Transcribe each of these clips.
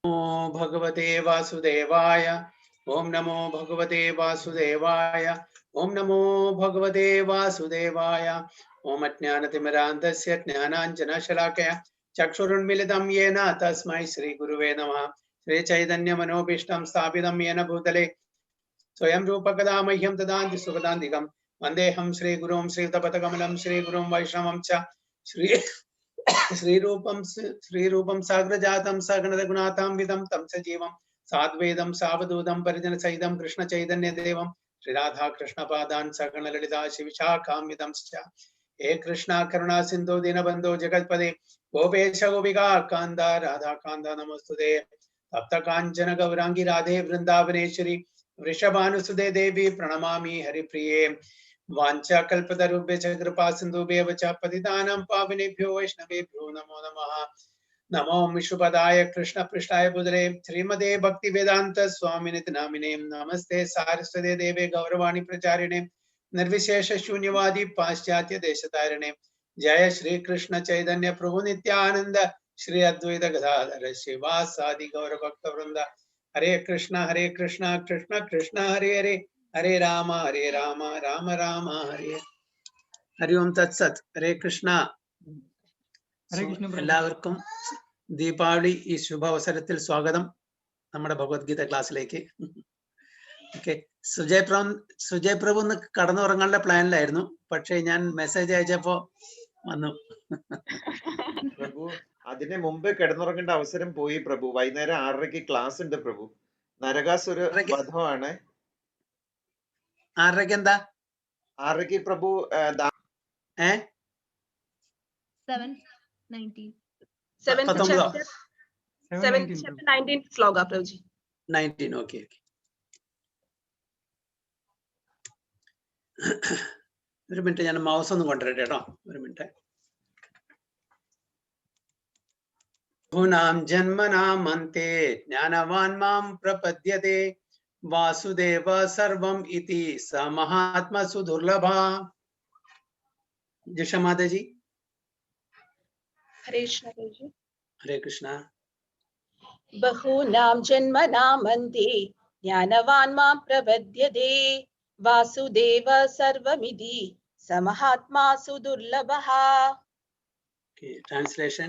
नमो भगवते वासुदेवाय। ओम नमो भगवते वासुदेवाय। ओम नमो भगवते वासुदेवाय। ओम अज्ञानतिमिरान्धस्य ज्ञानाञ्जनशलाकया चक्षुरुन्मिलितं येन तस्मै श्रीगुरुवे नमः। श्रीचैतन्यमनोभीष्टं स्थापितं येन भूतले स्वयं रूपकदा मह्यं ददान्ति सुखदान्तिकं। वन्देऽहं श्रीगुरुं श्रीयुतपथकमलं श्रीगुरुं वैष्णवं च श्रीरूपं साग्रजातं सगणरघुनाथान्वितं तं सजीवं साद्वैतं सावधूतं परिजनसहितं कृष्णचैतन्यदेवं श्रीराधा कृष्णपादान् सगणललिता शिविशाखान्वितं च। हे कृष्णा करुणा सिन्धो दीनबन्धो जगत्पते गोपेश गोपिका कान्त राधा कान्त नमोस्तुते। तप्त काञ्चन गौरांगी राधे वृन्दावनेश्वरी वृषभानुसुते देवी प्रणमामि हरिप्रिये। वाञ्छाकल्पतरुभ्यश्च कृपा सिन्धुभ्येव च पतितानां पावनेभ्यो वैष्णवेभ्यो नमो नमः। नमो विष्णुपदाय कृष्णपृष्ठाय बुधरे श्रीमते भक्तिवेदान्त स्वामिनिति नामिने। नमस्ते सारस्वते देवे गौरवाणी प्रचारिणे निर्विशेष शून्यवादी पाश्चात्य देशतारिणे। जय श्री कृष्ण चैतन्य प्रभु नित्यानंद श्री अद्वैत गदाधर श्रीवासादि गौर भक्त वृंद। हरे कृष्ण कृष्ण कृष्ण हरे हरे हरे राम राम राम हरे। हरि ओम तत्सत्। हरे कृष्ण। എല്ലാവർക്കും ദീപാവലി ഈ ശുഭാവസരത്തിൽ സ്വാഗതം നമ്മുടെ ഭഗവത്ഗീത ക്ലാസ്സിലേക്ക്. ഓക്കെ, സുജയ് പ്രഭു ഒന്ന് കടന്നുറങ്ങാനുള്ള പ്ലാനിലായിരുന്നു, പക്ഷെ ഞാൻ മെസ്സേജ് അയച്ചപ്പോ വന്നു. പ്രഭു അതിന് മുമ്പ് കിടന്നുറങ്ങേണ്ട അവസരം പോയി പ്രഭു. വൈകുന്നേരം 6:30 ക്ലാസ് ഉണ്ട് പ്രഭു. നരകാസുര വധമാണ്. 6:30 എന്താ? 6:30 പ്രഭു. 19. ഓക്കെ. ഒരു മിനിറ്റ്, ഞാൻ മൗസ് ഒന്ന് കൊണ്ടുവരട്ടെ കേട്ടോ. ഒരു മിനിറ്റ്. ഭൂനാം ജന്മനാമന്തെ ജ്ഞാനവാൻ മാം പ്രപദ്യത്തെ വാസുദേവ സർവം ഇതി സ മഹാത്മസു ദുർലഭ. ജിഷ മാതാജി. हरे कृष्ण प्रभु। हरे कृष्ण। बहूनां जन्मनामन्ते ज्ञानवान् मां प्रपद्यते वासुदेव सर्वमिति स महात्मा सुदुर्लभः. Okay, translation.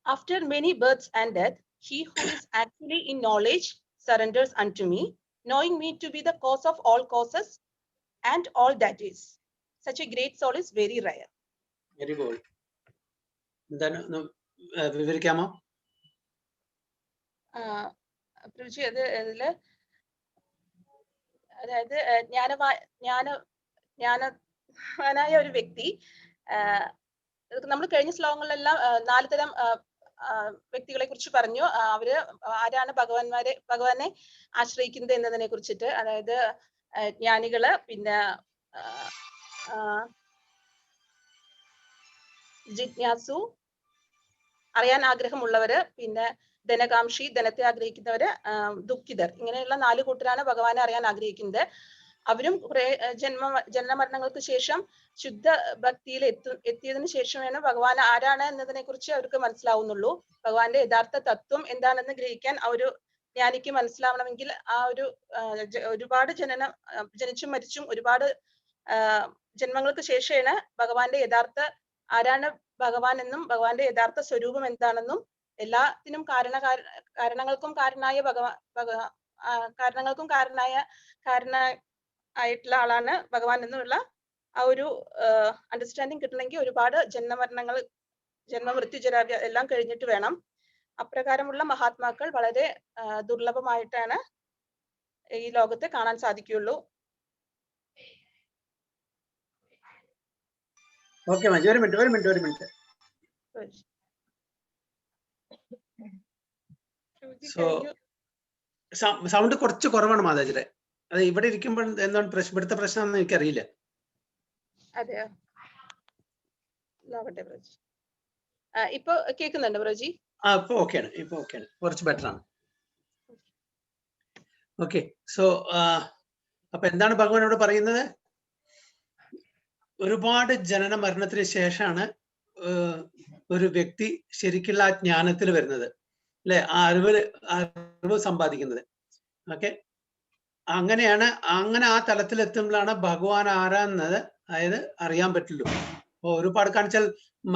After many births and death, he who is actually in knowledge surrenders unto me, knowing me to be the cause of all causes and all that is. Such a great soul is very rare. Very good. Then വിവരിക്കാമോ? പ്രഭുജി, അതായത് ജ്ഞാനവാനായ ഒരു വ്യക്തി, നമ്മൾ കഴിഞ്ഞ ശ്ലോകങ്ങളിലെല്ലാം 4 തരം വ്യക്തികളെ കുറിച്ച് പറഞ്ഞു. അവര് ആരാണ് ഭഗവാനെ ആശ്രയിക്കുന്നത് എന്നതിനെ കുറിച്ചിട്ട്. അതായത് ജ്ഞാനികള്, പിന്നെ ജിജ്ഞാസു, അറിയാൻ ആഗ്രഹമുള്ളവര്, പിന്നെ ധനകാംക്ഷി, ധനത്തെ ആഗ്രഹിക്കുന്നവര്, ദുഃഖിതർ. ഇങ്ങനെയുള്ള 4 കൂട്ടരാണ് ഭഗവാനെ അറിയാൻ ആഗ്രഹിക്കുന്നത്. അവരും കുറെ ജനനമരണങ്ങൾക്ക് ശേഷം ശുദ്ധ ഭക്തിയിൽ എത്തിയതിനു ശേഷമാണ് ഭഗവാൻ ആരാണ് എന്നതിനെ കുറിച്ച് അവർക്ക് മനസ്സിലാവുന്നുള്ളൂ. ഭഗവാന്റെ യഥാർത്ഥ തത്വം എന്താണെന്ന് ഗ്രഹിക്കാൻ ആ ഒരു ജ്ഞാനിക്ക് മനസ്സിലാവണമെങ്കിൽ ഒരുപാട് ജനിച്ചും മരിച്ചും ഒരുപാട് ജന്മങ്ങൾക്ക് ശേഷമാണ് ഭഗവാന്റെ യഥാർത്ഥ ആരാണ് ഭഗവാൻ എന്നും ഭഗവാന്റെ യഥാർത്ഥ സ്വരൂപം എന്താണെന്നും എല്ലാത്തിനും കാരണങ്ങൾക്കും കാരണായിട്ടുള്ള ആളാണ് ഭഗവാൻ എന്നുള്ള ആ ഒരു അണ്ടർസ്റ്റാൻഡിങ് കിട്ടണമെങ്കിൽ ഒരുപാട് ജന്മമൃത്യു ജരാവ്യ എല്ലാം കഴിഞ്ഞിട്ട് വേണം. അപ്രകാരമുള്ള മഹാത്മാക്കൾ വളരെ ദുർലഭമായിട്ടാണ് ഈ ലോകത്തെ കാണാൻ സാധിക്കുകയുള്ളൂ. ഓക്കെ മാജി, ഒരു മിനിറ്റ്. സൗണ്ട് കുറച്ച് കുറവാണ് മാതാജിയുടെ. അത് ഇവിടെ ഇരിക്കുമ്പോൾ എന്താണ് ഇവിടുത്തെ പ്രശ്നം എനിക്കറിയില്ല. അതെയോ, നോക്കട്ടെ ബ്രോജി. ഇപ്പൊ കേൾക്കുന്നുണ്ട് ബ്രോജി? ഇപ്പൊ ഓക്കെയാണ്, കുറച്ച് ബെറ്റർ ആണ്. ഓക്കെ, സോ അപ്പൊ എന്താണ് ഭഗവാനോട് പറയുന്നത്? ഒരുപാട് ജനന മരണത്തിന് ശേഷമാണ് ഒരു വ്യക്തി ശരിക്കുള്ള ജ്ഞാനത്തിൽ വരുന്നത്. അല്ലെ? ആ അറിവ് സമ്പാദിക്കുന്നത്. ഓക്കെ, അങ്ങനെയാണ്. അങ്ങനെ ആ തലത്തിലെത്തുമ്പോഴാണ് ഭഗവാൻ ആരാന്നത് അതായത് അറിയാൻ പറ്റുള്ളൂ. അപ്പൊ ഒരുപാട് കാണിച്ചാൽ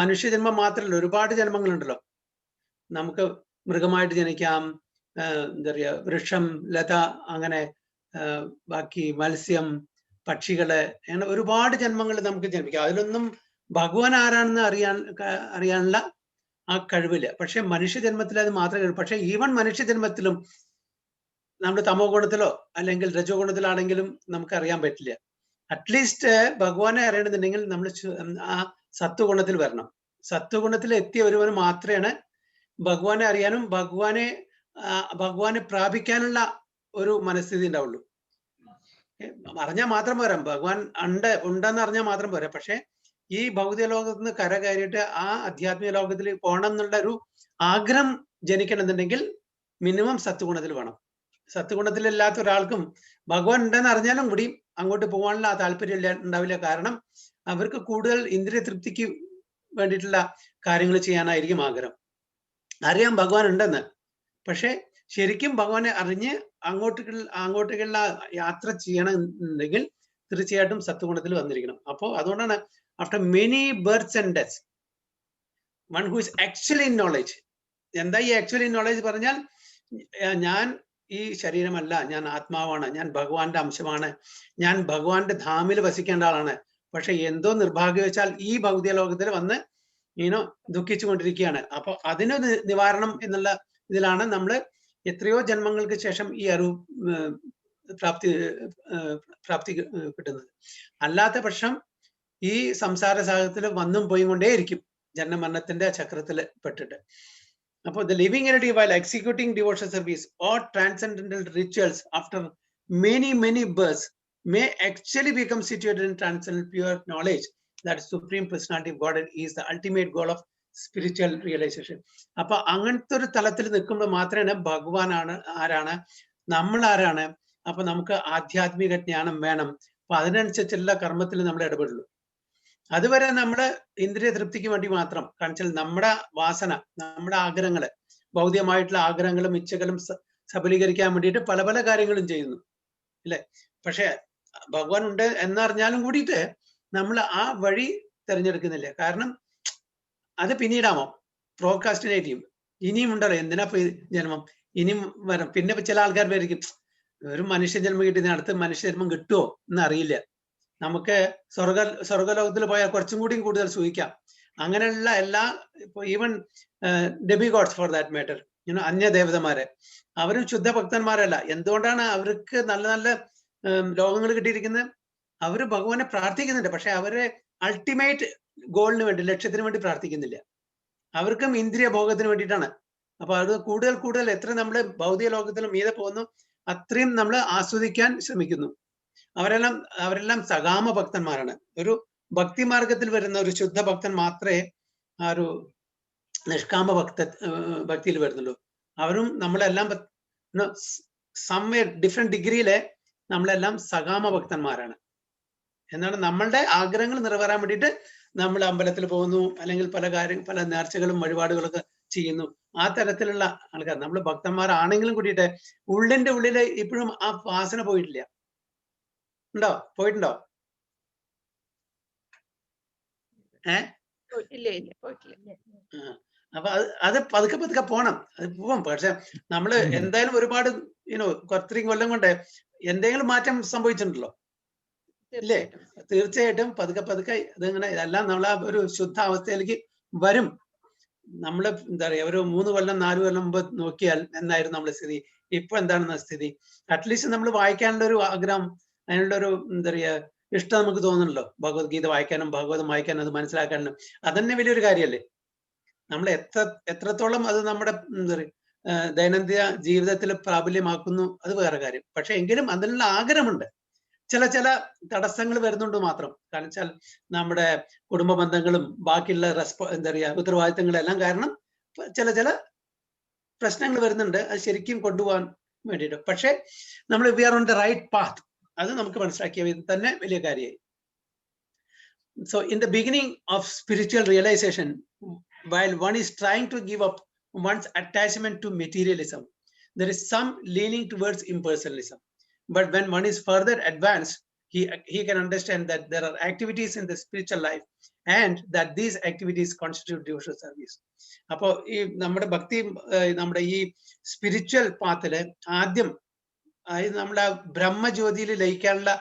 മനുഷ്യജന്മം മാത്രമല്ല, ഒരുപാട് ജന്മങ്ങളുണ്ടല്ലോ. നമുക്ക് മൃഗമായിട്ട് ജനിക്കാം, എന്താ പറയാ, വൃക്ഷം, ലത, അങ്ങനെ ബാക്കി മത്സ്യം, പക്ഷികള്, അങ്ങനെ ഒരുപാട് ജന്മങ്ങൾ നമുക്ക് ജന്മിക്കാം. അതിലൊന്നും ഭഗവാൻ ആരാണെന്ന് അറിയാനുള്ള ആ കഴിവില്ല. പക്ഷെ മനുഷ്യജന്മത്തിൽ അത് മാത്രമേ കഴിയൂ. പക്ഷെ ഈവൻ മനുഷ്യജന്മത്തിലും നമ്മൾ തമോ ഗുണത്തിലോ അല്ലെങ്കിൽ രജോ ഗുണത്തിലാണെങ്കിലും നമുക്ക് അറിയാൻ പറ്റില്ല. അറ്റ്ലീസ്റ്റ് ഭഗവാനെ അറിയണമെന്നുണ്ടെങ്കിൽ നമ്മൾ ആ സത്വഗുണത്തിൽ വരണം. സത്വഗുണത്തിൽ എത്തിയ ഒരുവന് മാത്രമാണ് ഭഗവാനെ അറിയാനും ഭഗവാനെ പ്രാപിക്കാനുള്ള ഒരു മനസ്ഥിതി ഉണ്ടാവുള്ളൂ. അറിഞ്ഞാൽ മാത്രം പോരാ, ഭഗവാൻ ഉണ്ടെന്ന് അറിഞ്ഞാൽ മാത്രം പോരാ. പക്ഷെ ഈ ഭൗതിക ലോകത്ത് നിന്ന് കര കയറിയിട്ട് ആ ആധ്യാത്മിക ലോകത്തിൽ പോകണം എന്നുള്ള ഒരു ആഗ്രഹം ജനിക്കണമെന്നുണ്ടെങ്കിൽ മിനിമം സത്വഗുണത്തിൽ വേണം. സത്വഗുണത്തിലില്ലാത്ത ഒരാൾക്കും ഭഗവാൻ ഉണ്ടെന്ന് അറിഞ്ഞാലും കൂടി അങ്ങോട്ട് പോകാനുള്ള ആ താല്പര്യം ഉണ്ടാവില്ല. കാരണം അവർക്ക് കൂടുതൽ ഇന്ദ്രിയ തൃപ്തിക്ക് വേണ്ടിയിട്ടുള്ള കാര്യങ്ങൾ ചെയ്യാനായിരിക്കും ആഗ്രഹം. അറിയാം ഭഗവാൻ ഉണ്ടെന്ന്, പക്ഷെ ശരിക്കും ഭഗവാനെ അറിഞ്ഞ് അങ്ങോട്ടേക്കുള്ള യാത്ര ചെയ്യണമെന്നുണ്ടെങ്കിൽ തീർച്ചയായിട്ടും സത്വഗുണത്തിൽ വന്നിരിക്കണം. അപ്പോൾ അതുകൊണ്ടാണ് after many birth and deaths one who is actually in knowledge. എന്താ ഈ ആക്ച്വലി ഇൻ നോളജ് പറഞ്ഞാൽ, ഞാൻ ഈ ശരീരമല്ല, ഞാൻ ആത്മാവാണ്, ഞാൻ ഭഗവാന്റെ അംശമാണ്, ഞാൻ ഭഗവാന്റെ ധാമിൽ വസിക്കേണ്ട ആളാണ്. പക്ഷെ എന്തോ നിർഭാഗ്യവശാൽ ഈ ഭൗതിക ലോകത്തിൽ വന്ന് ദുഃഖിച്ചു കൊണ്ടിരിക്കുകയാണ്. അപ്പൊ അതിന് നിവാരണം എന്നുള്ള ഇതിലാണ് നമ്മൾ എത്രയോ ജന്മങ്ങൾക്ക് ശേഷം ഈ അറിവ് പ്രാപ്തി കിട്ടുന്നത്. അല്ലാത്ത പക്ഷം ഈ സംസാര സാഗരത്തിൽ വന്നും പോയി കൊണ്ടേയിരിക്കും, ജന്മമരണത്തിന്റെ ചക്രത്തിൽ പെട്ടിട്ട്. അപ്പോൾ the living entity while executing devotional service or transcendental rituals after many births may actually become situated in transcendental pure knowledge that Supreme Personality of Godhead is the ultimate goal of spiritual realization. അപ്പൊ അങ്ങനത്തെ ഒരു തലത്തിൽ നിൽക്കുമ്പോൾ മാത്രമേ ഭഗവാൻ ആരാണ്, നമ്മൾ ആരാണ്, അപ്പൊ നമുക്ക് ആധ്യാത്മിക ജ്ഞാനം വേണം. അപ്പൊ അതിനനുസരിച്ചുള്ള കർമ്മത്തിൽ നമ്മൾ ഇടപെടുള്ളൂ. അതുവരെ നമ്മുടെ ഇന്ദ്രിയ തൃപ്തിക്ക് വേണ്ടി മാത്രം കാണിച്ചാൽ നമ്മുടെ വാസന, നമ്മുടെ ആഗ്രഹങ്ങള്, ഭൗതികമായിട്ടുള്ള ആഗ്രഹങ്ങളും ഇച്ഛകളും സബലീകരിക്കാൻ വേണ്ടിയിട്ട് പല പല കാര്യങ്ങളും ചെയ്യുന്നു, അല്ലെ? പക്ഷെ ഭഗവാൻ ഉണ്ട് എന്നറിഞ്ഞാലും കൂടിയിട്ട് നമ്മൾ ആ വഴി തിരഞ്ഞെടുക്കുന്നില്ല. കാരണം അത് പിന്നീടാമോ പ്രോകാസ്റ്റിനേറ്റ് ചെയ്യും. ഇനിയും ഉണ്ടല്ലോ, എന്തിനാ ജന്മം, ഇനിയും വരും. പിന്നെ ചില ആൾക്കാർ പേരിക്കും ഒരു മനുഷ്യജന്മം കിട്ടി, അടുത്ത മനുഷ്യജന്മം കിട്ടുമോ എന്നറിയില്ല. നമുക്ക് സ്വർഗലോകത്തിൽ പോയാൽ കുറച്ചും കൂടിയും കൂടുതൽ സൂഹിക്കാം. അങ്ങനെയുള്ള എല്ലാ, ഇപ്പൊ even demigods for that matter, അന്യദേവതമാരെ, അവരും ശുദ്ധ ഭക്തന്മാരല്ല. എന്തുകൊണ്ടാണ് അവർക്ക് നല്ല നല്ല ലോകങ്ങൾ കിട്ടിയിരിക്കുന്നത്? അവര് ഭഗവാനെ പ്രാർത്ഥിക്കുന്നുണ്ട്, പക്ഷെ അവരെ അൾട്ടിമേറ്റ് ഗോളിന് വേണ്ടി, ലക്ഷ്യത്തിന് വേണ്ടി പ്രാർത്ഥിക്കുന്നില്ല. അവർക്കും ഇന്ദ്രിയ ഭോഗത്തിന് വേണ്ടിയിട്ടാണ്. അപ്പൊ അത് കൂടുതൽ എത്ര നമ്മൾ ഭൗതിക ലോകത്തിൽ മീതെ പോകുന്നു അത്രയും നമ്മൾ ആസ്വദിക്കാൻ ശ്രമിക്കുന്നു. അവരെല്ലാം സകാമ ഭക്തന്മാരാണ്. ഒരു ഭക്തിമാർഗത്തിൽ വരുന്ന ഒരു ശുദ്ധ ഭക്തൻ മാത്രമേ ആ ഒരു നിഷ്കാമ ഭക്തിയിൽ വരുന്നുള്ളൂ. അവരും നമ്മളെല്ലാം സംവെയർ ഡിഫറെന്റ് ഡിഗ്രിയിലെ നമ്മളെല്ലാം സകാമ ഭക്തന്മാരാണ്. എന്നാണ് നമ്മളുടെ ആഗ്രഹങ്ങൾ നിറവേറാൻ വേണ്ടിയിട്ട് നമ്മൾ അമ്പലത്തിൽ പോകുന്നു, അല്ലെങ്കിൽ പല നേർച്ചകളും വഴിപാടുകളൊക്കെ ചെയ്യുന്നു. ആ തരത്തിലുള്ള ആൾക്കാർ നമ്മൾ ഭക്തന്മാരാണെങ്കിലും കൂടിയിട്ട് ഉള്ളിന്റെ ഉള്ളിൽ ഇപ്പോഴും ആ വാസന പോയിട്ടില്ല. പോയിട്ടുണ്ടോ? അപ്പൊ അത് പതുക്കെ പോണം, അത് പോവാം. പക്ഷെ നമ്മള് എന്തായാലും ഒരുപാട് കുറത്രയും കൊല്ലം കൊണ്ട് എന്തെങ്കിലും മാറ്റം സംഭവിച്ചിട്ടുണ്ടല്ലോ, ഇല്ലേ? തീർച്ചയായിട്ടും പതുക്കെ ഇതിങ്ങനെ ഇതെല്ലാം നമ്മൾ ആ ഒരു ശുദ്ധ അവസ്ഥയിലേക്ക് വരും. നമ്മള് എന്താ പറയാ, ഒരു 3 കൊല്ലം 4 കൊല്ലം മുമ്പ് നോക്കിയാൽ എന്തായിരുന്നു നമ്മുടെ സ്ഥിതി, ഇപ്പൊ എന്താണ് സ്ഥിതി? അറ്റ്ലീസ്റ്റ് നമ്മൾ വായിക്കാനുള്ള ഒരു ആഗ്രഹം, അതിനുള്ള ഒരു എന്താ പറയാ ഇഷ്ടം നമുക്ക് തോന്നുന്നല്ലോ. ഭഗവത്ഗീത വായിക്കാനും ഭാഗവതം വായിക്കാനും അത് മനസ്സിലാക്കാനും അതന്നെ വലിയൊരു കാര്യമല്ലേ. നമ്മൾ എത്രത്തോളം അത് നമ്മുടെ എന്താ പറയുക ദൈനംദിന ജീവിതത്തിൽ പ്രാബല്യമാക്കുന്നു അത് വേറെ കാര്യം. പക്ഷെ എങ്കിലും അതിനുള്ള ആഗ്രഹമുണ്ട്. ചില തടസ്സങ്ങൾ വരുന്നുണ്ട് മാത്രം. കാരണം വെച്ചാൽ നമ്മുടെ കുടുംബ ബന്ധങ്ങളും ബാക്കിയുള്ള എന്താ പറയുക ഉത്തരവാദിത്തങ്ങളെല്ലാം കാരണം ചില പ്രശ്നങ്ങൾ വരുന്നുണ്ട്. അത് ശരിക്കും കൊണ്ടുപോകാൻ വേണ്ടിയിട്ട്. പക്ഷെ നമ്മൾ we are on the right path, അത് നമുക്ക് മനസ്സിലാക്കിയ തന്നെ വലിയ കാര്യമായി. So in the beginning of spiritual realization, while one is trying to give up one's attachment to materialism. There is some leaning towards impersonalism. But when one is further advanced, he can understand that there are activities in the spiritual life and that these activities constitute devotional service. അപ്പോൾ ഈ നമ്മുടെ ഭക്തി നമ്മുടെ ഈ spiritual പാത്തില് ആദ്യം അതായത് നമ്മുടെ ബ്രഹ്മജ്യോതിയിൽ ലയിക്കാനുള്ള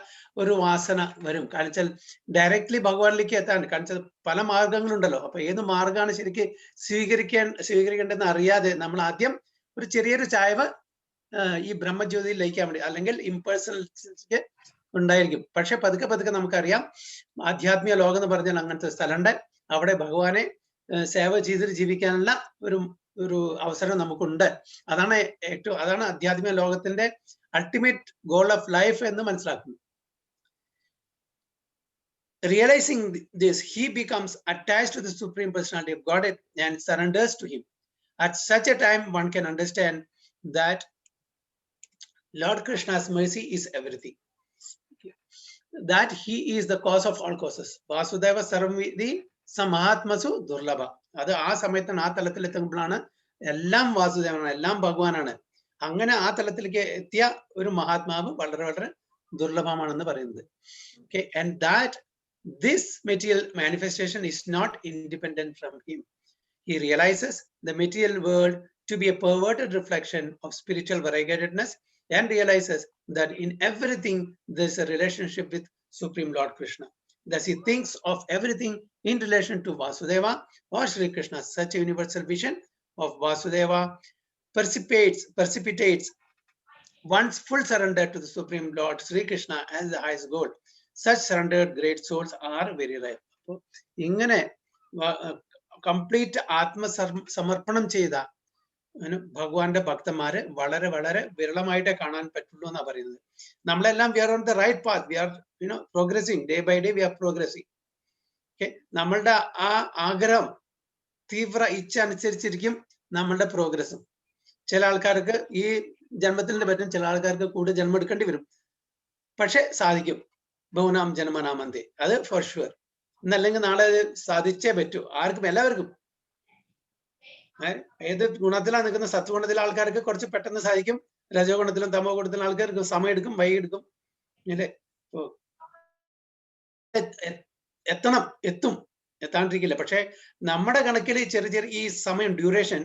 ഒരു വാസന വരും. കാരണം വെച്ചാൽ ഡയറക്ട്ലി ഭഗവാനിലേക്ക് എത്താൻ, കാരണം വെച്ചാൽ പല മാർഗങ്ങളുണ്ടല്ലോ. അപ്പൊ ഏത് മാർഗമാണ് ശരിക്ക് സ്വീകരിക്കേണ്ടതെന്ന് അറിയാതെ നമ്മൾ ആദ്യം ഒരു ചെറിയൊരു ചായ്വ് ഈ ബ്രഹ്മജ്യോതിയിൽ ലയിക്കാൻ വേണ്ടി, അല്ലെങ്കിൽ ഇംപേഴ്സണലിസ്റ്റിക്ക് ഉണ്ടായിരിക്കും. പക്ഷെ പതുക്കെ പതുക്കെ നമുക്കറിയാം ആധ്യാത്മിക ലോകം എന്ന് പറഞ്ഞാൽ അങ്ങനത്തെ സ്ഥലമുണ്ട്. അവിടെ ഭഗവാനെ സേവ ചെയ്തിട്ട് ജീവിക്കാനുള്ള ഒരു അവസരം നമുക്കുണ്ട്. അതാണ് ആധ്യാത്മിക ലോകത്തിന്റെ അൾട്ടിമേറ്റ് ഗോൾ ഓഫ് ലൈഫ് എന്ന് മനസ്സിലാക്കുന്നു. Realizing this, he becomes attached to the Supreme Personality of Godhead and surrenders to him. At such a time, one can understand that Lord Krishna's mercy is everything. That he is the cause of all causes. Vasudeva Sarvamvidi Samahatmasu Durlabha. അത് ആ സമയത്താണ്, ആ തലത്തിൽ എത്തുമ്പോഴാണ് എല്ലാം വാസുദേവനാണ്, എല്ലാം ഭഗവാനാണ്. അങ്ങനെ ആ തലത്തിലേക്ക് എത്തിയ ഒരു മഹാത്മാവ് വളരെ വളരെ ദുർലഭമാണെന്ന് പറയുന്നത്. Okay, and that this material manifestation is not independent from him. He realizes the material world to be a perverted reflection of spiritual variegatedness and realizes that in everything there's a relationship with Supreme Lord Krishna. Thus he thinks of everything in relation to Vasudeva or Sri Krishna. Such a universal vision of Vasudeva precipitates one's full surrender to the Supreme Lord Sri Krishna as the highest goal. Such surrendered great souls are very rare. അപ്പോൾ ഇങ്ങനെ complete ആത്മസമർപ്പണം ചെയ്ത ഭഗവാന്റെ ഭക്തന്മാരെ വളരെ വളരെ വിരളമായിട്ടേ കാണാൻ പറ്റുള്ളൂ എന്നാണ് പറയുന്നത്. നമ്മളെല്ലാം we are on the right path, we are progressing, day by day we are progressing. Okay, നമ്മളുടെ ആ ആഗ്രഹം, തീവ്ര ഇച്ഛ അനുസരിച്ചിരിക്കും നമ്മളുടെ പ്രോഗ്രസും. ചില ആൾക്കാർക്ക് ഈ ജന്മത്തിൽ പറ്റും, ചില ആൾക്കാർക്ക് കൂടുതൽ ജന്മം എടുക്കേണ്ടി വരും. പക്ഷെ സാധിക്കും. ബഹുനാം ജന്മനാമന്തേ, അത് ഫോർ ഷുവർ. എന്നല്ലെങ്കിൽ നാളെ അത് സാധിച്ചേ പറ്റൂ. ആർക്കും, എല്ലാവർക്കും. ഏത് ഗുണത്തിലാണ് നിൽക്കുന്ന, സത്വഗുണത്തിലെ ആൾക്കാർക്ക് കുറച്ച് പെട്ടെന്ന് സാധിക്കും. രജോ ഗുണത്തിലും തമോ ഗുണത്തിലും ആൾക്കാർക്ക് സമയം എടുക്കും, വൈകിയെടുക്കും. അല്ലേ? എത്താണ്ടിരിക്കില്ല. പക്ഷെ നമ്മുടെ കണക്കിൽ ചെറിയ ഈ സമയം ഡ്യൂറേഷൻ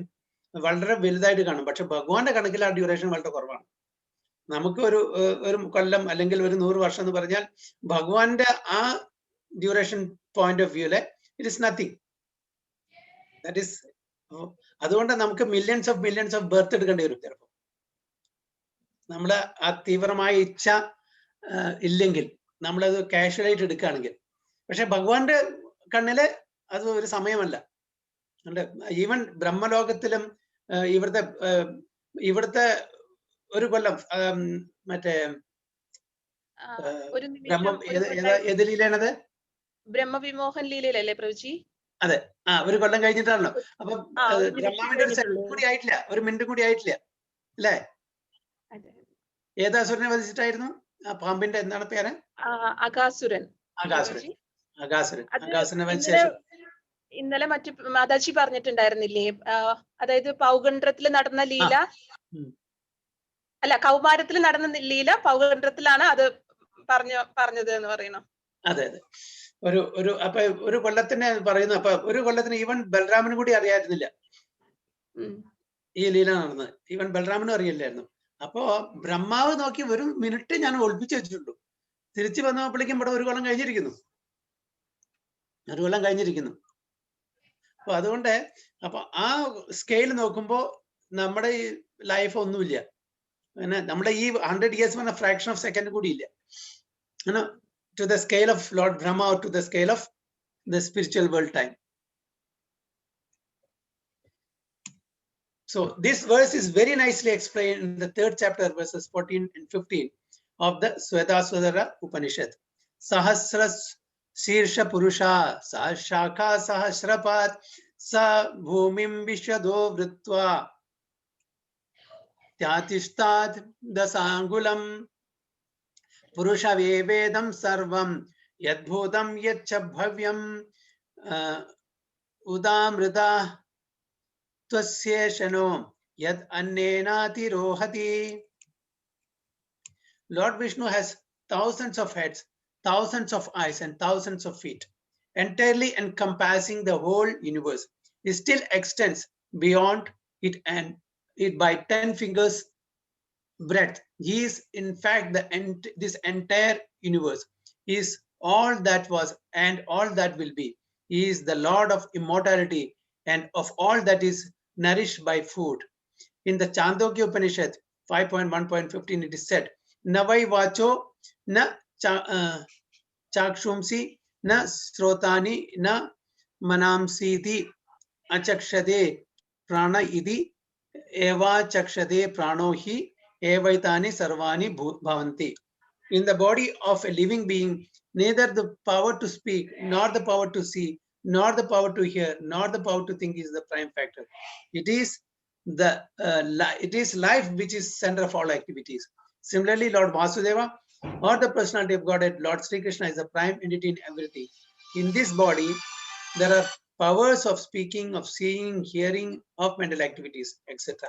വളരെ വലുതായിട്ട് കാണും. പക്ഷെ ഭഗവാന്റെ കണക്കിൽ ആ ഡ്യൂറേഷൻ വളരെ കുറവാണ്. നമുക്ക് ഒരു കൊല്ലം അല്ലെങ്കിൽ ഒരു 100 വർഷം എന്ന് പറഞ്ഞാൽ ഭഗവാന്റെ ആ ഡ്യൂറേഷൻ പോയിന്റ് ഓഫ് വ്യൂല് it is nothing. That is, അതുകൊണ്ട് നമുക്ക് മില്യൺസ് ഓഫ് ബർത്ത് എടുക്കേണ്ടി വരും ചിലപ്പോൾ, നമ്മള് ആ തീവ്രമായ ഇച്ഛ ഇല്ലെങ്കിൽ, നമ്മളത് കാഷ്വലായിട്ട് എടുക്കുകയാണെങ്കിൽ. പക്ഷെ ഭഗവാന്റെ കണ്ണില് അത് ഒരു സമയമല്ല. ഈവൻ ബ്രഹ്മലോകത്തിലും ഇവിടുത്തെ ഒരു കൊല്ലം മറ്റേ ഏത് ലീലയാണത്? ബ്രഹ്മവിമോഹൻ ലീലയിലല്ലേ പ്രഭുജി? അതെ, ഒരു കൊല്ലം കഴിഞ്ഞിട്ടാണല്ലോ. അപ്പൊ ബ്രഹ്മാവിന്റെ ഒരു സെക്കൻഡ് കൂടി ആയിട്ടില്ല, ഒരു മിനിറ്റ് കൂടി ആയിട്ടില്ല അല്ലേ? ഏതാസുരനെ വധിച്ചിട്ടായിരുന്നു? ആ പാമ്പിന്റെ എന്താണ് പേര്? അകാസുരൻ. അകാസുരനെ വധിച്ച ശേഷം ഇന്നലെ മറ്റു മാതാജി പറഞ്ഞിട്ടുണ്ടായിരുന്നില്ലേ, അതായത് പൗഗണ്ഡ്രത്തിൽ നടന്ന ലീല, അല്ല കൗമാരത്തിൽ നടന്ന ലീല പൗഗണ്ഡ്രത്തിലാണ് അത് പറഞ്ഞത് എന്ന് പറയണം. അതെ അതെ, അപ്പൊ ഒരു കൊല്ലത്തിന് പറയുന്നു. അപ്പൊ ഒരു കൊല്ലത്തിന് ഈവൻ ബലരാമനും കൂടി അറിയായിരുന്നില്ല ഈ ലീല നടന്നത്. ഈവൻ ബലരാമനും അറിയില്ലായിരുന്നു. അപ്പോ ബ്രഹ്മാവ് നോക്കി ഒരു മിനിറ്റ് ഞാൻ ഒളിപ്പിച്ചു വെച്ചിട്ടുള്ളൂ. തിരിച്ചു വന്നപ്പോഴേക്കും ഇവിടെ ഒരു കൊല്ലം കഴിഞ്ഞിരിക്കുന്നു. അപ്പൊ അതുകൊണ്ട് അപ്പൊ ആ സ്കെയിൽ നോക്കുമ്പോ നമ്മുടെ ഈ ലൈഫ് ഒന്നുമില്ല. പിന്നെ നമ്മുടെ ഈ 100 years പറഞ്ഞ ഫ്രാക്ഷൻ ഓഫ് സെക്കൻഡ് കൂടി ഇല്ല to the scale of Lord Brahma or to the scale of the spiritual world time. So this verse is very nicely explained in the 3rd chapter, verses 14 and 15 of the Svedaswadara Upanishad. Sahasra Sirsha Purusha Sahashaka Sahasrapat Sa Bhumim Vishado Vritva Tyatishtat Dasangulam Purusha Vedam Sarvam Yadbhutam Yaccha Bhavyam Udamrita Tvaseshano yad annenati rohati. Lord Vishnu has thousands of heads, thousands of eyes, and thousands of feet, entirely encompassing the whole universe. He still extends beyond it and it by 10 fingers breadth. He is in fact this entire universe. He is all that was and all that will be. He is the Lord of immortality and of all that is nourished by food. In the Chandogya Upanishad 5.1.15 it is said, Navai vacho na chakshumsi na srotani na manamsiti achakshade prana idi eva chakshade prano hi evaitani sarvani bhavanti. In the body of a living being, neither the power to speak, nor the power to see, nor the power to hear, nor the power to think is the prime factor. It is life which is center of all activities. Similarly, Lord Vasudeva, or the personality of Godhead, Lord Sri Krishna is the prime entity in everything. In this body, there are powers of speaking, of seeing, hearing, of mental activities, etc.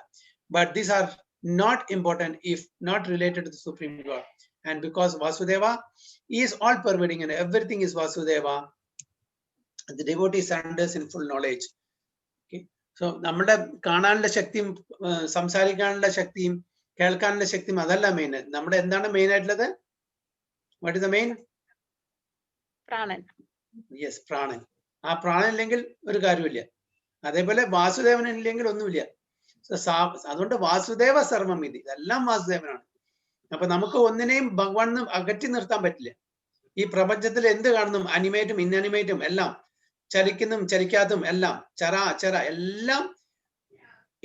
But these are not important if not related to the Supreme God. And because Vasudeva is all pervading and everything is Vasudeva, the devotee surrenders in full knowledge. Okay. So, നമ്മുടെ കാണാനുള്ള ശക്തിയും സംസാരിക്കാനുള്ള ശക്തിയും കേൾക്കാനുള്ള ശക്തിയും അതല്ല main. നമ്മുടെ എന്താണ് മെയിൻ ആയിട്ടുള്ളത്? What is the main? പ്രാണൻ. Yes, പ്രാണൻ. ആ പ്രാണൻ ഇല്ലെങ്കിൽ ഒരു കാര്യമില്ല. അതേപോലെ വാസുദേവൻ ഇല്ലെങ്കിൽ ഒന്നുമില്ല. അതുകൊണ്ട് വാസുദേവ സർവം ഇതി, ഇതെല്ലാം വാസുദേവനാണ്. അപ്പൊ നമുക്ക് ഒന്നിനെയും ഭഗവാൻ അകറ്റി നിർത്താൻ പറ്റില്ല. ഈ പ്രപഞ്ചത്തിൽ എന്ത് കാണുന്നു, അനിമേറ്റും ഇൻഅനിമേറ്റും എല്ലാം, ചലിക്കുന്നതും ചലിക്കാത്തതും എല്ലാം, ചര അചര എല്ലാം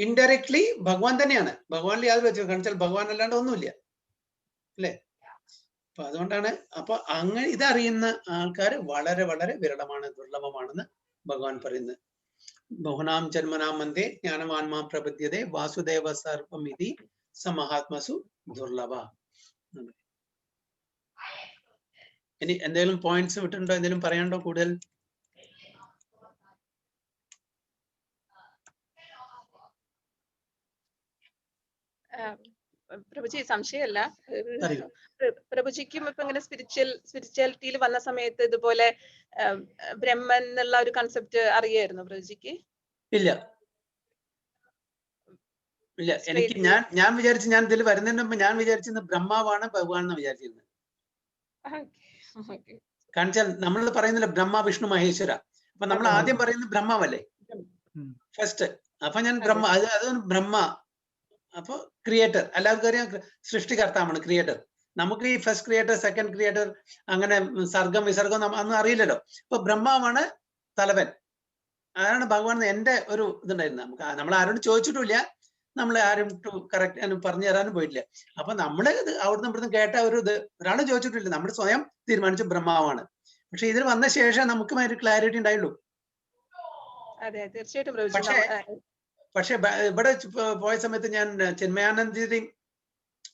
ഇൻഡയറക്ട്ലി ഭഗവാൻ തന്നെയാണ്. ഭഗവാനിൽ യാതൊരു വെച്ചു കാണിച്ചാൽ ഭഗവാൻ അല്ലാണ്ട് ഒന്നുമില്ല അല്ലെ? അപ്പൊ അതുകൊണ്ടാണ് അപ്പൊ അങ്ങനെ ഇതറിയുന്ന ആൾക്കാർ വളരെ വളരെ വിരളമാണ്, ദുർലഭമാണെന്ന് ഭഗവാൻ പറയുന്നത്. ബഹുനാം ജന്മനാം മന്ദേ ജ്ഞാനവാൻമാ പ്രപദ്യതേ വാസുദേവ സർവമിതി സമഹാത്മസു ദുർലഭ. ഇനി എന്തെങ്കിലും പോയിന്റ്സ് വിട്ടുണ്ടോ, എന്തെങ്കിലും പറയാനുണ്ടോ കൂടുതൽ? പ്രഭുജി സംശയമല്ല, പ്രഭുജിക്കും ഇപ്പൊ ഇങ്ങനെ സ്പിരിച്വാലിറ്റിയിൽ വന്ന സമയത്ത് ഇതുപോലെ ബ്രഹ്മൻ എന്നുള്ള ഒരു കൺസെപ്റ്റ് അറിയായിരുന്നു പ്രഭുജിക്ക്? ഇല്ല ഇല്ല, എനിക്ക് ഞാൻ വിചാരിച്ചു, ഞാൻ ഇതിൽ വരുന്നതിന് മുമ്പ് ഞാൻ വിചാരിച്ചിരുന്നത് ബ്രഹ്മാവാണ് ഭഗവാൻ എന്ന് വിചാരിച്ചിരുന്നത്. കാരണം നമ്മൾ പറയുന്നില്ല ബ്രഹ്മ വിഷ്ണു മഹേശ്വര, അപ്പൊ നമ്മൾ ആദ്യം പറയുന്നത് ബ്രഹ്മാവല്ലേ ഫസ്റ്റ്. അപ്പൊ ഞാൻ ബ്രഹ്മ അത് ബ്രഹ്മ, അപ്പൊ ക്രിയേറ്റർ, എല്ലാവർക്കും അറിയാം സൃഷ്ടികർത്താവാണ് ക്രിയേറ്റർ. നമുക്ക് ഈ ഫസ്റ്റ് ക്രിയേറ്റർ സെക്കൻഡ് ക്രിയേറ്റർ അങ്ങനെ സർഗം വിസർഗം ഒന്നും അറിയില്ലല്ലോ. അപ്പൊ ബ്രഹ്മാവാണ് തലവൻ, അതാണ് ഭഗവാൻ. എന്റെ ഒരു ഇതുണ്ടായിരുന്നു. നമുക്ക് നമ്മൾ ആരോട് ചോദിച്ചിട്ടില്ല, നമ്മൾ ആരും കറക്റ്റ് പറഞ്ഞു തരാനും പോയിട്ടില്ല. അപ്പൊ നമ്മള് അവിടുന്ന് ഇവിടുന്ന് കേട്ട ഒരു ഇത് ഒരാൾ ചോദിച്ചിട്ടില്ല, നമ്മൾ സ്വയം തീരുമാനിച്ചു ബ്രഹ്മാവാണ്. പക്ഷെ ഇതിൽ വന്ന ശേഷം നമുക്ക് ഒരു ക്ലാരിറ്റി ഉണ്ടായുള്ളൂ. പക്ഷെ ഇവിടെ പോയ സമയത്ത് ഞാൻ ചിന്മയാനന്ദി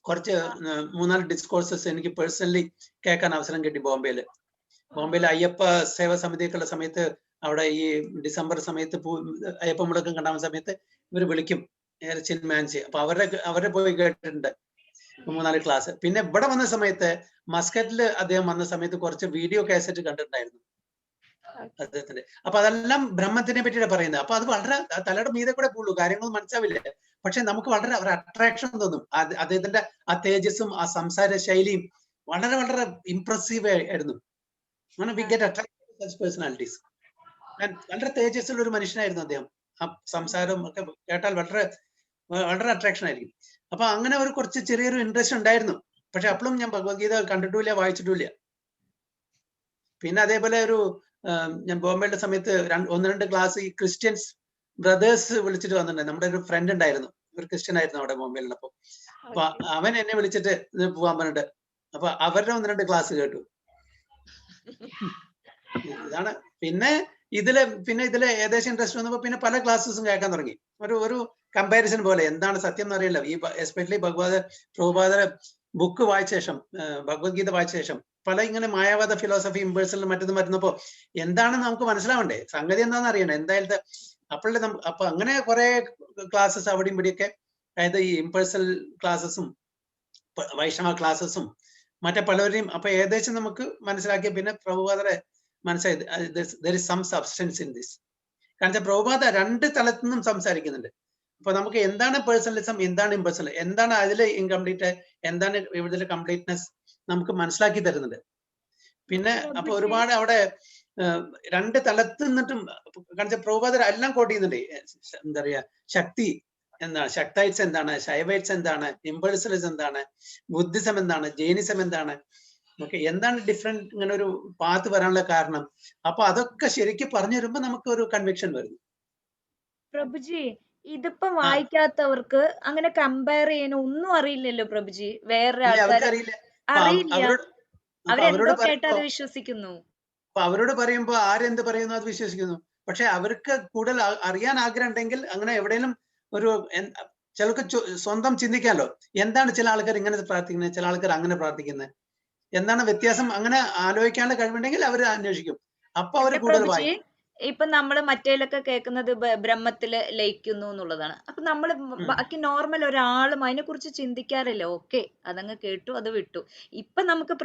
കുറച്ച് 3-4 ഡിസ്കോഴ്സസ് എനിക്ക് പേഴ്സണലി കേൾക്കാൻ അവസരം കിട്ടി ബോംബെയില്. അയ്യപ്പ സേവ സമിതിയൊക്കെയുള്ള സമയത്ത് അവിടെ ഈ ഡിസംബർ സമയത്ത് അയ്യപ്പ മുടക്കം കണ്ടാവുന്ന സമയത്ത് ഇവർ വിളിക്കും ചിന്മയാൻസി. അപ്പൊ അവരെ പോയി കേട്ടിട്ടുണ്ട് 3-4 ക്ലാസ്. പിന്നെ ഇവിടെ വന്ന സമയത്ത് മസ്കറ്റില് അദ്ദേഹം വന്ന സമയത്ത് കുറച്ച് വീഡിയോ കാസറ്റ് കണ്ടിട്ടുണ്ടായിരുന്നു അദ്ദേഹത്തിന്റെ. അപ്പൊ അതെല്ലാം ബ്രഹ്മത്തിനെ പറ്റിയാണ് പറയുന്നത്. അപ്പൊ അത് വളരെ തലയുടെ മീതെ കൂടെ പോളൂ, കാര്യങ്ങളൊന്നും മനസ്സിലാവില്ല. പക്ഷെ നമുക്ക് വളരെ ഒരു അട്രാക്ഷൻ തോന്നും. അദ്ദേഹത്തിന്റെ ആ തേജസ്സും ആ സംസാര ശൈലിയും വളരെ വളരെ ഇംപ്രസീവ് ആയിരുന്നു. We get attracted to such personalities. വളരെ തേജസ്സുള്ള ഒരു മനുഷ്യനായിരുന്നു അദ്ദേഹം. ആ സംസാരം ഒക്കെ കേട്ടാൽ വളരെ വളരെ അട്രാക്ഷൻ ആയിരിക്കും. അപ്പൊ അങ്ങനെ ഒരു കുറച്ച് ചെറിയൊരു ഇൻട്രസ്റ്റ് ഉണ്ടായിരുന്നു. പക്ഷെ അപ്പോഴും ഞാൻ ഭഗവത്ഗീത കണ്ടിട്ടില്ല, വായിച്ചിട്ടില്ല. പിന്നെ അതേപോലെ ഞാൻ ബോംബെയുടെ സമയത്ത് 1-2 ക്ലാസ് ഈ ക്രിസ്ത്യൻസ് ബ്രദേഴ്സ് വിളിച്ചിട്ട് വന്നിട്ടുണ്ട്. നമ്മുടെ ഒരു ഫ്രണ്ട് ഉണ്ടായിരുന്നു, ഒരു ക്രിസ്ത്യൻ ആയിരുന്നു അവിടെ ബോംബെയിലുള്ളപ്പോ. അപ്പൊ അവൻ എന്നെ വിളിച്ചിട്ട് പോവാൻ പറഞ്ഞിട്ട്, അപ്പൊ അവരുടെ 1-2 ക്ലാസ് കേട്ടു. ഇതാണ്. പിന്നെ ഇതില് ഏകദേശം ഇൻട്രസ്റ്റ് വന്നപ്പോ പിന്നെ പല ക്ലാസ്സസും കേൾക്കാൻ തുടങ്ങി. ഒരു കമ്പാരിസൺ പോലെ എന്താണ് സത്യം എന്ന് അറിയില്ല. ഈ എസ്പെഷ്യലി പ്രഭുപാദ ബുക്ക് വായിച്ച ശേഷം, ഭഗവത്ഗീത വായിച്ച ശേഷം പല ഇങ്ങനെ മായാവാദ ഫിലോസഫി ഇമ്പേഴ്സണൽ മറ്റൊന്നും വരുന്നപ്പോ എന്താണെന്ന് നമുക്ക് മനസ്സിലാവണ്ടേ, സംഗതി എന്താണെന്ന് അറിയണ്ടേ. എന്തായാലും അപ്പോഴേ അപ്പൊ അങ്ങനെ കുറെ ക്ലാസ്സസ് അവിടെയും ഇവിടെയൊക്കെ, അതായത് ഈ ഇമ്പേഴ്സണൽ ക്ലാസ്സസും വൈഷ്ണവ ക്ലാസ്സസും മറ്റേ പലവരെയും അപ്പൊ ഏകദേശം നമുക്ക് മനസ്സിലാക്കിയ പിന്നെ പ്രഭുപാദരെ മനസ്സിലായത് there is some substance in this. കാരണം പ്രഭുപാദ രണ്ട് തലത്തു നിന്നും സംസാരിക്കുന്നുണ്ട്. അപ്പൊ നമുക്ക് എന്താണ് പേഴ്സണലിസം, എന്താണ് ഇമ്പേഴ്സണൽ, എന്താണ് അതിൽ ഇൻകംപ്ലീറ്റ്, എന്താണ് ഇതിലെ കംപ്ലീറ്റ്നെസ് നമുക്ക് മനസ്സിലാക്കി തരുന്നുണ്ട്. പിന്നെ അപ്പൊ ഒരുപാട് അവിടെ രണ്ട് തലത്ത് നിന്നിട്ടും കാരണം പ്രഭുപാദർ എല്ലാം കോട്ട് ചെയ്യുന്നുണ്ട്. എന്താ പറയാ, ശക്തി എന്താണ്, ശക്തൈറ്റ്സ് എന്താണ്, ശൈവൈറ്റ്സ് എന്താണ്, ഇമ്പൾസലിസം എന്താണ്, ബുദ്ധിസം എന്താണ്, ജൈനിസം എന്താണ്, ഓക്കെ, എന്താണ് ഡിഫറെന്റ് ഇങ്ങനെ ഒരു പാത്ത് വരാനുള്ള കാരണം. അപ്പൊ അതൊക്കെ ശരിക്കും പറഞ്ഞു തരുമ്പോ നമുക്ക് ഒരു കൺവിക്ഷൻ വരുന്നു. പ്രഭുജി, ഇതിപ്പോ വായിക്കാത്തവർക്ക് അങ്ങനെ കമ്പയർ ചെയ്യാൻ ഒന്നും അറിയില്ലല്ലോ പ്രഭുജി. വേറെ ആൾക്കാർ അറിയില്ല, അറിയില്ല, അവരെന്തോ കേട്ട് അത് വിശ്വസിക്കുന്നു. അപ്പൊ അവരോട് പറയുമ്പോ ആരെന്ത് പറയുന്നു അത് വിശ്വസിക്കുന്നു. പക്ഷെ അവർക്ക് കൂടുതൽ അറിയാൻ ആഗ്രഹം ഉണ്ടെങ്കിൽ അങ്ങനെ എവിടെയെങ്കിലും ഒരു ചിലർക്ക് സ്വന്തം ചിന്തിക്കാമല്ലോ, എന്താണ് ചില ആൾക്കാർ ഇങ്ങനെ പ്രാർത്ഥിക്കുന്നത്, ചില ആൾക്കാർ അങ്ങനെ പ്രാർത്ഥിക്കുന്നത്, എന്താണ് വ്യത്യാസം, അങ്ങനെ ആലോചിക്കാനുള്ള കഴിവുണ്ടെങ്കിൽ അവർ അന്വേഷിക്കും. അപ്പൊ അവർ കൂടുതൽ വായിക്കും. ഇപ്പൊ നമ്മള് മറ്റേലൊക്കെ കേൾക്കുന്നത് ബ്രഹ്മത്തില് ലയിക്കുന്നു എന്നുള്ളതാണ്. അപ്പൊ നമ്മള് ബാക്കി നോർമൽ ഒരാളും അതിനെ കുറിച്ച് ചിന്തിക്കാറില്ല. ഓക്കെ, അതങ്ങ് കേട്ടു, അത് വിട്ടു. ഇപ്പൊ നമുക്ക്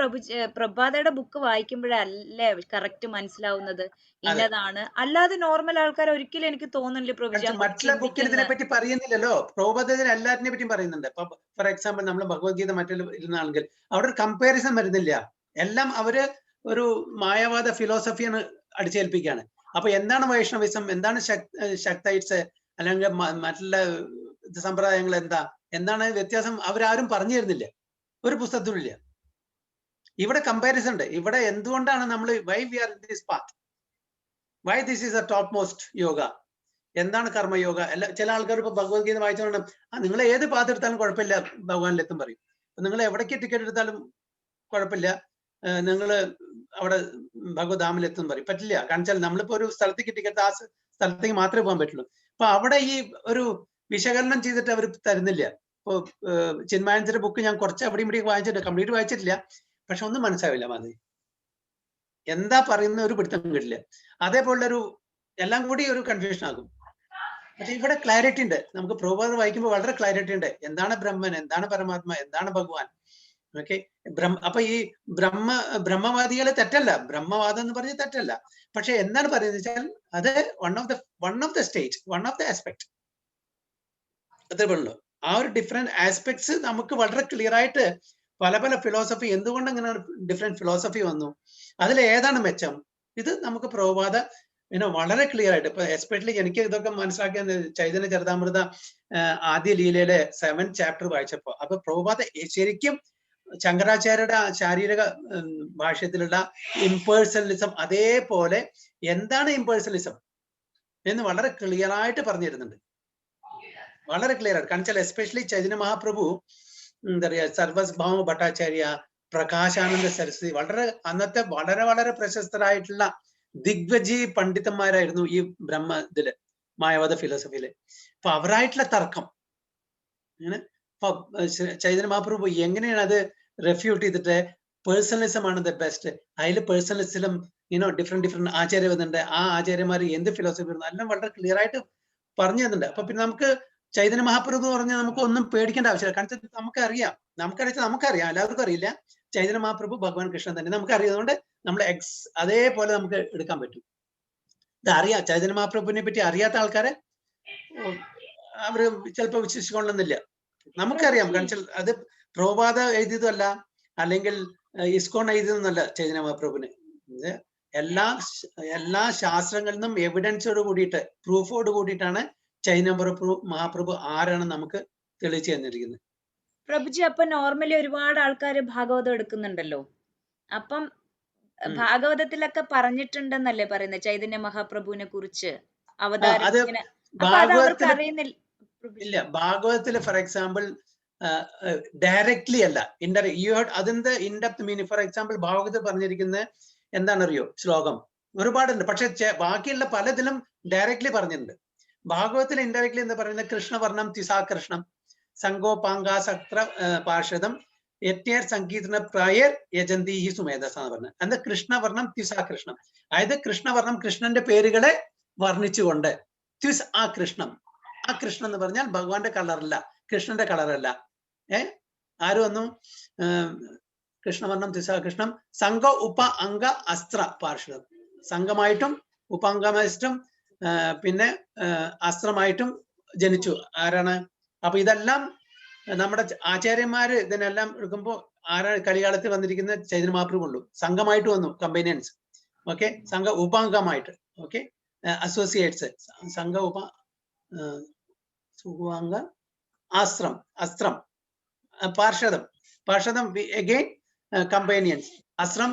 പ്രഭാതയുടെ ബുക്ക് വായിക്കുമ്പോഴല്ലേ കറക്റ്റ് മനസ്സിലാവുന്നത് ഇന്നതാണ്. അല്ലാതെ നോർമൽ ആൾക്കാർ ഒരിക്കലും എനിക്ക് തോന്നുന്നില്ല പ്രഭുജി. മറ്റുള്ള ബുക്കിൽ ഇതിനെ പറ്റി പറയുന്നില്ലല്ലോ. പ്രഭുപാദത്തിൽ എല്ലാറ്റിനെ പറ്റിയും പറയുന്നുണ്ട്. ഇപ്പൊ ഫോർ എക്സാമ്പിൾ നമ്മൾ ഭഗവത്ഗീത മറ്റുള്ള ഇരുന്നാണെങ്കിൽ അവിടെ ഒരു കമ്പാരിസൺ വരുന്നില്ല. എല്ലാം അവര് ഒരു മായാവാദ ഫിലോസഫിയാണ് അടിച്ചേൽപ്പിക്കുകയാണ്. അപ്പൊ എന്താണ് വൈഷ്ണവിസം, എന്താണ് ശക്തൈറ്റ്സ്, അല്ലെങ്കിൽ മറ്റുള്ള സമ്പ്രദായങ്ങൾ എന്താണ് വ്യത്യാസം, അവരാരും പറഞ്ഞു തരുന്നില്ല, ഒരു പുസ്തകത്തിലും ഇല്ല. ഇവിടെ കമ്പാരിസൺ ഉണ്ട്. ഇവിടെ എന്തുകൊണ്ടാണ് നമ്മൾ why we are in this path, why this is a top most yoga, എന്താണ് കർമ്മയോഗ. ചില ആൾക്കാർ ഇപ്പൊ ഭഗവത്ഗീത വായിച്ചോണ്ട് നിങ്ങൾ ഏത് പാത്ത് എടുത്താലും കുഴപ്പമില്ല, ഭഗവാനിലെത്തും പറയും. നിങ്ങൾ എവിടേക്ക് ടിക്കറ്റ് എടുത്താലും കുഴപ്പമില്ല, നിങ്ങൾ അവിടെ ഭഗവത്ധാമിലെത്തും പറയും. പറ്റില്ല. കാരണം വെച്ചാൽ നമ്മളിപ്പോ ഒരു സ്ഥലത്തേക്ക് ടിക്കറ്റ് ആ സ്ഥലത്തേക്ക് മാത്രമേ പോകാൻ പറ്റുള്ളൂ. അപ്പൊ അവിടെ ഈ ഒരു വിശകലനം ചെയ്തിട്ട് അവർ തരുന്നില്ല. ഇപ്പൊ ചിന്മയാനന്ദന്റെ ബുക്ക് ഞാൻ കുറച്ച് അവിടെയും ഇവിടെയും വായിച്ചിട്ടുണ്ട്, കംപ്ലീറ്റ് വായിച്ചിട്ടില്ല. പക്ഷെ ഒന്നും മനസ്സിലാവില്ല, മാതി എന്താ പറയുന്ന ഒരു പിടുത്തം കിട്ടില്ല. അതേപോലൊരു എല്ലാം കൂടി ഒരു കൺഫ്യൂഷൻ ആകും. പക്ഷെ ഇവിടെ ക്ലാരിറ്റി ഉണ്ട്. നമുക്ക് പ്രഭുപാദർ വായിക്കുമ്പോൾ വളരെ ക്ലാരിറ്റി ഉണ്ട്. എന്താണ് ബ്രഹ്മൻ, എന്താണ് പരമാത്മ, എന്താണ് ഭഗവാൻ. ഓക്കെ, അപ്പൊ ഈ ബ്രഹ്മവാദികളെ തെറ്റല്ല, ബ്രഹ്മവാദം എന്ന് പറഞ്ഞ തെറ്റല്ല. പക്ഷെ എന്താണ് പറയുന്നത് വെച്ചാൽ അത് one of the state, one of the aspect, അത്രേ ഉള്ളൂ. ആ ഒരു ഡിഫറെന്റ് ആസ്പെക്ട്സ് നമുക്ക് വളരെ ക്ലിയർ ആയിട്ട് പല പല ഫിലോസഫി, എന്തുകൊണ്ട് അങ്ങനെ ഡിഫറെന്റ് ഫിലോസഫി വന്നു, അതിൽ ഏതാണ് മെച്ചം, ഇത് നമുക്ക് പ്രഭുപാദ വളരെ ക്ലിയർ ആയിട്ട്. ഇപ്പൊ എസ്പെഷ്യലി എനിക്ക് ഇതൊക്കെ മനസ്സിലാക്കിയ ചൈതന്യ ചരിതാമൃത ആദ്യ ലീലയിലെ 7th ചാപ്റ്റർ വായിച്ചപ്പോ, അപ്പൊ പ്രഭുപാദ ശരിക്കും ശങ്കരാചാര്യരുടെ ശാരീരിക ഭാഷ്യത്തിലുള്ള ഇമ്പേഴ്സണലിസം അതേപോലെ എന്താണ് ഇമ്പേഴ്സണലിസം എന്ന് വളരെ ക്ലിയർ ആയിട്ട് പറഞ്ഞു തരുന്നുണ്ട്. വളരെ ക്ലിയർ ആയിട്ട്. കാരണം വെച്ചാൽ എസ്പെഷ്യലി ചൈതന്യ മഹാപ്രഭു, എന്താ പറയാ, സർവസ്ഭാമ ഭട്ടാചാര്യ, പ്രകാശാനന്ദ സരസ്വതി, അന്നത്തെ വളരെ പ്രശസ്തരായിട്ടുള്ള ദിഗ്വജി പണ്ഡിതന്മാരായിരുന്നു ഈ ഇതില് മായാവാദ ഫിലോസഫിയില്. അപ്പൊ അവരായിട്ടുള്ള തർക്കം അങ്ങനെ ചൈതന്യ മഹാപ്രഭു എങ്ങനെയാണ് അത് റെഫ്യൂട്ട് ചെയ്തിട്ട് പേഴ്സണലിസം ആണ് ദ ബെസ്റ്റ്, അതിൽ പേഴ്സണലിസം ഡിഫറെന്റ് ആചാര്യ വരുന്നുണ്ട്, ആ ആചാര്യന്മാർ എന്ത് ഫിലോസഫി വരുന്നു, എല്ലാം വളരെ ക്ലിയർ ആയിട്ട് പറഞ്ഞു തരുന്നുണ്ട്. അപ്പൊ പിന്നെ നമുക്ക് ചൈതന്യ മഹാപ്രഭു എന്ന് പറഞ്ഞാൽ നമുക്ക് ഒന്നും പേടിക്കേണ്ട ആവശ്യമില്ല. കാരണം നമുക്കറിയാം, എല്ലാവർക്കും അറിയില്ല, ചൈതന്യ മഹാപ്രഭു ഭഗവാൻ കൃഷ്ണൻ തന്നെ നമുക്കറിയാതുകൊണ്ട് നമ്മൾ അതേപോലെ നമുക്ക് എടുക്കാൻ പറ്റും. ഇത് അറിയാം, ചൈതന്യ മഹാപ്രഭുവിനെ പറ്റി അറിയാത്ത ആൾക്കാരെ അവര് ചിലപ്പോ വിശ്വസിക്കൊള്ളുന്നില്ല. നമുക്കറിയാം, കാരണം അത് പ്രഭുപാദ എഴുതിയതല്ല, അല്ലെങ്കിൽ ഇസ്കോൺ എഴുതിയതൊന്നല്ല. ചൈതന്യ മഹാപ്രഭുവിന് എല്ലാ ശാസ്ത്രങ്ങളിൽ നിന്നും എവിഡൻസോട് കൂടിയിട്ട്, പ്രൂഫോട് കൂടിയിട്ടാണ് ചൈതന്യ മഹാപ്രഭു ആരാണ് നമുക്ക് തെളിയിച്ചു തന്നിരിക്കുന്നത്. പ്രഭുജി, അപ്പൊ നോർമലി ഒരുപാട് ആൾക്കാര് ഭാഗവതം എടുക്കുന്നുണ്ടല്ലോ. അപ്പം ഭാഗവതത്തിലൊക്കെ പറഞ്ഞിട്ടുണ്ടെന്നല്ലേ പറയുന്നത് ചൈതന്യ മഹാപ്രഭുവിനെ കുറിച്ച് അവതാരം? ഇല്ല, ഭാഗവതത്തില് ഫോർ എക്സാമ്പിൾ ഡയറക്ട്ലി അല്ല, അതിന്റെ ഇൻഡെപ്ത് മീനിങ്. ഫോർ എക്സാമ്പിൾ ഭാഗവതത്തിൽ പറഞ്ഞിരിക്കുന്നത് എന്താണെന്നറിയോ, ശ്ലോകം ഒരുപാടുണ്ട്. പക്ഷെ ബാക്കിയുള്ള പലതിലും ഡയറക്ട്ലി പറഞ്ഞിട്ടുണ്ട്. ഭാഗവതത്തിൽ ഇൻഡയറക്ട്ലി എന്താ പറയുന്നത്, കൃഷ്ണവർണം തിസാകൃഷ്ണം സംഗോപാങ്കാസക്ര പാർഷദം യജ്ഞർ സംഗീതന പ്രായർ യജന്തി സുമേധസ എന്ന് പറഞ്ഞത്. എന്താ കൃഷ്ണവർണം തിസാകൃഷ്ണം, അതായത് കൃഷ്ണവർണം കൃഷ്ണന്റെ പേരുകളെ വർണ്ണിച്ചുകൊണ്ട്, ത്വിസ് ആ കൃഷ്ണം. ആ കൃഷ്ണൻ എന്ന് പറഞ്ഞാൽ ഭഗവാന്റെ കളറല്ല, കൃഷ്ണന്റെ കളറല്ല. ആര് വന്നു? കൃഷ്ണവർണ്ണം ത്വിസാ കൃഷ്ണം സംഘ ഉപ അംഗ അസ്ത്ര പാർഷദം. സംഘമായിട്ടും ഉപാംഗമായിട്ടും പിന്നെ അസ്ത്രമായിട്ടും ജനിച്ചു. ആരാണ്? അപ്പൊ ഇതെല്ലാം നമ്മുടെ ആചാര്യന്മാര് ഇതിനെല്ലാം എടുക്കുമ്പോൾ ആരാണ് കലികാലത്തിൽ വന്നിരിക്കുന്ന? ചൈതന്യ മഹാപ്രഭു കൊണ്ടു സംഘമായിട്ട് വന്നു, കമ്പനിയൻസ്. ഓക്കെ, സംഘ ഉപാംഗമായിട്ട്. Okay, associates. സംഘ ഉപാംഗ അസ്ത്രം, അസ്ത്രം, പാർഷദം, പാർഷദം അഗെയിൻ കമ്പനിയൻസ്. അസ്ത്രം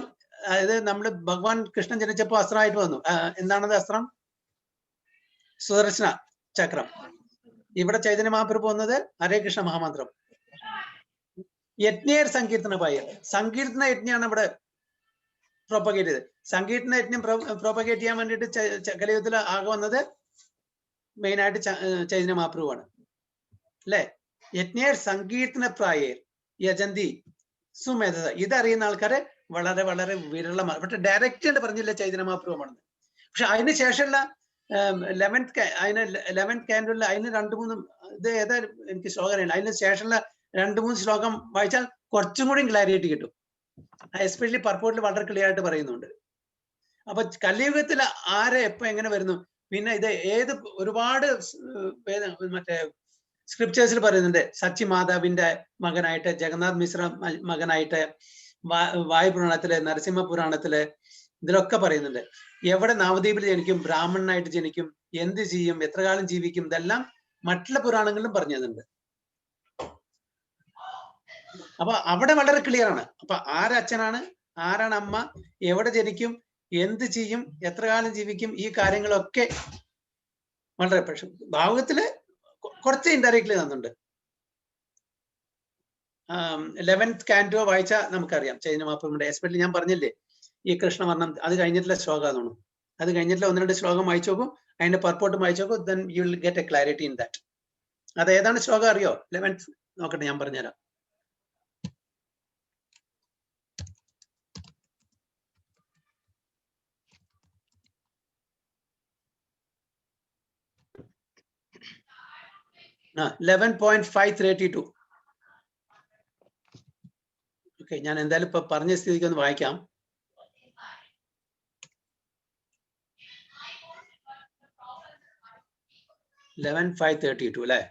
അതായത് നമ്മള് ഭഗവാൻ കൃഷ്ണൻ ജനിച്ചപ്പോ അസ്ത്രമായിട്ട് വന്നു. എന്താണത് അസ്ത്രം? സുദർശന ചക്രം. ഇവിടെ ചൈതന്യ മഹാപ്രഭു വന്നത് ഹരേ കൃഷ്ണ മഹാമന്ത്രം. യജ്ഞേർ സങ്കീർത്തന പായ, സങ്കീർത്തന യജ്ഞാണ് ഇവിടെ പ്രൊപ്പഗേറ്റ് ചെയ്തത്. സങ്കീർത്തന യജ്ഞം പ്രൊപ്പഗേറ്റ് ചെയ്യാൻ വേണ്ടിയിട്ട് കലിയുഗത്തിൽ ആകെ വന്നത് മെയിനായിട്ട് ചൈതന്യ മഹാപ്രഭുവാണ് അല്ലെ. യജ്ഞേർ സങ്കീർത്തന പ്രായേർ യജന്തി സുമേധ. ഇതറിയുന്ന ആൾക്കാരെ വളരെ വളരെ വിരളമാണ്. പക്ഷെ ഡയറക്റ്റ് ആയിട്ട് പറഞ്ഞില്ല ചൈതന്യ മഹാപ്രഭുവാണെന്ന്. പക്ഷെ അതിന് ശേഷമുള്ള 11th കാൻഡിൽ അതിന് 2-3 ഇത് ഏതാ എനിക്ക് ശ്ലോകം അറിയില്ല. അതിന് ശേഷമുള്ള 2-3 ശ്ലോകം വായിച്ചാൽ കുറച്ചും കൂടി ക്ലാരിറ്റി കിട്ടും. എസ്പെഷ്യലി പർപ്പോട്ടിൽ വളരെ ക്ലിയർ ആയിട്ട് പറയുന്നുണ്ട്. അപ്പൊ കലിയുഗത്തിൽ ആരെ എപ്പോ എങ്ങനെ വരുന്നു, പിന്നെ ഇത് ഏത് ഒരുപാട് മറ്റേ സ്ക്രിപ്റ്റേഴ്സിൽ പറയുന്നുണ്ട്. സച്ചി മാതാവിന്റെ മകനായിട്ട്, ജഗന്നാഥ് മിശ്ര മകനായിട്ട്, വായുപുരാണത്തില്, നരസിംഹ പുരാണത്തില് ഇതിലൊക്കെ പറയുന്നുണ്ട്. എവിടെ നവദ്വീപിൽ ജനിക്കും, ബ്രാഹ്മണനായിട്ട് ജനിക്കും, എന്ത് ചെയ്യും, എത്ര കാലം ജീവിക്കും, ഇതെല്ലാം മറ്റുള്ള പുരാണങ്ങളിലും പറഞ്ഞതുണ്ട്. അപ്പൊ അവിടെ വളരെ ക്ലിയർ ആണ്. അപ്പൊ ആരച്ഛനാണ്, ആരാണ് അമ്മ, എവിടെ ജനിക്കും, എന്ത് ചെയ്യും, എത്ര കാലം ജീവിക്കും, ഈ കാര്യങ്ങളൊക്കെ വളരെ. പക്ഷെ ഭാഗവത്തില് കുറച്ച് ഇൻഡയറക്ട്ലി തന്നുണ്ട്. 11th കാൻഡോ വായിച്ചാൽ നമുക്കറിയാം ചൈതന്യ മഹാപ്രഭുവിന്റെ. എസ്പെഷ്യലി ഞാൻ പറഞ്ഞില്ലേ ഈ കൃഷ്ണവർണ്ണം, അത് കഴിഞ്ഞിട്ടുള്ള ശ്ലോകമാണ്. അത് കഴിഞ്ഞിട്ടുള്ള 1-2 ശ്ലോകം വായിച്ചു നോക്കും, അതിന്റെ പർപ്പോട്ട് വായിച്ചു നോക്കും. Then you will get A clarity in that. അത് ഏതാണ് ശ്ലോകം അറിയോ? 11th നോക്കട്ടെ, ഞാൻ പറഞ്ഞുതരാം. ആ 11.532. ഓക്കെ, ഞാൻ എന്തായാലും ഇപ്പൊ പറഞ്ഞ സ്ഥിതിക്ക് ഒന്ന് വായിക്കാം. $11,532 അല്ലെ?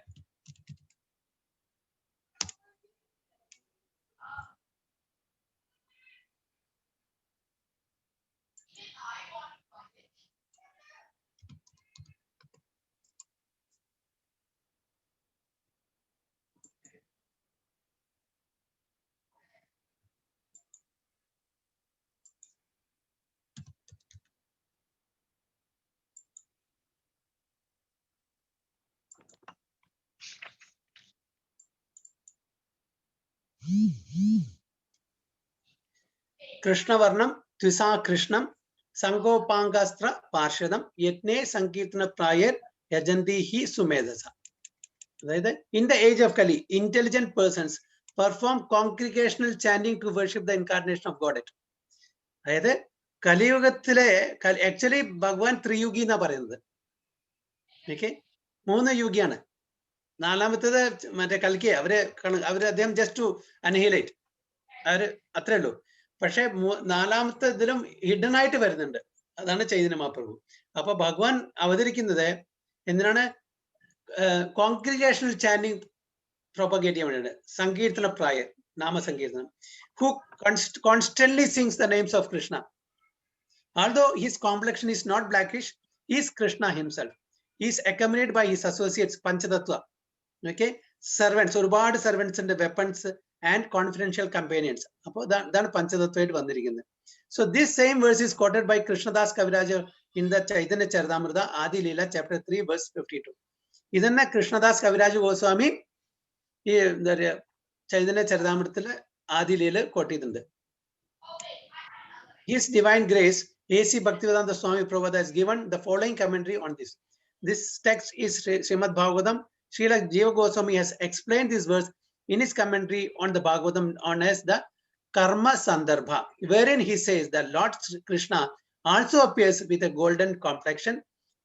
കൃഷ്ണവർണം ത്വിസാ കൃഷ്ണം സംഗോപാംഗാസ്ത്ര പാർഷദം യജ്ഞേ സങ്കീർത്തന പ്രായർ യജന്തി ഹി സുമേധസ. അതായത് in the age of Kali intelligent persons perform congregational chanting to worship the incarnation of God. അതായത് കലിയുഗത്തിലെ ആക്ച്വലി ഭഗവാൻ ത്രിയുഗി എന്നാ പറയുന്നത്. ഓക്കെ, 3 യുഗിയാണ്. 4ാമത്തേത് മറ്റേ കൽക്കി, അവര് അദ്ദേഹം ജസ്റ്റ് ടു അനഹിലേറ്റ്, അവര് അത്രേ ഉള്ളൂ. പക്ഷെ 4ാമത്തെ ഇതിലും ഹിഡൻ ആയിട്ട് വരുന്നുണ്ട്. അതാണ് ചൈതന്യ മഹാപ്രഭു. അപ്പൊ ഭഗവാൻ അവതരിക്കുന്നത് എന്തിനാണ്? കോൺഗ്രിഗേഷണൽ ചാൻഡിങ് പ്രൊപ്പഗേറ്റ് ചെയ്യാൻ വേണ്ടിയിട്ട്. സങ്കീർത്തന പ്രായർ, നാമസങ്കീർത്തനം. Who constantly sings the names of Krishna. Although his complexion is not blackish, is Krishna himself. Is accompanied by his associates Panchatattva. Okay, servants, ഒരുപാട് സെർവൻസിന്റെ വെപ്പൺസ് ആൻഡ് കോൺഫിഡൻഷ്യൽ കമ്പനിയൻസ്. അപ്പോൾ ഇതാണ് പഞ്ചതത്വമായിട്ട് വന്നിരിക്കുന്നത്. So this same verse is quoted by Krishnadas Kaviraj in the Chaitanya Charitamrita Adi Lila chapter 3 verse 52. ഇതന്നെ കൃഷ്ണദാസ് കവിരാജ് ഗോസ്വാമി ഈ എന്താ പറയുക ചൈതന്യ ചരിതാമൃതത്തില് ആദി ലീല കോട്ട് ചെയ്തിട്ടുണ്ട്. His divine grace, A.C. Bhaktivedanta Swami Prabhupada has given the following commentary on this. This text is Srimad Bhagavatam. Srila Jiva Goswami has explained this verse in his commentary on the Bhagavatam known as the Karma Sandarbha, wherein he says that Lord Krishna also appears with a golden complexion.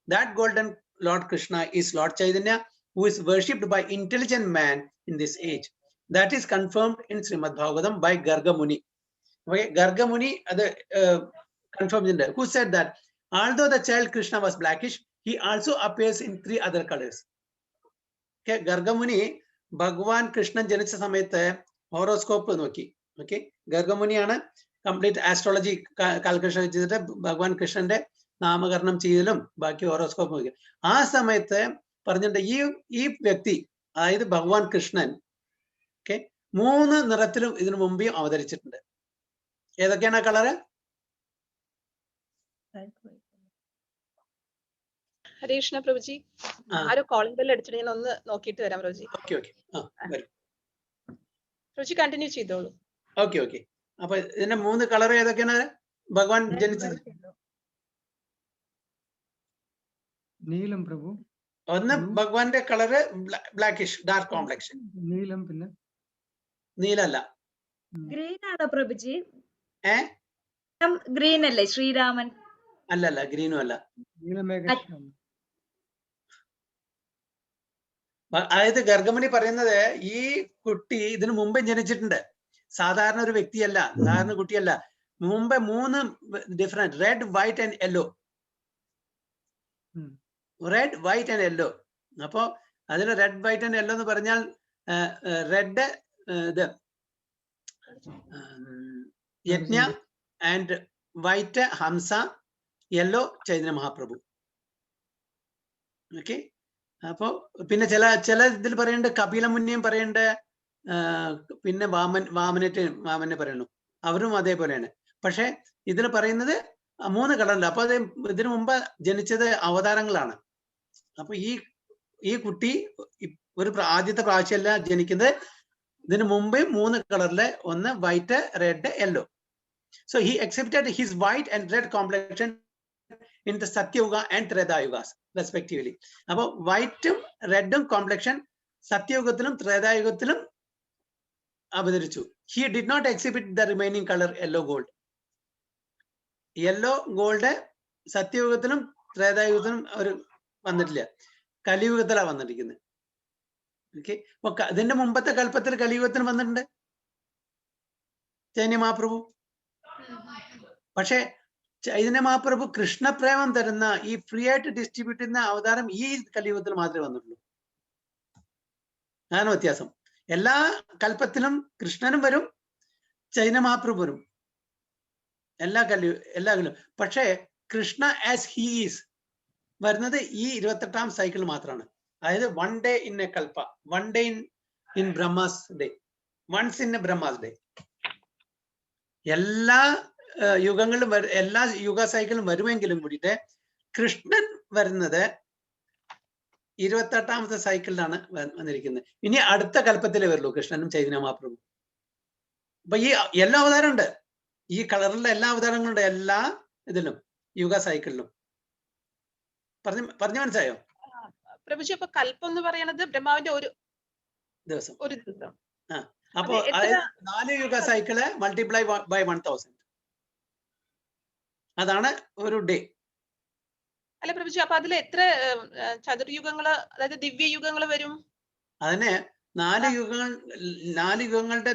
That golden Lord Krishna is Lord Chaitanya, who is worshipped by intelligent man in this age. That is confirmed in Srimad Bhagavatam by Garga Muni. Okay, Garga Muni confirmed in there, who said that although the child Krishna was blackish, he also appears in 3 other colors. Okay, Garga Muni, Bhagwan Krishna ജനിച്ച സമയത്ത് horoscope നോക്കി. Okay, ഗർഗമുനിയാണ് complete astrology calculation ചെയ്തിട്ട് ഭഗവാൻ കൃഷ്ണന്റെ നാമകരണം ചെയ്യലും ബാക്കി horoscope നോക്കി. ആ സമയത്ത് പറഞ്ഞിട്ടുണ്ട് ഈ വ്യക്തി, അതായത് ഭഗവാൻ കൃഷ്ണൻ, ഓക്കെ, 3 നിറത്തിലും ഇതിനു മുമ്പേ അവതരിച്ചിട്ടുണ്ട്. ഏതൊക്കെയാണ് ആ കളറ്? ഹരീഷ്ണ പ്രഭുജി, ആരോ കോളിംഗ് ബെൽ അടിച്ചിട്ട് ഞാൻ ഒന്ന് നോക്കിയിട്ട് വരാം പ്രഭുജി. ഓക്കെ ഓക്കെ, വരും പ്രഭുജി, കണ്ടിന്യൂ ചെയ്തോളൂ. Okay okay. അപ്പൊ ഇതിന്റെ 3 കളർ ഏതൊക്കെയാണ് ഭഗവാൻ ജനിച്ചത്? നീലം പ്രഭു. ഒന്ന് ഭഗവാന്റെ കളറ് ബ്ലാക്കിഷ് ഡാർക്ക് കോംപ്ലക്ഷൻ. നീലം, പിന്നെ നീലല്ല. ഗ്രീൻ ആണോ പ്രഭുജി? ഏ ഗ്രീൻ അല്ലേ ശ്രീരാമൻ? അല്ലല്ല, ഗ്രീനും അല്ല. നീലമേഘശ്യാമം. അതായത് ഗർഗമണി പറയുന്നത് ഈ കുട്ടി ഇതിനു മുമ്പ് ജനിച്ചിട്ടുണ്ട്. സാധാരണ ഒരു വ്യക്തിയല്ല, സാധാരണ കുട്ടിയല്ല. മുമ്പ് 3 different red, white and yellow. Red, white and yellow. അപ്പോ അതിൽ റെഡ്, വൈറ്റ് ആൻഡ് യെല്ലോ എന്ന് പറഞ്ഞാൽ റെഡ് ഇത് യജ്ഞ and white Hamsa, yellow Chaitanya Mahaprabhu. Okay. അപ്പോ പിന്നെ ചില ഇതിൽ പറയുന്നുണ്ട്, കപില മുനിയും പറയുന്നുണ്ട്, പിന്നെ വാമനെ പറയുന്നു, അവരും അതേപോലെയാണ്. പക്ഷെ ഇതിൽ പറയുന്നത് 3 കളറില്ല. അപ്പൊ അത് ഇതിനു മുമ്പ് ജനിച്ചത് അവതാരങ്ങളാണ്. അപ്പൊ ഈ കുട്ടി ആദ്യത്തെ പ്രാവശ്യമല്ല ജനിക്കുന്നത്. ഇതിനു മുമ്പ് 3 കളറില്, ഒന്ന് white, red, yellow. So he accepted his white and red complexion in the Satyuga and Treta Yugas respectively. അപ്പൊ വൈറ്റും റെഡും കോംപ്ലക്ഷൻ സത്യയുഗത്തിലും ത്രേതായുഗത്തിലും അവതരിച്ചു. He did not exhibit the remaining color yellow gold. Yellow gold സത്യയുഗത്തിലും ത്രേതായുഗത്തിലും അവർ വന്നിട്ടില്ല, കലിയുഗത്തിലാണ് വന്നിരിക്കുന്നത്. ഓക്കെ. അപ്പൊ ഇതിന്റെ മുമ്പത്തെ കൽപ്പത്തിൽ കലിയുഗത്തിന് വന്നിട്ടുണ്ട് ചൈതന്യ മഹാപ്രഭു. പക്ഷെ ചൈതന്യ മഹാപ്രഭു കൃഷ്ണപ്രേമം തരുന്ന, ഈ ഫ്രീ ആയിട്ട് ഡിസ്ട്രിബ്യൂട്ട് ചെയ്യുന്ന അവതാരം ഈ കലിയുഗത്തിൽ മാത്രമേ വന്നിട്ടുള്ളൂ. അതാണ് വ്യത്യാസം. എല്ലാ കൽപ്പത്തിലും കൃഷ്ണനും വരും, ചൈതന്യ മഹാപ്രഭു വരും, എല്ലാ കല്ലും. പക്ഷേ കൃഷ്ണ ആസ് ഹി ഈസ് വരുന്നത് ഈ 28ാം സൈക്കിൾ മാത്രമാണ്. അതായത് 1 day in a kalpa, 1 day in Brahma's day, once in a Brahma's day. എല്ലാ യുഗങ്ങളിലും എല്ലാ യുഗ സൈക്കിളും വരുമെങ്കിലും കൂടിയിട്ട് കൃഷ്ണൻ വരുന്നത് 28ാമത്തെ സൈക്കിളിലാണ് വന്നിരിക്കുന്നത്. ഇനി അടുത്ത കൽപ്പത്തിലേ വരുള്ളൂ കൃഷ്ണനും ചൈതന്യ മഹാപ്രഭു. അപ്പൊ ഈ എല്ലാ അവതാരം ഉണ്ട്, ഈ കളറിലെ എല്ലാ അവതാരങ്ങളുണ്ട്, എല്ലാ ഇതിലും യുഗ സൈക്കിളിലും. പറഞ്ഞു മനസ്സിലായോ പ്രഭുജി? അപ്പൊ കൽപ്പം എന്ന് പറയുന്നത് ബ്രഹ്മാവിന്റെ ഒരു ദിവസം. അപ്പൊ 4 യുഗ സൈക്കിള് മൾട്ടിപ്ലൈ ബൈ 1000, അതാണ് ഒരു ഡേ. അല്ല പ്രഭുജി, അപ്പൊ അതിൽ എത്ര ചതുർയുഗങ്ങള്, അതായത് ദിവ്യയുഗങ്ങള് വരും? അതിന് 4 യുഗങ്ങളുടെ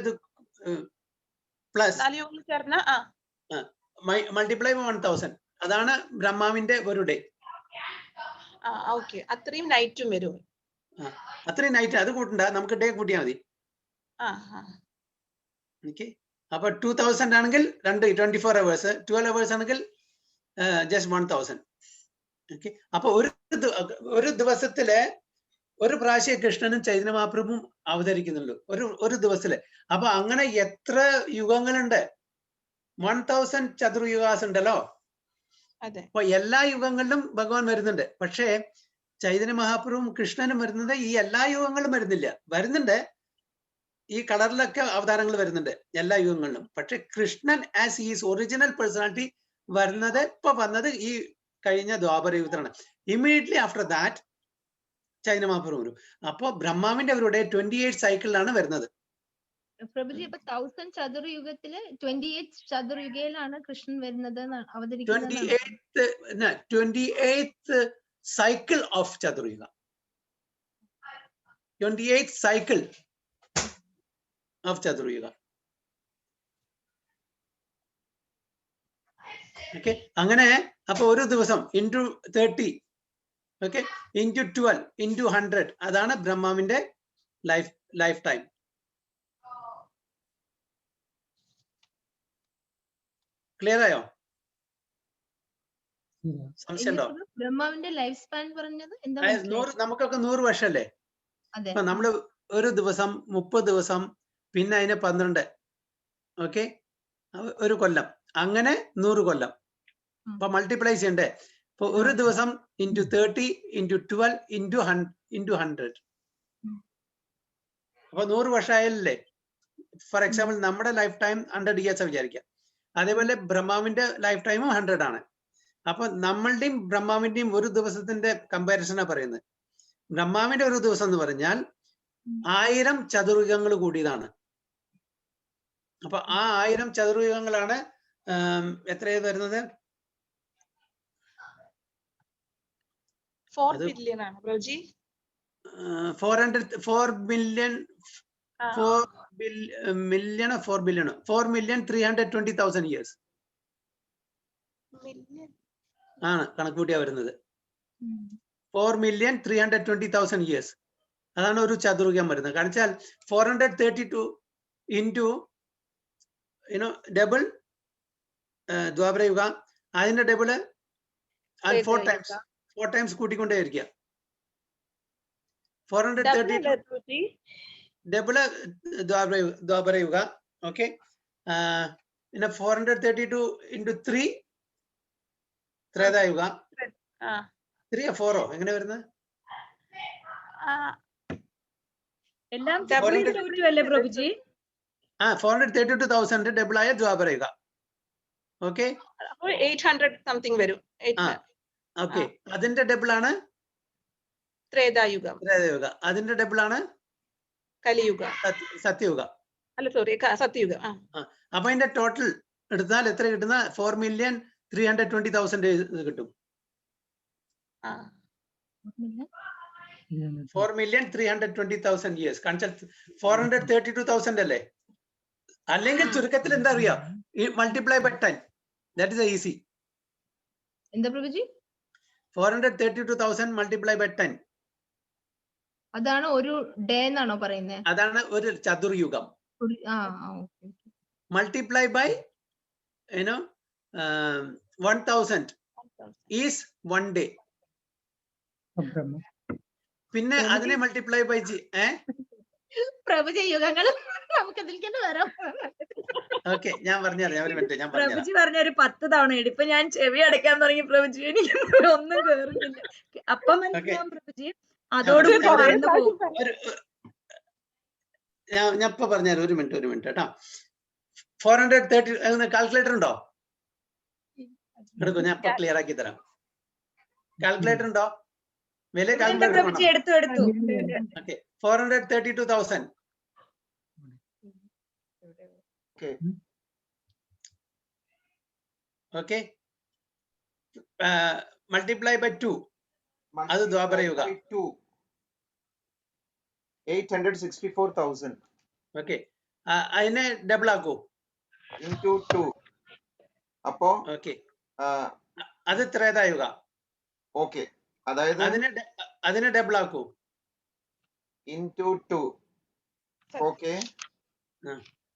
പ്ലസ് 4 യുഗങ്ങൾ ചേർന്ന മൾട്ടിപ്ലൈ ബൈ 1000, അതാണ് ബ്രഹ്മാവിന്റെ ഒരു ഡേ. ഓക്കെ, അത്രയും നൈറ്റും വരും. അത്രയും നൈറ്റ് അത് കൂട്ടണ്ട, നമുക്ക് ഡേ കൂട്ടിയാൽ മതി. ഓക്കെ. അപ്പൊ 2000 ആണെങ്കിൽ 24 hours, 12 hours ആണെങ്കിൽ ജസ്റ്റ് 1000. ഓക്കെ. അപ്പൊ ഒരു ദിവസത്തില് ഒരു പ്രാവശ്യം കൃഷ്ണനും ചൈതന്യ മഹാപ്രഭുവും അവതരിക്കുന്നുള്ളൂ ഒരു ദിവസത്തില്. അപ്പൊ അങ്ങനെ എത്ര യുഗങ്ങളുണ്ട്? 1000 ചതുർയുഗാസ് ഉണ്ടല്ലോ. അപ്പൊ എല്ലാ യുഗങ്ങളിലും ഭഗവാൻ വരുന്നുണ്ട്. പക്ഷേ ചൈതന്യ മഹാപ്രഭുവും കൃഷ്ണനും വരുന്നത് ഈ എല്ലാ യുഗങ്ങളിലും വരുന്നുണ്ട്. ഈ കളറിലൊക്കെ അവതാരങ്ങൾ വരുന്നുണ്ട് എല്ലാ യുഗങ്ങളിലും. പക്ഷെ Krishnan as is original personality വന്നത് ഈ കഴിഞ്ഞ ദ്വാപര യുഗത്തിലാണ്. Immediately after that Chaitanya Mahaprabhu വരും. അപ്പൊ ബ്രഹ്മാവിന്റെ അവരുടെ 28 സൈക്കിളിലാണ് വരുന്നത്. പ്രഭുജി, അപ്പൊ 1000 ചതുർയുഗത്തില് 28 ചതുർയുഗയിലാണ് കൃഷ്ണൻ വരുന്നത് അവതരിക്കുന്നത്. 28th cycle of Chaturayuga. 28th cycle of Chaturayuga. Okay, അങ്ങനെ അപ്പൊ ഒരു ദിവസം into 30, okay, into 12, into 100, അതാണ് ബ്രഹ്മാവിന്റെ ലൈഫ് ടൈം. ക്ലിയർ ആയോ? സംശയം ഉണ്ടോ? ബ്രഹ്മാവിന്റെ ലൈഫ് സ്പാൻ പറഞ്ഞത് എന്താ? നമുക്കൊക്കെ 100 വർഷമല്ലേ? അതെ. അപ്പൊ നമ്മള് ഒരു ദിവസം 30 ദിവസം, പിന്നെ അതിന് 12, ഓക്കെ, ഒരു കൊല്ലം, അങ്ങനെ 100 കൊല്ലം. അപ്പൊ മൾട്ടിപ്ലൈ ചെയ്യണ്ടേ? അപ്പൊ ഒരു ദിവസം into 30, into 12, into 100. അപ്പൊ 100 വർഷമായല്ലേ? ഫോർ എക്സാമ്പിൾ നമ്മുടെ ലൈഫ് ടൈം 100 years വിചാരിക്കാം. അതേപോലെ ബ്രഹ്മാവിന്റെ ലൈഫ് ടൈമും 100 ആണ്. അപ്പൊ നമ്മളുടെയും ബ്രഹ്മാവിന്റെയും ഒരു ദിവസത്തിന്റെ കമ്പാരിസണാ പറയുന്നത്. ബ്രഹ്മാവിന്റെ ഒരു ദിവസം എന്ന് പറഞ്ഞാൽ 1000 ചതുർയുഗങ്ങൾ കൂടിയതാണ്. അപ്പൊ ആ 1000 ചതുർയുഗങ്ങളാണ് എത്രയാണ് വരുന്നത്? 4 billion ആണ് പ്രഭുജി. 4 million 4,320,000 years ആണ് കണക്ക് കൂട്ടിയാ വരുന്നത്. 4,320,000 years. അതാണ് ഒരു ചതുർയുഗം വരുന്നത്. കാരണം വെച്ചാൽ 432 into ഡബിൾ ദ്വാപരയുഗ, അതിന്റെ ഡബിള് 4 ടൈംസ് കൂട്ടിക്കൊണ്ടേ ഇരിക്കുക. 432 ഡബിള് ദ്വാപരയുഗ, ഓക്കെ. പിന്നെ 432 into 3 ത്രേതായുഗ. 3 or 4 എങ്ങനെ വരുന്നത്? എല്ലാം 432 അല്ലേ പ്രഭുജി? 432,000 ഡബിളായ ദ്വാപരയുഗ, ഓക്കെ. 800 സംതിങ് വരും. ഓക്കെ, അതിന്റെ ഡബിളാണ് ത്രേതായുഗം. അതിന്റെ ഡബിളാണ് കലിയുഗ, സത്യയുഗ. അല്ല സോറി, സത്യയുഗ. അപ്പൊ അതിന്റെ ടോട്ടൽ എടുത്താൽ എത്ര കിട്ടുന്ന? 4,320,000 കിട്ടും. 4,320,000 years. 432,000 അല്ലേ? അല്ലെങ്കിൽ ചുരുക്കത്തിൽ എന്താ അറിയാം? Multiply by 10. That is easy. എന്താ പ്രഭുജി? 432,000 മൾട്ടിപ്ലൈ ബൈ 10. അതാണ് ഒരു ഡേ എന്നാണോ പറയുന്നത്? അതാണ് ഒരു ചതുർയുഗം. Multiply by 1,000 is 1 day. പിന്നെ അതിനെ മൾട്ടിപ്ലൈ ബൈ പ്രഭുജി യുഗങ്ങൾ നമുക്ക് അതിലേക്ക് വരാം. ഓക്കെ, ഞാൻ പറഞ്ഞുതരാം. ഒരു മിനിറ്റ്, ഞാൻ പ്രഭുജി പറഞ്ഞ ഒരു 10 തവണ ഇപ്പൊ ഞാൻ ചെവി അടയ്ക്കാൻ തുടങ്ങി പ്രഭുജി. എനിക്ക് ഒന്നും കേറുന്നില്ല. അപ്പം മനസ്സിലാവും പ്രഭുജി, അതോടുകൂടി മറന്നു പോകും. ഞാൻ ഇപ്പൊ പറഞ്ഞുതരാം. ഒരു മിനിറ്റ് കേട്ടോ. 430 കാൽക്കുലേറ്റർ ഉണ്ടോ? എടുക്കും, ഞാൻ ഇപ്പൊ ക്ലിയർ ആക്കി തരാം. കാൽക്കുലേറ്റർ ഉണ്ടോ? വലിയ കാൽക്കുലേറ്റർ പ്രഭുജി എടുത്തു. ഓക്കെ, 432,000. ഓക്കെ, മൾട്ടിപ്ലൈ ബൈ 2, അത് ദ്വാപരയുഗ. 864,000. ഓക്കെ, അതിനെ ഡബിൾ ആക്കൂ. into 2. അപ്പോ ഓക്കെ, അത് ത്രേതായുഗ. ഓക്കെ, അതായത് അതിനെ ഡബിൾ ആക്കൂ. into 2. ഓക്കെ,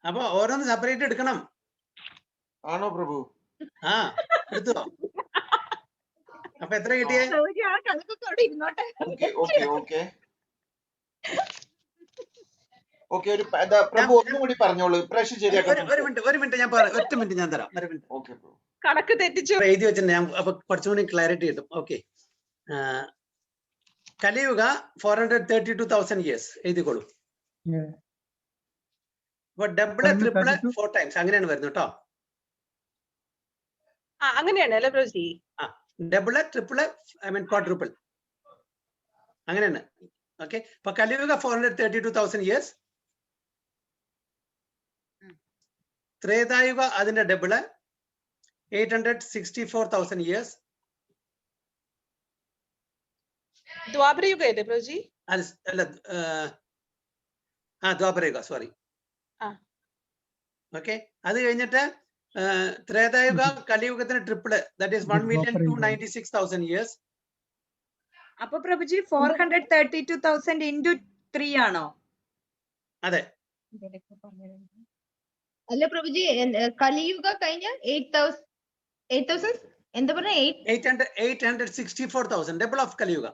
അപ്പൊ ഓരോന്ന് സെപ്പറേറ്റ് എടുക്കണം. ആണോ പ്രഭു? എടുത്തോ. അപ്പൊ എത്ര കിട്ടിയേ? ഓക്കെ, ഒരു പ്രഭു ഒന്നും കൂടി പറഞ്ഞോളൂ. പ്രശ്നം ശരിയാക്കാം. ഒരു മിനിറ്റ് ഞാൻ ഒറ്റ മിനിറ്റ് ഞാൻ തരാം. ഒരു മിനിറ്റ്. ഓക്കെ പ്രഭു, കണക്ക് തെറ്റിച്ചു എഴുതി വെച്ചിട്ടുണ്ട് ഞാൻ. അപ്പൊ കുറച്ചുകൂടി ക്ലാരിറ്റി കിട്ടും. ഓക്കെ, കലിയുഗ 432,000 years എഴുതിക്കോളൂ. അപ്പൊ ഡബിള് ട്രിപ്പിള് 4 ടൈംസ് അങ്ങനെയാണ് വരുന്നത് കേട്ടോ. അങ്ങനെയാണ് അല്ലേ പ്രഭുജി? ഡബിള് ട്രിപ്പിള് ക്വാഡ്രൂപ്പിൾ അങ്ങനെയാണ്. ഓക്കെ, അപ്പൊ കലിയുഗ 432,000 years. ത്രേതായുഗ അതിന്റെ ഡബിള് 864,000 years. ദ്വാപരയുഗ അല്ലേ പ്രഭുജി? അല്ല ദ്വാപരയുഗ, സോറി. ആ. ഓക്കെ, അത് കഴിഞ്ഞിട്ട് ത്രേതായുഗ കലിയുഗത്തിന് ട്രിപ്പിള്, ദാറ്റ് ഈസ് 1,296,000 years. അപ്പൊ പ്രഭുജി 432,000 into 3 ആണോ? അതെ. അല്ല പ്രഭുജി, കലിയുഗ കഴിഞ്ഞ 8,000 എന്താ പറഞ്ഞ 864,000, ഡബിൾ ഓഫ് കലിയുഗ.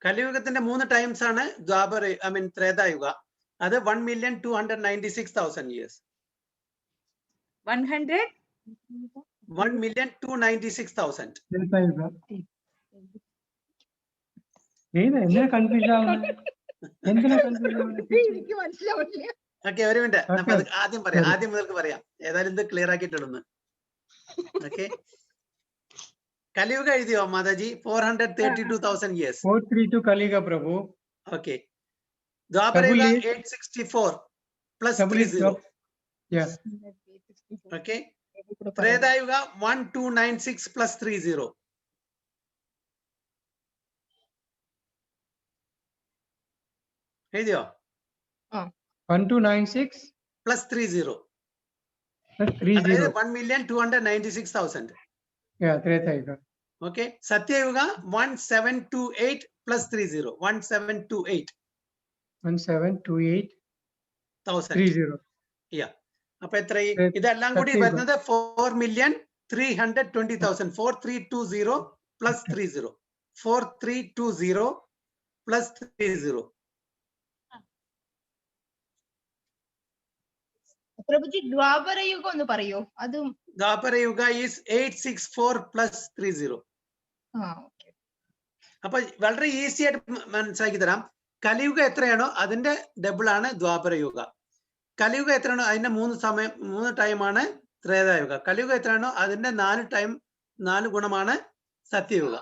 കലിയുഗത്തിന്റെ 3 ടൈംസ് ആണ് ത്രേതായുഗ. അത് 1,296,000 years. 1,296,000. എന്തിനാ കൺഫ്യൂഷൻ ആവുന്നത്? എന്തിനാ കൺഫ്യൂഷൻ ആവുന്നത്? എനിക്ക് മനസ്സിലാവില്ല. ഓക്കെ, ഒരു മിനിറ്റ്, നമുക്ക് ആദ്യം പറയാം, ആദ്യം മുതൽക്ക് പറയാം, ഏതായാലും ഇത് ക്ലിയർ ആക്കിയിട്ടിടുന്നു. ഓക്കെ, കലിയുഗ എഴുതിയോ മാതാജി? 432,000 years. 432 കലിയുഗ പ്രഭു. Okay, Dvaparayuga 864 plus 30. Okay, Tretayuga 1296 plus 30. എഴുതിയോ? 1296 plus 30, plus 30. അതായത് 1,296,000. ത്രേതായുഗ. Okay, Satyayuga 1728 plus 30, 1728,000. 1728,000. അപ്പൊ എത്ര? ഇതെല്ലാം കൂടി വരുന്നത് 4,320,000. 4320 plus 30, 4320 plus 30. പ്രഭുജി ദ്വാപര യുഗം ഒന്ന് പറയോ? അതും ദ്വാപരയുഗ ഈസ് 864 plus 30. അപ്പൊ വളരെ ഈസി ആയിട്ട് മനസ്സിലാക്കി തരാം. കലിയുഗ എത്രയാണോ അതിന്റെ ഡബിൾ ആണ് ദ്വാപരയുഗ. കലിയുഗ എത്രയാണോ അതിന്റെ 3 ടൈമാണ് ത്രേതായുഗ. കലിയുഗ എത്രയാണോ അതിന്റെ 4 ഗുണമാണ് സത്യയുഗ.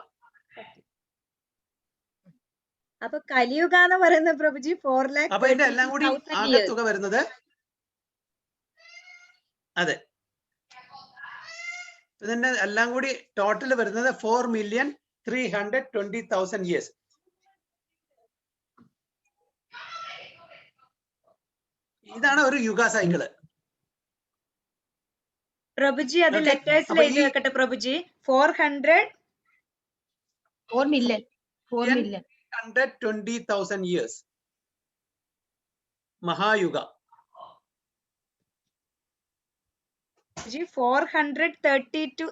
അപ്പൊ കലിയുഗ എന്ന് പറയുന്ന പ്രഭുജി 4,32,000 അപ്പൊ ഇതിന്റെ എല്ലാം കൂടി ആകെ തുക വരുന്നത്, അതെ, ഇതിന്റെ എല്ലാം കൂടി ടോട്ടൽ വരുന്നത് 4,320,000 years. ഇതാണ് ഒരു യുഗ സൈക്കിള്. പ്രഭുജി അത് ലെറ്റേഴ്സിൽ എഴുതി വെക്കട്ടെ പ്രഭുജി. 4 million 120,000 years. മഹായുഗ. 432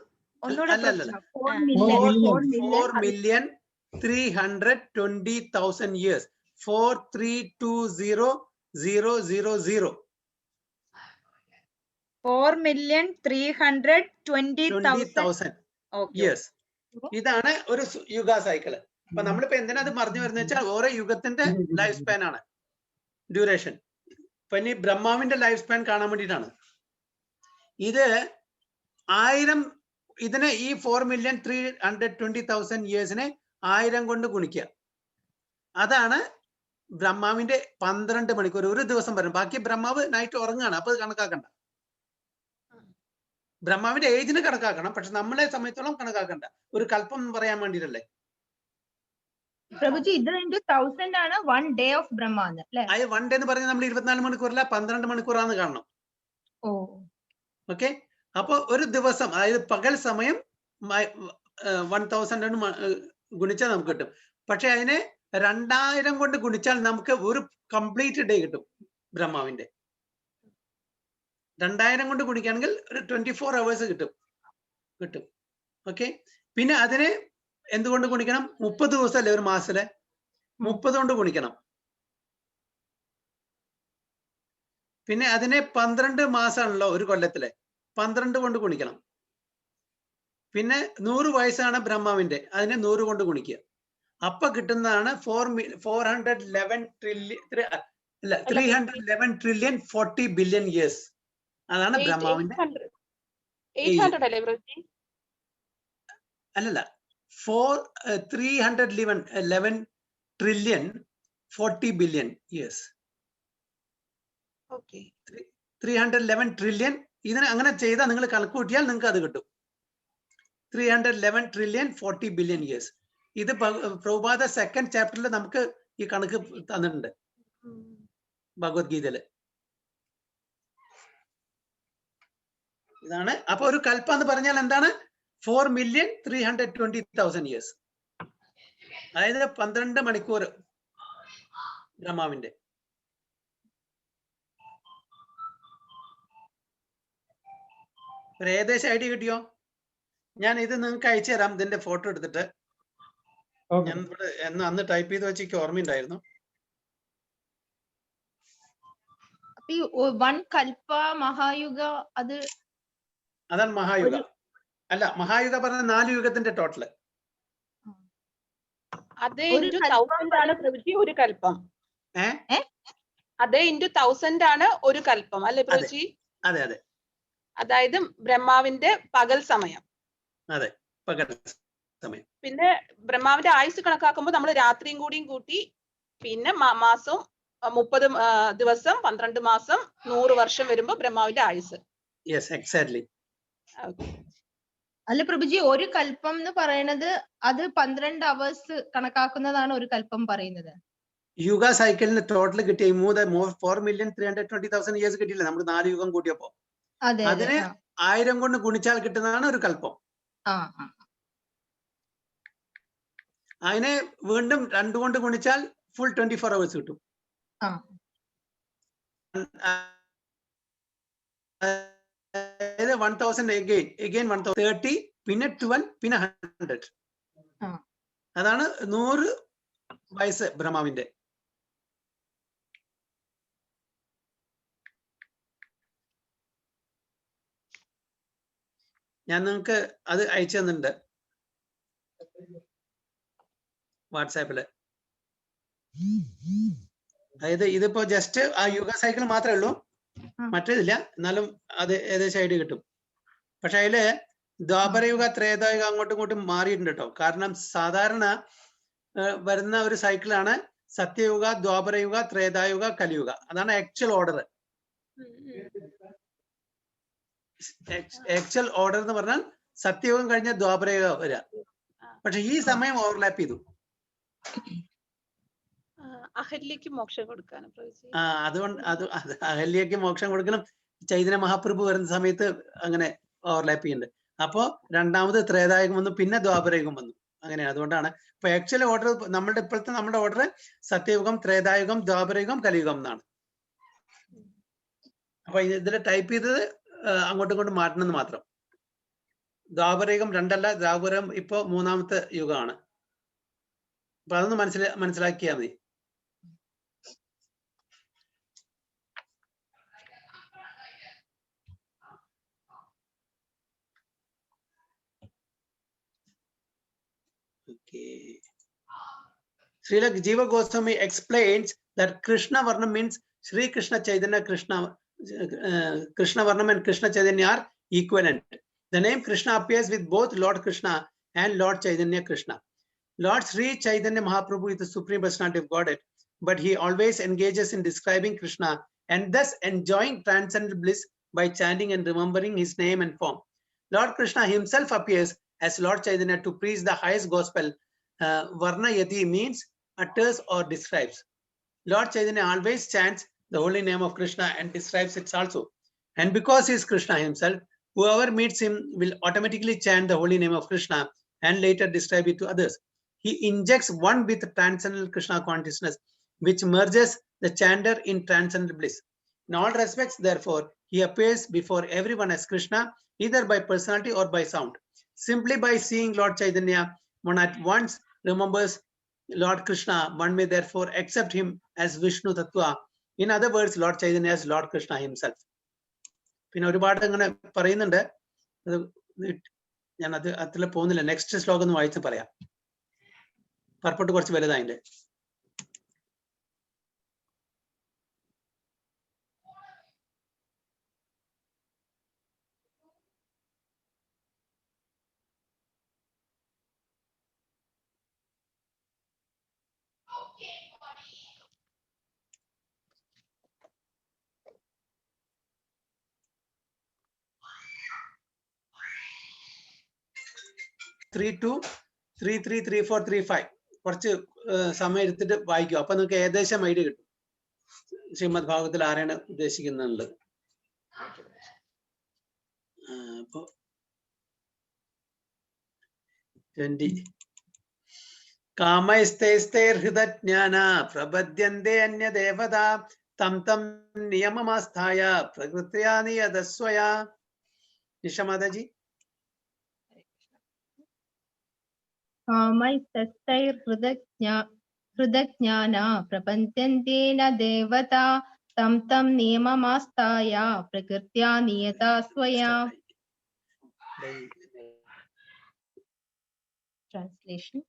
ഒന്നുകൂടെ അല്ലല്ല, 4,320,000 years. 4,320,000. 4,320,000 years. ഇതാണ് ഒരു യുഗ സൈക്കിള്. അപ്പൊ നമ്മളിപ്പോ എന്തിനാ അത് പറഞ്ഞു വരുന്നത് വെച്ചാൽ ഓരോ യുഗത്തിന്റെ ലൈഫ് സ്പാൻ ആണ്, ഡ്യൂറേഷൻ. ഇപ്പൊ ഇനി ബ്രഹ്മാവിന്റെ ലൈഫ് സ്പാൻ കാണാൻ വേണ്ടിയിട്ടാണ് ഇത്. 1000 ഇതിനെ ഈ 4,320,000 yearsനെ 1000 കൊണ്ട് ഗുണിക്കുക. അതാണ് ബ്രഹ്മാവിന്റെ 12 മണിക്കൂർ ഒരു ദിവസം വരും. ബാക്കി ബ്രഹ്മാവ് നൈറ്റ് ഉറങ്ങാണ്, അപ്പൊ കണക്കാക്കണ്ട. ബ്രഹ്മാവിന്റെ ഏജിന് കണക്കാക്കണം, പക്ഷെ നമ്മളെ സമയത്തോളം കണക്കാക്കണ്ട. ഒരു കൽപ്പം പറയാൻ വേണ്ടിയിട്ടല്ലേ. പ്രഭുജി ഇത് 1000 ആണ് 1 day of ബ്രഹ്മ അല്ലേ? 1 day എന്ന് പറഞ്ഞാൽ നമ്മൾ 24 മണിക്കൂറല്ല 12 മണിക്കൂറാന്ന് കാണണം. ഓക്കെ, അപ്പൊ ഒരു ദിവസം, അതായത് പകൽ സമയം 1000 ഗുണിച്ചാൽ നമുക്ക് കിട്ടും. പക്ഷെ അതിനെ 2000 കൊണ്ട് ഗുണിച്ചാൽ നമുക്ക് ഒരു കംപ്ലീറ്റ് ഡേ കിട്ടും. ബ്രഹ്മാവിന്റെ 2000 കൊണ്ട് ഗുണിക്കുകയാണെങ്കിൽ ഒരു 24 hours കിട്ടും. ഓക്കെ, പിന്നെ അതിനെ എന്തുകൊണ്ട് ഗുണിക്കണം? 30 ദിവസമല്ലേ ഒരു മാസത്തില്, 30 കൊണ്ട് ഗുണിക്കണം. പിന്നെ അതിനെ 12 മാസമാണല്ലോ ഒരു കൊല്ലത്തിലെ, 12 കൊണ്ട് ഗുണിക്കണം. പിന്നെ 100 വയസ്സാണ് ബ്രഹ്മാവിന്റെ, അതിനെ 100 കൊണ്ട് ഗുണിക്കുക. അപ്പൊ കിട്ടുന്നതാണ് 311 trillion 40 billion years. അതാണ് ബ്രഹ്മാവിന്റെ. 800 അല്ലേ പ്രഭുജി? അല്ലല്ല, 311 trillion 40 billion years. 311 trillion. ഇതിനെ അങ്ങനെ ചെയ്താൽ നിങ്ങൾ കണക്ക് കൂട്ടിയാൽ നിങ്ങൾക്ക് അത് കിട്ടും. 311 trillion 40 billion years. ഇത് പ്രഭുപാദ സെക്കൻഡ് ചാപ്റ്ററിൽ നമുക്ക് ഈ കണക്ക് തന്നിട്ടുണ്ട് ഭഗവത്ഗീതയില്. ഇതാണ്. അപ്പൊ ഒരു കൽപ്പ എന്ന് പറഞ്ഞാൽ എന്താണ്? 4,320,000 years. അതായത് 12 മണിക്കൂർ ബ്രഹ്മാവിന്റെ. ഒരു ഏകദേശം ഐഡിയ കിട്ടിയോ? ഞാൻ ഇത് നിങ്ങൾക്ക് അയച്ചു തരാം, ഇതിന്റെ ഫോട്ടോ എടുത്തിട്ട്. ഞാൻ ഇവിടെ അന്ന് ടൈപ്പ് ചെയ്ത് വെച്ച് എനിക്ക് ഓർമ്മയുണ്ടായിരുന്നു. വൺ കൽപ്പ മഹായുഗ അതാണ് മഹായുഗ. അല്ല, മഹായുഗ പറഞ്ഞ 4 യുഗത്തിന്റെ ടോട്ടല്. അതേ ഇൻറ്റു 1000 ആണ് പ്രഭുജി ഒരു കൽപ്പം. അതേ ഇൻറ്റു 1000 ആണ് ഒരു കൽപ്പം അല്ലെ പ്രഭുജി? അതെ അതെ. അതായത് ബ്രഹ്മാവിന്റെ പകൽ സമയം. അതെ, പകൽ സമയം. പിന്നെ ബ്രഹ്മാവിന്റെ ആയുസ് കണക്കാക്കുമ്പോൾ നമ്മൾ രാത്രിയും കൂടിയും കൂട്ടി, പിന്നെ മാസവും 30 ദിവസം, 12 മാസം, 100 വർഷം വരുമ്പോ ബ്രഹ്മാവിന്റെ ആയുസ്. Yes, exactly. അല്ല പ്രഭുജി, ഒരു കൽപ്പം എന്ന് പറയുന്നത് അത് 12 അവേഴ്സ് കണക്കാക്കുന്നതാണ് ഒരു കൽപ്പം പറയുന്നത്. യുഗ സൈക്കിളിന് ടോട്ടൽ കിട്ടിയ 4,320,000 years കിട്ടിയില്ല നമ്മൾ 4 യുഗം കൂട്ടിയപ്പോ. അതിന് 1000 കൊണ്ട് ഗുണിച്ചാൽ കിട്ടുന്നതാണ് ഒരു കൽപ്പം. അതിനെ വീണ്ടും 2 കൊണ്ട് ഗുണിച്ചാൽ ഫുൾ 24 hours കിട്ടും. 1000 again 1030, പിന്നെ 12, പിന്നെ 100. അതാണ് 100 വയസ്സ് ബ്രഹ്മാവിന്റെ. ഞാൻ നിങ്ങൾക്ക് അത് അയച്ചു തന്നിട്ടുണ്ട് വാട്സാപ്പില്. അതായത് ഇതിപ്പോ ജസ്റ്റ് ആ യുഗ സൈക്കിൾ മാത്രമേ ഉള്ളൂ, മറ്റേതില്ല. എന്നാലും അത് ഏകദേശം ഐഡിയ കിട്ടും. പക്ഷെ അതില് ദ്വാപരയുഗ ത്രേതായുഗ അങ്ങോട്ടും ഇങ്ങോട്ടും മാറിയിട്ടുണ്ട് കേട്ടോ. കാരണം സാധാരണ വരുന്ന ഒരു സൈക്കിളാണ് സത്യയുഗ, ദ്വാപരയുഗ, ത്രേതായുഗ, കലിയുഗ. അതാണ് ആക്ച്വൽ ഓർഡർ. ആക്ച്വൽ ഓർഡർ എന്ന് പറഞ്ഞാൽ സത്യയുഗം കഴിഞ്ഞ ദ്വാപരയുഗം വരിക. പക്ഷെ ഈ സമയം ഓവർലാപ്പ് ചെയ്തു. അഹല്യക്ക് മോക്ഷം കൊടുക്കാനും അതുകൊണ്ട് അഹല്യക്ക് മോക്ഷം കൊടുക്കണം. ചൈതന്യ മഹാപ്രഭു വരുന്ന സമയത്ത് അങ്ങനെ ഓവർലാപ്പ് ചെയ്യുന്നുണ്ട്. അപ്പോ രണ്ടാമത് ത്രേതായുഗം വന്നു, പിന്നെ ദ്വാപരയുഗം വന്നു. അങ്ങനെയാണ്. അതുകൊണ്ടാണ് ഇപ്പൊ ആക്ച്വൽ ഓർഡർ ഇപ്പോഴത്തെ നമ്മുടെ ഓർഡർ സത്യയുഗം, ത്രേതായുഗം, ദ്വാപരയുഗം, കലിയുഗം എന്നാണ്. അപ്പൊ ഇതിൽ ടൈപ്പ് ചെയ്തത് അങ്ങോട്ടും ഇങ്ങോട്ടും മാറ്റണമെന്ന് മാത്രം. ദ്വാപരയുഗം 2 അല്ല, ദ്വാപരം ഇപ്പൊ 3ാമത്തെ യുഗമാണ്. അപ്പൊ അതൊന്ന് മനസ്സിലാക്കിയാൽ മതി. Srila Jiva Goswami explains that Krishna Varnam means Sri Krishna Chaitanya, Krishna Varnam and Krishna Chaitanya are equivalent. The name Krishna appears with both Lord Krishna and Lord Chaitanya Krishna. Lord Sri Chaitanya Mahaprabhu is the supreme personality of Godhead, but he always engages in describing Krishna and thus enjoying transcendental bliss by chanting and remembering his name and form. Lord Krishna himself appears as Lord Chaitanya to preach the highest gospel. Varnayati means utters or describes. Lord Chaitanya always chants the holy name of Krishna and describes it also. And because he is Krishna himself, whoever meets him will automatically chant the holy name of Krishna and later describe it to others. He injects one with transcendental Krishna consciousness, which merges the chanter in transcendental bliss. In all respects, therefore, he appears before everyone as Krishna, either by personality or by sound. Simply by seeing Lord Chaitanya, one at once remembers Lord Krishna. One may therefore accept him as Vishnu Tattva. In other words, Lord Chaitanya as Lord Krishna himself. പിന്നെ ഒരുപാട് അങ്ങനെ പറയുന്നുണ്ട്. അത് ഞാൻ അതിൽ പോകുന്നില്ല. Next ശ്ലോകം ഒന്ന് വായിച്ച് പറയാം. പർപ്പട്ട് കുറച്ച് വലുതായിന്റെ. 32, 33, 34, 35 കുറച്ച് സമയം എടുത്തിട്ട് വായിക്കും. അപ്പൊ നിങ്ങൾക്ക് ഏകദേശം ഐഡിയ കിട്ടും ശ്രീമദ് ഭാഗവതത്തിൽ ആരാണ് ഉദ്ദേശിക്കുന്നുള്ളത്. അപ്പൊ 20 കാമൈസ്തൈസ്തൈർഹൃതജ്ഞാന പ്രപദ്യന്തെ അന്യദേവതാ തം തം നിയമമാസ്ഥായ പ്രകൃത്യാ നിയതസ്വയാ. നിഷമാതാജി. ഹൃദജ്ഞാന പ്രപഞ്ചന്തേന ദേവതാ തം തം നിയമമാസ്ഥായ പ്രകൃത്യാ നിയതാ സ്വയാ. Translation: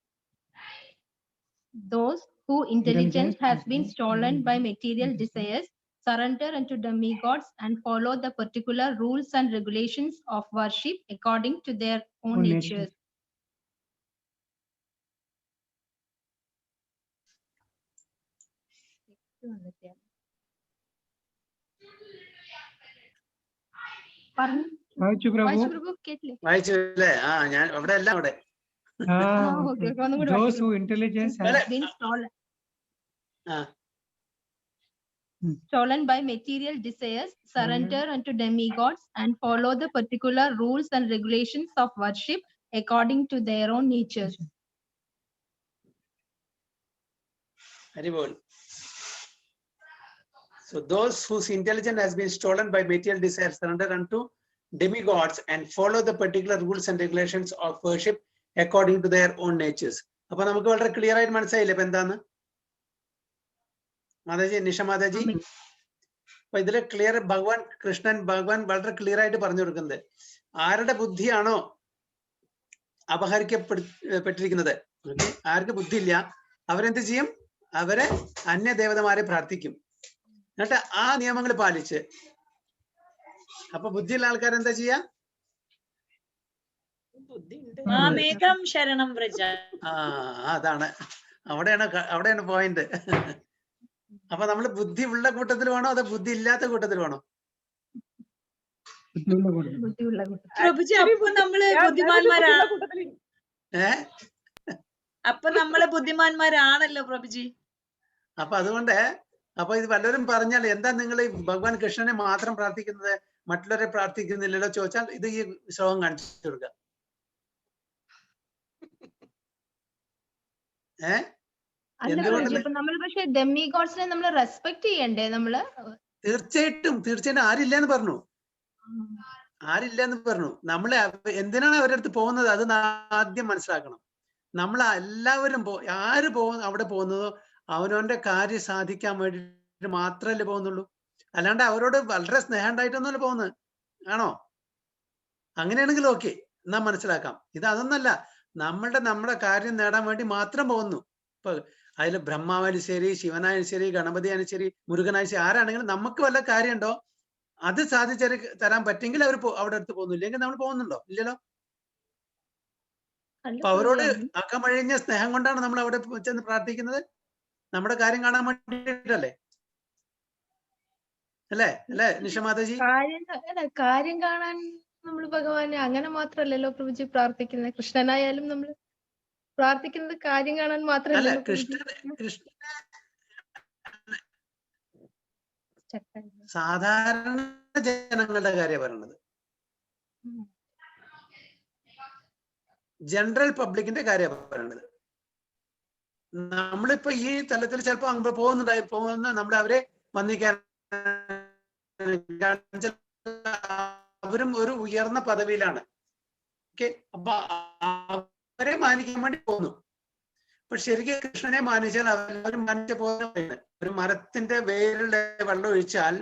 Those whose intelligence has been stolen by material desires surrender unto demigods and follow the particular rules and regulations of worship according to their own natures. വായിച്ചു പ്രഭു. വായിച്ചു അല്ലേ? ഞാൻ അവിടെ എല്ലാം അവിടെ. Those whose intelligence has been stolen by material desires surrender unto demigods and follow the particular rules and regulations of worship according to their own natures. Haribol. So those whose intelligence has been stolen by material desires surrender unto demigods and follow the particular rules and regulations of worship according to their own natures. അപ്പൊ നമുക്ക് വളരെ clear ആയിട്ട് മനസ്സിലായില്ലേ ഇപ്പൊ എന്താന്ന്? മാതാജി, നിഷ മാതാജി, അപ്പൊ ഇതില് clear ഭഗവാൻ വളരെ ക്ലിയർ ആയിട്ട് പറഞ്ഞു കൊടുക്കുന്നത്, ആരുടെ ബുദ്ധിയാണോ അപഹരിക്കപ്പെട്ടിരിക്കുന്നത്, ആർക്ക് ബുദ്ധിയില്ല അവരെന്ത് ചെയ്യും? അവരെ അന്യദേവതമാരെ പ്രാർത്ഥിക്കും. എന്നിട്ട് ആ നിയമങ്ങൾ പാലിച്ച്, അപ്പൊ ബുദ്ധിയുള്ള ആൾക്കാർ എന്താ ചെയ്യാ? ശരണം വ്രജ. അതാണ്, അവിടെയാണ് പോയിന്റ്. അപ്പൊ നമ്മള് ബുദ്ധി ഉള്ള കൂട്ടത്തിൽ വേണോ അതോ ബുദ്ധി ഇല്ലാത്ത കൂട്ടത്തിൽ വേണോ? പ്രഭുജി, അപ്പൊ നമ്മള് ബുദ്ധിമാന്മാരാണല്ലോ പ്രഭുജി. അപ്പൊ അതുകൊണ്ട് അപ്പൊ ഇത് വല്ലവരും പറഞ്ഞാൽ എന്താ നിങ്ങൾ ഭഗവാൻ കൃഷ്ണനെ മാത്രം പ്രാർത്ഥിക്കുന്നത്, മറ്റുള്ളവരെ പ്രാർത്ഥിക്കുന്നില്ലല്ലോ ചോദിച്ചാൽ ഇത് ഈ ശ്ലോകം കാണിച്ചു കൊടുക്കുക. തീർച്ചയായിട്ടും ആരില്ലെന്ന് പറഞ്ഞു. നമ്മളെ എന്തിനാണ് അവരുടെ അടുത്ത് പോകുന്നത് അത് ആദ്യം മനസ്സിലാക്കണം. നമ്മൾ എല്ലാവരും ആര് അവിടെ പോകുന്നതോ അവനവന്റെ കാര്യം സാധിക്കാൻ വേണ്ടിട്ട് മാത്രമല്ലേ പോകുന്നുള്ളൂ. അല്ലാണ്ട് അവരോട് വളരെ സ്നേഹം ഉണ്ടായിട്ടൊന്നുമല്ല പോകുന്നത്, ആണോ? അങ്ങനെയാണെങ്കിൽ ഓക്കെ, എന്നാ മനസ്സിലാക്കാം. ഇത് അതൊന്നല്ല, നമ്മുടെ കാര്യം നേടാൻ വേണ്ടി മാത്രം പോകുന്നു. ഇപ്പൊ അതിൽ ബ്രഹ്മാവായാലും ശരി, ശിവനായാലും ശരി, ഗണപതിയായാലും ശരി, മുരുകനായാലും ശരി, ആരാണെങ്കിലും നമുക്ക് വല്ല കാര്യമുണ്ടോ അത് സാധിച്ചു തരാൻ പറ്റെങ്കിൽ അവർ അവിടെ അടുത്ത് പോകുന്നു, ഇല്ലെങ്കിൽ നമ്മൾ പോകുന്നുണ്ടോ? ഇല്ലല്ലോ. അപ്പൊ അവരോട് അകമഴിഞ്ഞ സ്നേഹം കൊണ്ടാണ് നമ്മൾ അവിടെ ചെന്ന് പ്രാർത്ഥിക്കുന്നത്, നമ്മുടെ കാര്യം കാണാൻ വേണ്ടിട്ടല്ലേ? അല്ലേ നിഷ മാതാജി? കാര്യം കാണാൻ നമ്മൾ ഭഗവാനെ അങ്ങനെ മാത്രല്ലല്ലോ പ്രഭുജി പ്രാർത്ഥിക്കുന്നത്. കൃഷ്ണനായാലും നമ്മൾ പ്രാർത്ഥിക്കുന്നത് കാര്യം കാണാൻ മാത്രമല്ല. സാധാരണ ജനങ്ങളുടെ കാര്യം പറയണത്, ജനറൽ പബ്ലിക്കിന്റെ കാര്യം പറയണത്. നമ്മളിപ്പോ ഈ തലത്തിൽ ചിലപ്പോ അങ്ങ് പോകുന്ന നമ്മൾ അവരെ വന്നിക്കാൻ, അവരും ഒരു ഉയർന്ന പദവിയിലാണ്. ഓക്കെ, അപ്പൊ അവരെ മാനിക്കാൻ വേണ്ടി പോകുന്നു. പക്ഷെ ശരിക്കും കൃഷ്ണനെ മാനിച്ചാൽ അവരും മാനിച്ച പോലെ, ഒരു മരത്തിന്റെ വേരിലെ വെള്ളം ഒഴിച്ചാൽ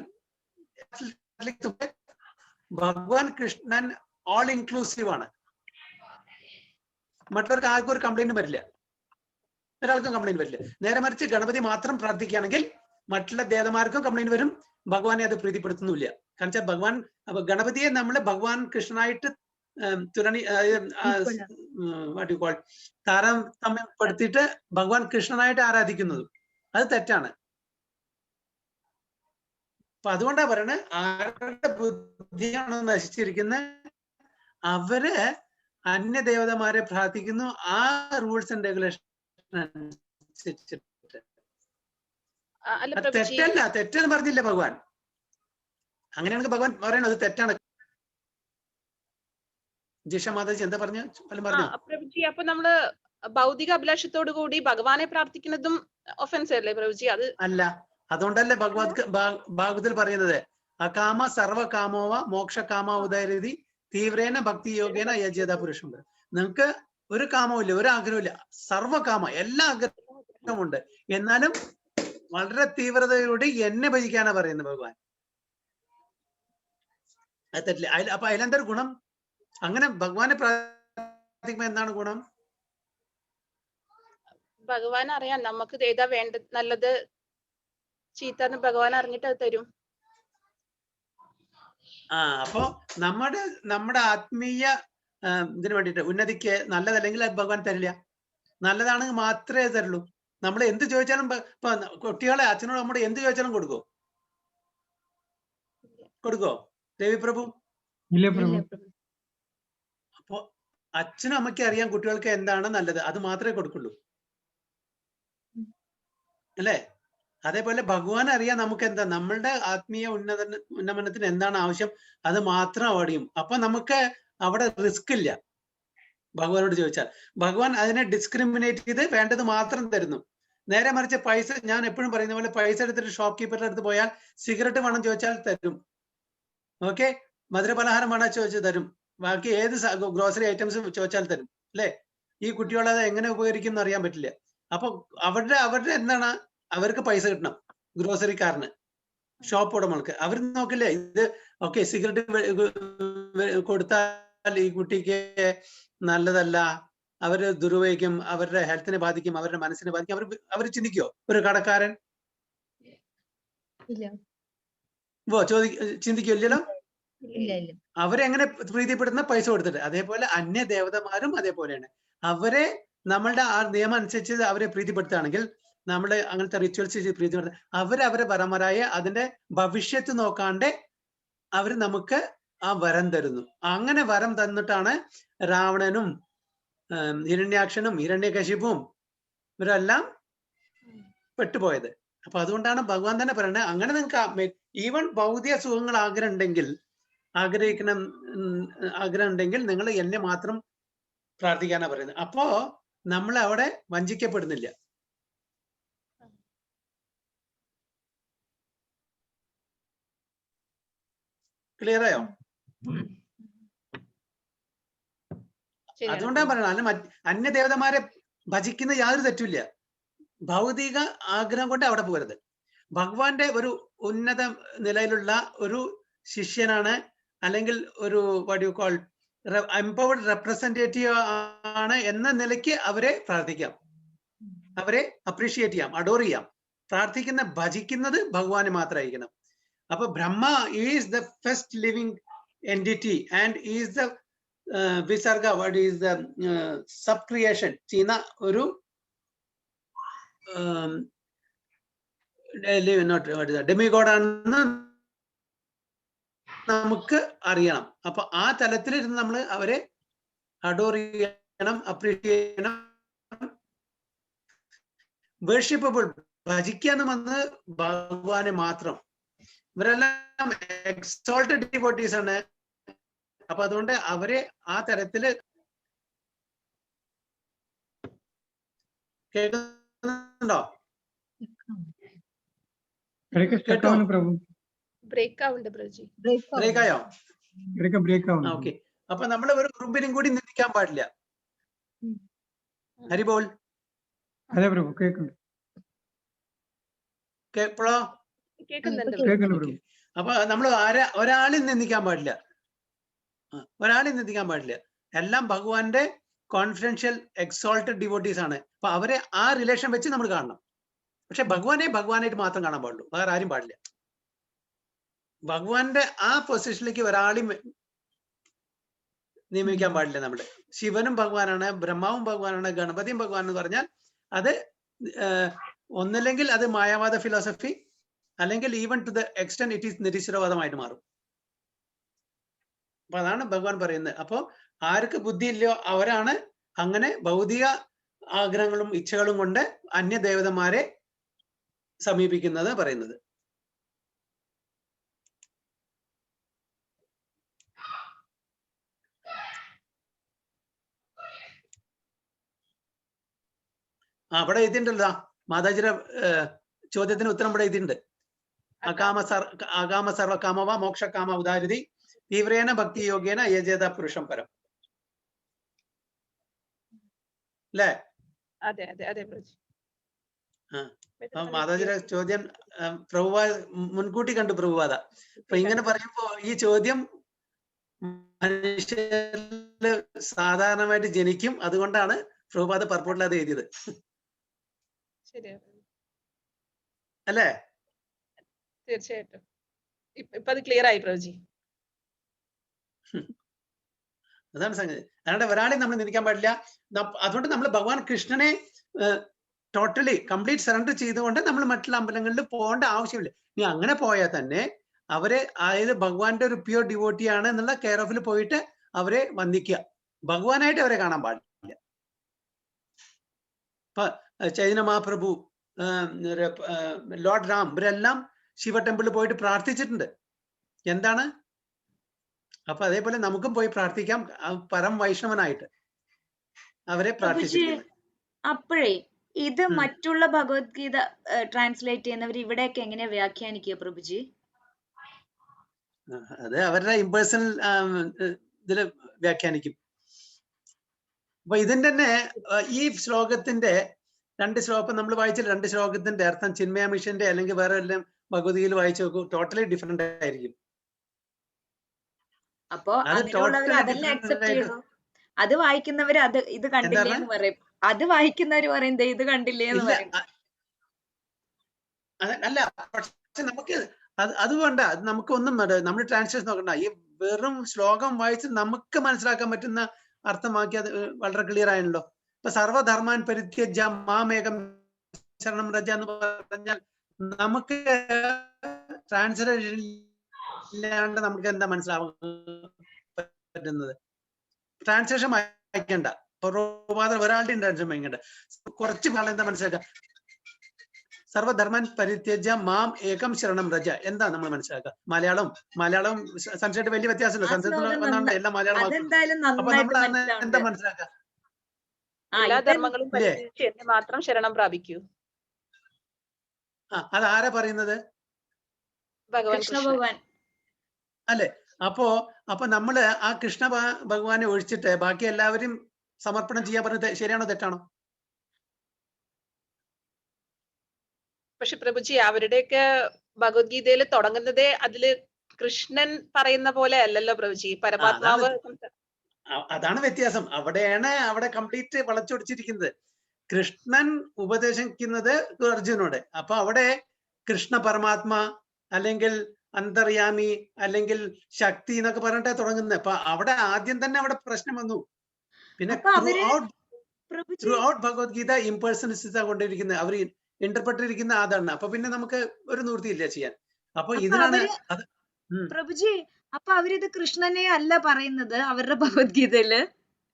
ഭഗവാൻ കൃഷ്ണൻ ഓൾ ഇൻക്ലൂസീവ് ആണ്. മറ്റുള്ളവർക്ക് ആർക്കും ഒരു കംപ്ലൈന്റ് വരില്ല, ഒരാൾക്കും കംപ്ലൈന്റ് വരില്ല. നേരെ മറിച്ച് ഗണപതി മാത്രം പ്രാർത്ഥിക്കുകയാണെങ്കിൽ മറ്റുള്ള ദേവന്മാർക്കും കംപ്ലൈന്റ് വരും, ഭഗവാനെ അത് പ്രീതിപ്പെടുത്തുന്നില്ല. കാരണം വെച്ചാൽ ഗണപതിയെ നമ്മൾ ഭഗവാൻ കൃഷ്ണനായിട്ട് താരതമ്യപ്പെടുത്തിയിട്ട് ഭഗവാൻ കൃഷ്ണനായിട്ട് ആരാധിക്കുന്നത് അത് തെറ്റാണ്. അപ്പൊ അതുകൊണ്ടാ പറയണത്, ആരുടെ ബുദ്ധിയാണോ നശിച്ചിരിക്കുന്നത് അവര് അന്യദേവതമാരെ പ്രാർത്ഥിക്കുന്നു ആ റൂൾസ് ആൻഡ് റെഗുലേഷൻ അനുസരിച്ചിട്ട്. അല്ല അത് പ്രഭുജി, തെറ്റല്ല, തെറ്റെന്ന് പറഞ്ഞില്ല ഭഗവാൻ. അങ്ങനെയാണെങ്കിൽ ഭഗവാൻ പറയണത് തെറ്റാണ്. ജിഷ മാതാജി എന്താ പറഞ്ഞു? പറഞ്ഞു പ്രഭുജി, അപ്പൊ നമ്മള് ഭൗതിക അഭിലാഷത്തോടു കൂടി ഭഗവാനെ പ്രാർത്ഥിക്കുന്നതും ഒഫൻസ് അല്ലേ പ്രഭുജി? അത് അല്ല, അതുകൊണ്ടല്ലേ ഭാഗവതത്തിൽ പറയുന്നത് അകാമ സർവകാമോവ മോക്ഷകാമ ഉദയരീതി തീവ്രേന ഭക്തി യോഗേന യജ്ഞത പുരുഷം. നിങ്ങൾക്ക് ഒരു കാമവും ഇല്ല, ഒരു ആഗ്രഹവും ഇല്ല, സർവകാമ എല്ലാ ആഗ്രഹമുണ്ട്, എന്നാലും വളരെ തീവ്രതയോടെ എന്നെ ഭജിക്കാനാ പറയുന്നത് ഭഗവാൻ. അത് തെറ്റില്ല. അപ്പൊ അതിലെന്തൊരു ഗുണം? അങ്ങനെ ഭഗവാനെ പ്രാർത്ഥിക്കുമ്പോ എന്താണ് ഗുണം? ഭഗവാൻ അറിയാം നമുക്ക് ഏതാ വേണ്ട, നല്ലത് ചീത്ത ഭഗവാൻ അറിഞ്ഞിട്ട് അത് തരും. അപ്പോ നമ്മുടെ ആത്മീയ ഇതിന് വേണ്ടിയിട്ട് ഉന്നതിക്ക് നല്ലതല്ലെങ്കിൽ അത് ഭഗവാൻ തരില്ല. നല്ലതാണെങ്കിൽ മാത്രമേ തരുള്ളൂ. നമ്മൾ എന്ത് ചോദിച്ചാലും ഇപ്പൊ കുട്ടികളെ അച്ഛനോട് നമ്മുടെ എന്ത് ചോദിച്ചാലും കൊടുക്കോ ദേവിപ്രഭു? ഇല്ല പ്രഭു. അപ്പോ അച്ഛനും അമ്മയ്ക്ക് അറിയാം കുട്ടികൾക്ക് എന്താണ് നല്ലത്, അത് മാത്രമേ കൊടുക്കുള്ളൂ അല്ലേ? അതേപോലെ ഭഗവാൻ അറിയാം നമുക്ക് എന്താ നമ്മളുടെ ആത്മീയ ഉന്നമനത്തിന് എന്താണ് ആവശ്യം, അത് മാത്രം അവിടെയും. അപ്പൊ നമുക്ക് അവിടെ റിസ്ക് ഇല്ല ഭഗവാനോട് ചോദിച്ചാൽ. ഭഗവാൻ അതിനെ ഡിസ്ക്രിമിനേറ്റ് ചെയ്ത് വേണ്ടത് മാത്രം തരുന്നു. നേരെ മറിച്ച് പൈസ, ഞാൻ എപ്പോഴും പറയുന്ന പോലെ പൈസ എടുത്തിട്ട് ഷോപ്പ് കീപ്പറുടെ അടുത്ത് പോയാൽ സിഗരറ്റ് വേണം ചോദിച്ചാൽ തരും, ഓക്കെ, മധുരപലഹാരം വേണം ചോദിച്ചാൽ തരും, ബാക്കി ഏത് ഗ്രോസറി ഐറ്റംസ് ചോദിച്ചാൽ തരും, അല്ലെ? ഈ കുട്ടികളത് എങ്ങനെ ഉപകരിക്കും എന്ന് അറിയാൻ പറ്റില്ല. അപ്പൊ അവരുടെ എന്താണ്, അവർക്ക് പൈസ കിട്ടണം. ഗ്രോസറിക്കാരന്, ഷോപ്പ് ഉടമകൾക്ക് അവർ നോക്കില്ലേ ഇത് ഓക്കെ സിഗരറ്റ് കൊടുത്താൽ ഈ കുട്ടിക്ക് നല്ലതല്ല, അവര് ദുരുപയോഗിക്കും, അവരുടെ ഹെൽത്തിനെ ബാധിക്കും, അവരുടെ മനസ്സിനെ ബാധിക്കും, അവർ ചിന്തിക്കോ? ഒരു കടക്കാരൻ ചിന്തിക്കില്ലല്ലോ. അവരെങ്ങനെ പ്രീതിപ്പെടുന്ന പൈസ കൊടുത്തിട്ട്. അതേപോലെ അന്യദേവതമാരും അതേപോലെയാണ്. അവരെ നമ്മളുടെ ആ നിയമം അനുസരിച്ച് അവരെ പ്രീതിപ്പെടുത്തുകയാണെങ്കിൽ, നമ്മള് അങ്ങനത്തെ റിച്വൽസ് പ്രീതിപ്പെടുത്ത അവരവരെ വരമരായ അതിന്റെ ഭവിഷ്യത്ത് നോക്കാണ്ട് അവർ നമുക്ക് ആ വരം തരുന്നു. അങ്ങനെ വരം തന്നിട്ടാണ് രാവണനും ഹിരണ്യാക്ഷനും ഹിരണ്യകശിപും ഇവരെല്ലാം പെട്ടുപോയത്. അപ്പൊ അതുകൊണ്ടാണ് ഭഗവാൻ തന്നെ പറയുന്നത്, അങ്ങനെ നിങ്ങൾക്ക് ഈവൻ ഭൗതിക സുഖങ്ങൾ ആഗ്രഹം ഉണ്ടെങ്കിൽ നിങ്ങൾ എന്നെ മാത്രം പ്രാർത്ഥിക്കാനാ പറയുന്നത്. അപ്പോ നമ്മൾ അവിടെ വഞ്ചിക്കപ്പെടുന്നില്ല. ക്ലിയർ ആയോ? അതുകൊണ്ടാണ് പറയുന്നത്, അല്ല അന്യദേവതമാരെ ഭജിക്കുന്ന യാതൊരു തെറ്റില്ല. ഭൗതിക ആഗ്രഹം കൊണ്ട് അവിടെ പോകരുത്. ഭഗവാന്റെ ഒരു ഉന്നത നിലയിലുള്ള ഒരു ശിഷ്യനാണ്, അല്ലെങ്കിൽ ഒരു what you call empowered representative ആണ് എന്ന നിലയ്ക്ക് അവരെ പ്രാർത്ഥിക്കാം, അവരെ അപ്രീഷിയേറ്റ് ചെയ്യാം, അഡോർ ചെയ്യാം. പ്രാർത്ഥിക്കുന്ന ഭജിക്കുന്നത് ഭഗവാനെ മാത്രമായിരിക്കണം. അപ്പൊ Brahma is the first living entity and is the visarga, what is the sub creation ചെയ്യുന്ന ഒരു ഡെമിഗോഡാണെന്ന് നമുക്ക് അറിയണം. അപ്പൊ ആ തലത്തിലിരുന്ന് നമ്മൾ അവരെ അഡോർ ചെയ്യണം, അപ്രീഷിയേറ്റ് ചെയ്യണം. വേർഷിപ്പബിൾ, ഭജിക്കാന്ന് വന്ന് ഭഗവാനെ മാത്രം. ഇവരെല്ലാം എക്സോൾട്ടഡ് ഡിവോട്ടീസ് ആണ്. അപ്പൊ അതുകൊണ്ട് അവരെ ആ തരത്തില് കേൾക്കുന്നുണ്ടോ? കേട്ടോ? ബ്രേക്ക് ആവുന്നുണ്ട് പ്രഭുജി. ബ്രേക്ക് ആയോ? ബ്രേക്ക് ആവുന്നു. ഓക്കെ. അപ്പൊ നമ്മൾ ഒരു ഉറുമ്പിനും കൂടി നിന്ദിക്കാൻ പാടില്ല. ഹരിബോൾ. അതെ പ്രഭു, കേൾക്കുന്നു. കേൾപ്പോഴോ? കേൾക്കുന്നുണ്ട്. അപ്പൊ നമ്മൾ ഒരാളെയും നിന്ദിക്കാൻ പാടില്ല, ഒരാളെയും നിന്ദിക്കാൻ പാടില്ല. എല്ലാം ഭഗവാന്റെ കോൺഫിഡൻഷ്യൽ എക്സോൾട്ടഡ് ഡിവോട്ടീസ് ആണ്. അപ്പൊ അവരെ ആ റിലേഷൻ വെച്ച് നമ്മൾ കാണണം. പക്ഷെ ഭഗവാനായിട്ട് മാത്രം കാണാൻ പാടുള്ളൂ, വേറെ ആരും പാടില്ല. ഭഗവാന്റെ ആ പൊസിഷനിലേക്ക് ഒരാളെയും നിയമിക്കാൻ പാടില്ല. നമ്മുടെ ശിവനും ഭഗവാനാണ്, ബ്രഹ്മാവും ഭഗവാനാണ്, ഗണപതിയും ഭഗവാൻ എന്ന് പറഞ്ഞാൽ അത് ഒന്നില്ലെങ്കിൽ അത് മായാവാദ ഫിലോസഫി, അല്ലെങ്കിൽ even to the extent it is നിരീശ്വരവാദമായിട്ട് മാറും. അപ്പൊ അതാണ് ഭഗവാൻ പറയുന്നത്. അപ്പോ ആർക്ക് ബുദ്ധി ഇല്ലയോ അവരാണ് അങ്ങനെ ഭൗതിക ആഗ്രഹങ്ങളും ഇച്ഛകളും കൊണ്ട് അന്യദേവതമാരെ സമീപിക്കുന്നത് പറയുന്നത്. അവിടെ എഴുതിണ്ടല്ലോ മാതാജിയുടെ ചോദ്യത്തിന് ഉത്തരം ഇവിടെ എഴുതിയിട്ടുണ്ട്. അകാമ സർവകാമവ മോക്ഷകാമ ഉദാരതി തീവ്രേണ ഭക്തി യോഗേന യജേത പുരുഷം പരം. അല്ലേ? അതെ അതെ അതെ പ്രഭുജി. മാതാജിയുടെ ചോദ്യം പ്രഭുപാദ മുൻകൂട്ടി കണ്ടു പ്രഭുപാദ. അപ്പൊ ഇങ്ങനെ പറയുമ്പോ ഈ ചോദ്യം മനുഷ്യരില് സാധാരണമായിട്ട് ജനിക്കും. അതുകൊണ്ടാണ് പ്രഭുപാദ പർപ്പോട്ടിൽ അത് എഴുതിയത്. അല്ലേ? തീർച്ചയായിട്ടും ഇപ്പൊ അത് ക്ലിയർ ആയി പ്രഭുജി. അതാണ് സംഗതി. അതുകൊണ്ട് ഒരാളെ നമ്മൾ നിന്ദിക്കാൻ പാടില്ല. അതുകൊണ്ട് നമ്മൾ ഭഗവാൻ കൃഷ്ണനെ ടോട്ടലി കംപ്ലീറ്റ് സറണ്ടർ ചെയ്തുകൊണ്ട് നമ്മൾ മറ്റുള്ള അമ്പലങ്ങളിൽ പോകേണ്ട ആവശ്യമില്ല. ഇനി അങ്ങനെ പോയാൽ തന്നെ അവരെ അതായത് ഭഗവാന്റെ ഒരു പ്യൂർ ഡിവോട്ടി ആണ് എന്നുള്ള കെയർ ഓഫിൽ പോയിട്ട് അവരെ വന്ദിക്കുക. ഭഗവാനായിട്ട് അവരെ കാണാൻ പാടില്ല. ഇപ്പൊ ചൈതന്യ മഹാപ്രഭു, ലോർഡ് റാം ഇവരെല്ലാം ശിവ ടെമ്പിളിൽ പോയിട്ട് പ്രാർത്ഥിച്ചിട്ടുണ്ട്. എന്താണ്? അപ്പൊ അതേപോലെ നമുക്കും പോയി പ്രാർത്ഥിക്കാം പരം വൈഷ്ണവനായിട്ട് അവരെ പ്രാർത്ഥിച്ചിരിക്കുന്നത്. അപ്പോഴേ ഇത് മറ്റുള്ള ഭഗവത്ഗീത ട്രാൻസ്ലേറ്റ് ചെയ്യുന്നവർ ഇവിടെയൊക്കെ എങ്ങനെ വ്യാഖ്യാനിക്കുക പ്രഭുജി? അത് അവരുടെ ഇമ്പേഴ്സണൽ ഇതില് വ്യാഖ്യാനിക്കും. അപ്പൊ ഇതിന്റെ തന്നെ ഈ ശ്ലോകത്തിന്റെ 2 ശ്ലോകം നമ്മൾ വായിച്ചില്ല. 2 ശ്ലോകത്തിന്റെ അർത്ഥം ചിന്മയ മിഷന്റെ അല്ലെങ്കിൽ വേറെ എല്ലാം ഭഗവത്ഗീതയിൽ വായിച്ചു നോക്കൂ, ടോട്ടലി ഡിഫറെന്റ് ആയിരിക്കും. അപ്പൊ അങ്ങനെയുള്ളവർ അതെല്ലാം അക്സെപ്റ്റ് ചെയ്യണോ? അത് വായിക്കുന്നവര് ഇത് കണ്ടില്ലേ എന്ന് പറയും. അത് വായിക്കുന്നവര് പറയുന്നത് ഇത് കണ്ടില്ലേ എന്ന് പറയും. അല്ല, പക്ഷെ നമുക്ക് അത് വേണ്ട. നമുക്ക് ഒന്നും നമ്മൾ ട്രാൻസ്ലേഷൻ നോക്കണ്ട. ഈ വെറും ശ്ലോകം വായിച്ച് നമുക്ക് മനസ്സിലാക്കാൻ പറ്റുന്ന അർത്ഥമാക്കി അത് വളരെ ക്ലിയർ ആയല്ലോ. ഇപ്പൊ സർവധർമാൻ പരിത്യജ്യ മാമേകം ശരണം രജ എന്ന് പറഞ്ഞാൽ നമുക്ക് ട്രാൻസ്ലേഷൻ ഇല്ലാണ്ട് നമുക്ക് എന്താ മനസ്സിലാവാൻ പറ്റുന്നത്? ട്രാൻസ്ലേഷൻ വായിക്കണ്ട. ഒരാളുടെ ട്രാൻസ്ലേഷൻ വായിക്കണ്ട. കുറച്ച് ഭാഗം എന്താ മനസ്സിലാക്കുക? സർവധർമ്മൻ പരിത്യജ്യ മാം ഏകം ശരണം രജ. എന്താ നമ്മൾ മനസ്സിലാക്കുക? മലയാളം സംസ്കൃതമായിട്ട് വലിയ വ്യത്യാസമില്ല. സംസ്കൃതത്തിൽ എല്ലാം മലയാളം. അപ്പൊ നമ്മൾ എന്താ മനസ്സിലാക്കുക? എല്ലാ ധർമ്മങ്ങളും പരിത്യജിച്ച് എന്നെ മാത്രം ശരണം പ്രാപിക്കൂ. അത് ആരാ പറയുന്നത്? ഭഗവാൻ അല്ലെ? അപ്പൊ നമ്മള് ആ കൃഷ്ണ ഭഗവാനെ ഒഴിച്ചിട്ട് ബാക്കി എല്ലാവരും സമർപ്പണം ചെയ്യാൻ പറഞ്ഞത് ശരിയാണോ തെറ്റാണോ? പക്ഷെ പ്രഭുജി അവരുടെയൊക്കെ ഭഗവത്ഗീതയിൽ തുടങ്ങുന്നതേ അതില് കൃഷ്ണൻ പറയുന്ന പോലെ അല്ലല്ലോ പ്രഭുജി. പരമാത്മാവ്. അതാണ് വ്യത്യാസം. അവിടെ കംപ്ലീറ്റ് വളച്ചൊടിച്ചിരിക്കുന്നത്. കൃഷ്ണൻ ഉപദേശിക്കുന്നത് അർജുനോട്. അപ്പൊ അവിടെ കൃഷ്ണ പരമാത്മാ അല്ലെങ്കിൽ അന്തർയാമി അല്ലെങ്കിൽ ശക്തി എന്നൊക്കെ പറഞ്ഞിട്ടാ തുടങ്ങുന്നത്. അപ്പൊ അവിടെ ആദ്യം തന്നെ അവിടെ പ്രശ്നം വന്നു. പിന്നെ ത്രൂ ഔട്ട് ഭഗവത്ഗീത ഇംപേഴ്സണലിസ്റ്റ് കൊണ്ടിരിക്കുന്നത് അവർ ഇന്റർപ്രറ്റ് ഇരിക്കുന്ന അതാണ്. അപ്പൊ പിന്നെ നമുക്ക് ഒരു നിവൃത്തിയില്ല ചെയ്യാൻ. അപ്പൊ ഇതിനാണ് പ്രഭുജി. അപ്പൊ അവരിത് കൃഷ്ണനെ അല്ല പറയുന്നത് അവരുടെ ഭഗവത്ഗീതയില്.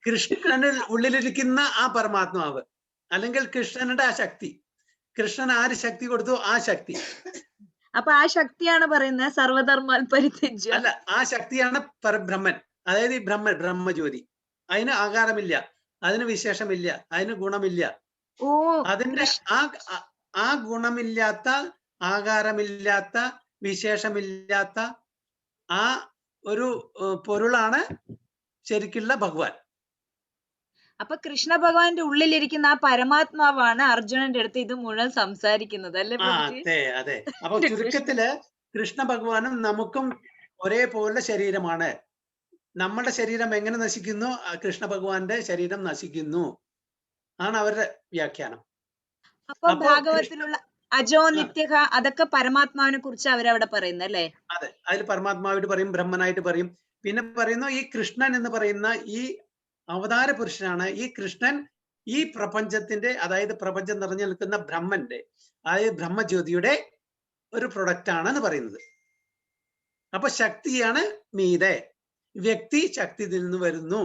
കൃഷ്ണനിൽ ഉള്ളിലിരിക്കുന്ന ആ പരമാത്മാവ് അല്ലെങ്കിൽ കൃഷ്ണന്റെ ആ ശക്തി. കൃഷ്ണൻ ആര് ശക്തി കൊടുത്തു ആ ശക്തി. അപ്പൊ ആ ശക്തിയാണ് പറയുന്നത് സർവധർമാൻ പരിത്യജ്യ. അല്ല, ആ ശക്തിയാണ് പരബ്രഹ്മൻ. അതായത് ഈ ബ്രഹ്മജ്യോതി. അതിന് ആകാരമില്ല, അതിന് വിശേഷമില്ല, അതിന് ഗുണമില്ല. അതിന്റെ ആ ഗുണമില്ലാത്ത, ആകാരമില്ലാത്ത, വിശേഷമില്ലാത്ത ആ ഒരു പൊരുളാണ് ശരിക്കുള്ള ഭഗവാൻ. അപ്പൊ കൃഷ്ണ ഭഗവാന്റെ ഉള്ളിലിരിക്കുന്ന ആ പരമാത്മാവാണ് അർജുനന്റെ അടുത്ത് ഇത് മുഴുവൻ സംസാരിക്കുന്നത് അല്ലേ? അതെ. അപ്പൊ ചുരുക്കത്തില് കൃഷ്ണ ഭഗവാനും നമുക്കും ഒരേപോലെ ശരീരമാണ്. നമ്മുടെ ശരീരം എങ്ങനെ നശിക്കുന്നു, കൃഷ്ണ ഭഗവാന്റെ ശരീരം നശിക്കുന്നു ആണ് അവരുടെ വ്യാഖ്യാനം. അപ്പൊ ഭാഗവത്തിലുള്ള അജോ നിത്യഹ അതൊക്കെ പരമാത്മാവിനെ കുറിച്ച് അവരവിടെ പറയുന്നത് അല്ലേ? അതെ, അതിൽ പരമാത്മാവായിട്ട് പറയും, ബ്രഹ്മനായിട്ട് പറയും. പിന്നെ പറയുന്നു ഈ കൃഷ്ണൻ എന്ന് പറയുന്ന ഈ അവതാര പുരുഷനാണ്. ഈ കൃഷ്ണൻ ഈ പ്രപഞ്ചത്തിന്റെ, അതായത് പ്രപഞ്ചം നിറഞ്ഞു നിൽക്കുന്ന ബ്രഹ്മന്റെ, അതായത് ബ്രഹ്മജ്യോതിയുടെ ഒരു പ്രൊഡക്റ്റ് ആണെന്ന് പറയുന്നത്. അപ്പൊ ശക്തിയാണ് മീതെ. വ്യക്തി ശക്തി ഇതിൽ നിന്ന് വരുന്നു.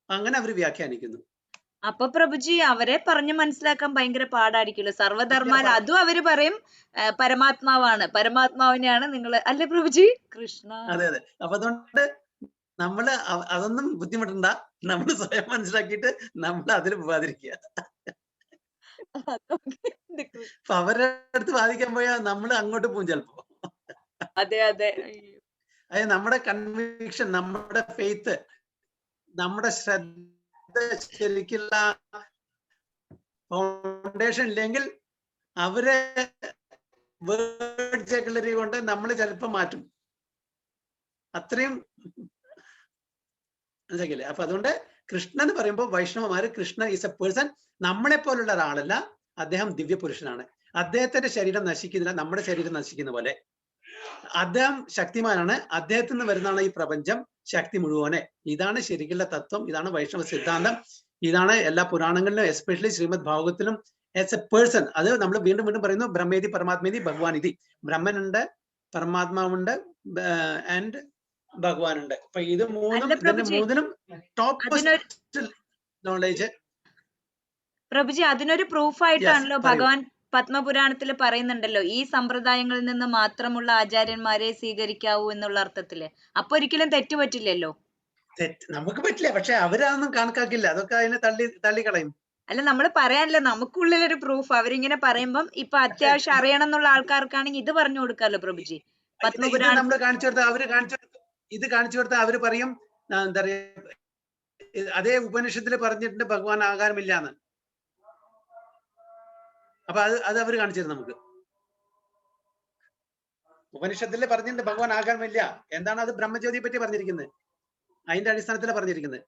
അങ്ങനെ അവർ വ്യാഖ്യാനിക്കുന്നു. അപ്പൊ പ്രഭുജി അവരെ പറഞ്ഞു മനസ്സിലാക്കാൻ ഭയങ്കര പാടായിരിക്കുമല്ലോ. സർവധർമാൽ അതും അവര് പറയും പരമാത്മാവാണ്, പരമാത്മാവിനെയാണ് നിങ്ങൾ അല്ലേ പ്രഭുജി? കൃഷ്ണ. അതെ അതെ. അപ്പൊ അതുകൊണ്ട് നമ്മള് അതൊന്നും ബുദ്ധിമുട്ടണ്ട, നമ്മൾ സ്വയം മനസ്സിലാക്കിയിട്ട് നമ്മൾ അതിൽ പോവാതിരിക്കുക. അപ്പൊ അവരുടെ അടുത്ത് വാദിക്കാൻ പോയാൽ നമ്മൾ അങ്ങോട്ട് പോകും ചിലപ്പോ. അതെ അതെ. അതായത് നമ്മുടെ കൺവിക്ഷൻ, നമ്മുടെ ഫെയ്ത്ത്, നമ്മുടെ ശ്രദ്ധ ശരിക്കുള്ള ഫൗണ്ടേഷൻ ഇല്ലെങ്കിൽ അവരെ വേർഡ് സെക്കുലറി കൊണ്ട് നമ്മൾ ചിലപ്പോൾ മാറ്റും. അത്രയും മനസ്സിലാക്കില്ലേ? അപ്പൊ അതുകൊണ്ട് കൃഷ്ണൻ എന്ന് പറയുമ്പോൾ വൈഷ്ണവമാര്, കൃഷ്ണ ഈസ് എ പേഴ്സൺ, നമ്മളെ പോലുള്ള ഒരാളല്ല, അദ്ദേഹം ദിവ്യ പുരുഷനാണ്. അദ്ദേഹത്തിന്റെ ശരീരം നശിക്കുന്നില്ല, നമ്മുടെ ശരീരം നശിക്കുന്ന പോലെ. അദ്ദേഹം ശക്തിമാനാണ്, അദ്ദേഹത്തിൽ നിന്ന് വരുന്നതാണ് ഈ പ്രപഞ്ചം, ശക്തി മുഴുവനെ. ഇതാണ് ശരിക്കുള്ള തത്വം, ഇതാണ് വൈഷ്ണവ സിദ്ധാന്തം, ഇതാണ് എല്ലാ പുരാണങ്ങളിലും എസ്പെഷ്യലി ശ്രീമദ് ഭാഗവത്തിലും ആസ് എ പേഴ്സൺ. അത് നമ്മൾ വീണ്ടും വീണ്ടും പറയുന്നു, ബ്രഹ്മേതി പരമാത്മേതി ഭഗവാൻ ഇതി. ബ്രഹ്മനുണ്ട്, പരമാത്മാവുണ്ട് ആൻഡ് ഭഗവാനുണ്ട്. അപ്പൊ ഇത് മൂന്നിനും ടോപ്പ് നോളേജ്. പ്രഭുജി അതിനൊരു പ്രൂഫ് ആയിട്ടാണല്ലോ ഭഗവാൻ പത്മപുരാണത്തിൽ പറയുന്നുണ്ടല്ലോ, ഈ സമ്പ്രദായങ്ങളിൽ നിന്ന് മാത്രമുള്ള ആചാര്യന്മാരെ സ്വീകരിക്കാവൂ എന്നുള്ള അർത്ഥത്തില്. അപ്പൊ ഒരിക്കലും തെറ്റ് പറ്റില്ലല്ലോ. നമുക്ക് പറ്റില്ല, പക്ഷെ അവരതൊന്നും കണക്കാക്കില്ല, അതൊക്കെ അതിനെ തള്ളിക്കളയും. അല്ല, നമ്മൾ പറയാനല്ലോ, നമുക്കുള്ളിലൊരു പ്രൂഫ്. അവരിങ്ങനെ പറയുമ്പം ഇപ്പൊ അത്യാവശ്യം അറിയണം എന്നുള്ള ആൾക്കാർക്കാണെങ്കിൽ ഇത് പറഞ്ഞു കൊടുക്കാമല്ലോ പ്രഭുജി. പത്മപുരാണം നമ്മൾ കാണിച്ചു കൊടുത്ത ഇത് കാണിച്ചു കൊടുത്താൽ അവര് പറയും, എന്താ പറയാ, അതേ ഉപനിഷത്തിൽ പറഞ്ഞിട്ടുണ്ട് ഭഗവാൻ ആകാരമില്ലാന്ന്. അപ്പൊ അത് അവര് കാണിച്ചിരുന്നു നമുക്ക്. ഉപനിഷത്തിൽ പറഞ്ഞിട്ടുണ്ട് ഭഗവാൻ ആകാരമില്ല. എന്താണ് അത്? ബ്രഹ്മജ്യോതിയെ പറ്റി പറഞ്ഞിരിക്കുന്നത്, അതിന്റെ അടിസ്ഥാനത്തിലാണ് പറഞ്ഞിരിക്കുന്നത്.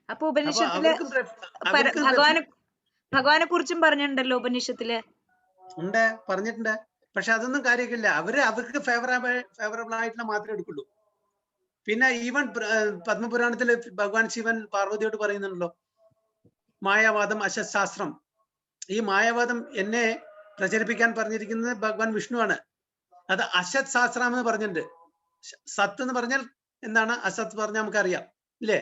അപ്പൊ ഉപനിഷത്തില് ഭഗവാനെ കുറിച്ചും പറഞ്ഞിട്ടുണ്ടല്ലോ ഉപനിഷത്തില്. ഉണ്ട്, പറഞ്ഞിട്ടുണ്ട്. പക്ഷെ അതൊന്നും കാര്യമില്ല. അവർക്ക് ഫേവറബിൾ ആയിട്ടുള്ള മാത്രമേ എടുക്കുള്ളൂ. പിന്നെ ഈവൻ പത്മപുരാണത്തില് ഭഗവാൻ ശിവൻ പാർവതിയോട് പറയുന്നുണ്ടല്ലോ, മായാവാദം അശാസ്ത്രം. ഈ മായാവാദം എന്നെ പ്രചരിപ്പിക്കാൻ പറഞ്ഞിരിക്കുന്നത് ഭഗവാൻ വിഷ്ണുവാണ്. അത് അശത് ശാസ്ത്രം എന്ന് പറഞ്ഞിട്ടുണ്ട്. സത്ത് എന്ന് പറഞ്ഞാൽ എന്താണ്, അസത്ത് പറഞ്ഞാൽ നമുക്കറിയാം ഇല്ലേ?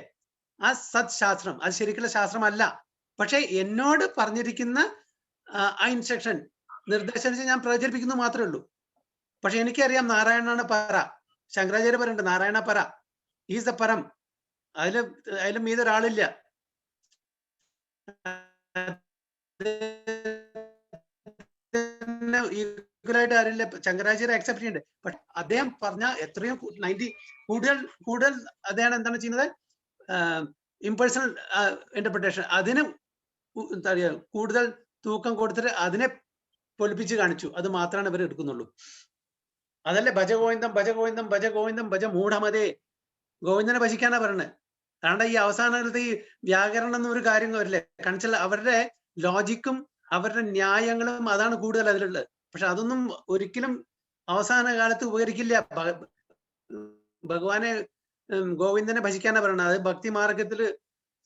ആ സത് ശാസ്ത്രം അത് ശരിക്കുള്ള ശാസ്ത്രമല്ല. പക്ഷെ എന്നോട് പറഞ്ഞിരിക്കുന്ന ആ ഇൻസ്ട്രക്ഷൻ, നിർദ്ദേശം ഞാൻ പ്രചരിപ്പിക്കുന്നു മാത്രമേ ഉള്ളൂ. പക്ഷെ എനിക്കറിയാം നാരായണനാണ് പര. ശങ്കരാചാര്യ പറയുന്നുണ്ട് നാരായണ പര, ഈസ് ദ പരം. അതിലും മീതൊരാളില്ല. ഈക്വലായിട്ട് ആരില്ല. ശങ്കരാചാര്യ അക്സെപ്റ്റ് ചെയ്യുന്നുണ്ട്. പക്ഷെ അദ്ദേഹം പറഞ്ഞ എത്രയും 90 കൂടുതൽ അദ്ദേഹം എന്താണ് ചെയ്യുന്നത്, ഇംപേഴ്സണൽ ഇന്റർപ്രിട്ടേഷൻ, അതിന് എന്താ പറയുക, കൂടുതൽ തൂക്കം കൊടുത്തിട്ട് അതിനെ പൊലിപ്പിച്ച് കാണിച്ചു. അത് മാത്രമാണ് ഇവർ എടുക്കുന്നുള്ളൂ. അതല്ലേ ഭജഗോവിന്ദം ഭജഗോവിന്ദം ഭജഗോവിന്ദം ഭജ മൂഢമതേ. ഗോവിന്ദനെ ഭജിക്കാനാ പറയുന്നത്. കാരണം ഈ അവസാനത്തെ ഈ വ്യാകരണം എന്നൊരു കാര്യം വരില്ലേ, കാണിച്ചാൽ അവരുടെ ലോജിക്കും അവരുടെ ന്യായങ്ങളും അതാണ് കൂടുതൽ അതിലുള്ളത്. പക്ഷെ അതൊന്നും ഒരിക്കലും അവസാന കാലത്ത് ഉപകരിക്കില്ല. ഭഗവാനെ ഗോവിന്ദനെ ഭജിക്കാനാ പറയുന്നത്. അത് ഭക്തി മാർഗത്തില്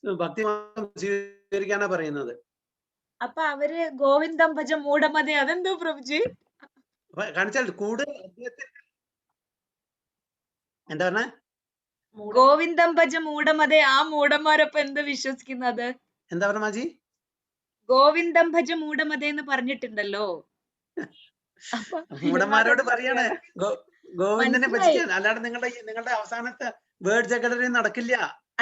ഭക്തിമാർഗം സ്വീകരിക്കാനാ പറയുന്നത്. അപ്പൊ അവര് ഗോവിന്ദം ഭജ മൂഢമതേ, അതെന്തോ പ്രഭുജി? കാണിച്ചാൽ കൂടുതൽ എന്താ പറഞ്ഞ, ഗോവിന്ദം ഭജ മൂഢമതേ, ആ മൂഢന്മാരൊപ്പം എന്ത് വിശ്വസിക്കുന്നത്? എന്താ പറഞ്ഞ മാജി? ഗോവിന്ദം ഭജ മൂഢമതേ എന്ന് പറഞ്ഞിട്ടുണ്ടല്ലോ. മൂഢന്മാരോട് പറയാണ് ഗോവിന്ദനെ ഭജിക്കാൻ, അല്ലാതെ നിങ്ങളുടെ അവസാനത്തെ വേർഡ് സെക്രട്ടറി നടക്കില്ല.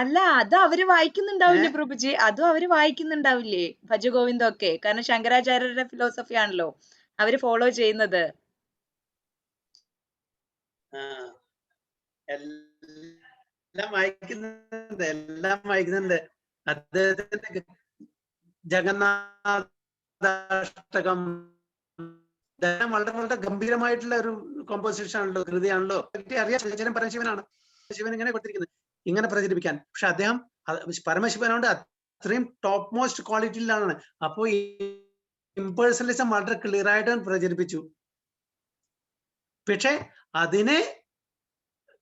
അല്ല, അത് അവര് വായിക്കുന്നുണ്ടാവില്ലേ പ്രഭുജി? അതും അവര് വായിക്കുന്നുണ്ടാവില്ലേ ഭജ ഗോവിന്ദം ഒക്കെ? കാരണം ശങ്കരാചാര്യരുടെ ഫിലോസഫി ആണല്ലോ അവര് ഫോളോ ചെയ്യുന്നത്. എല്ലാം വായിക്കുന്നുണ്ട്. അദ്ദേഹത്തിന്റെ ജഗന്നാഥാഷ്ടകം വളരെ വളരെ ഗംഭീരമായിട്ടുള്ള ഒരു കോമ്പോസിഷൻ ആണല്ലോ, കൃതിയാണല്ലോ. അറിയാം പരമശിവനാണ്. ശിവൻ ഇങ്ങനെ കൊടുത്തിരിക്കുന്നത് ഇങ്ങനെ പ്രചരിപ്പിക്കാൻ. പക്ഷെ അദ്ദേഹം പരമശിവനോട് അത്രയും ടോപ്പ് മോസ്റ്റ് ക്വാളിറ്റിയിലാണ്. അപ്പോ ഇംപേഴ്സണലിസം വളരെ ക്ലിയർ ആയിട്ട് പ്രചരിപ്പിച്ചു. പക്ഷെ അതിനെ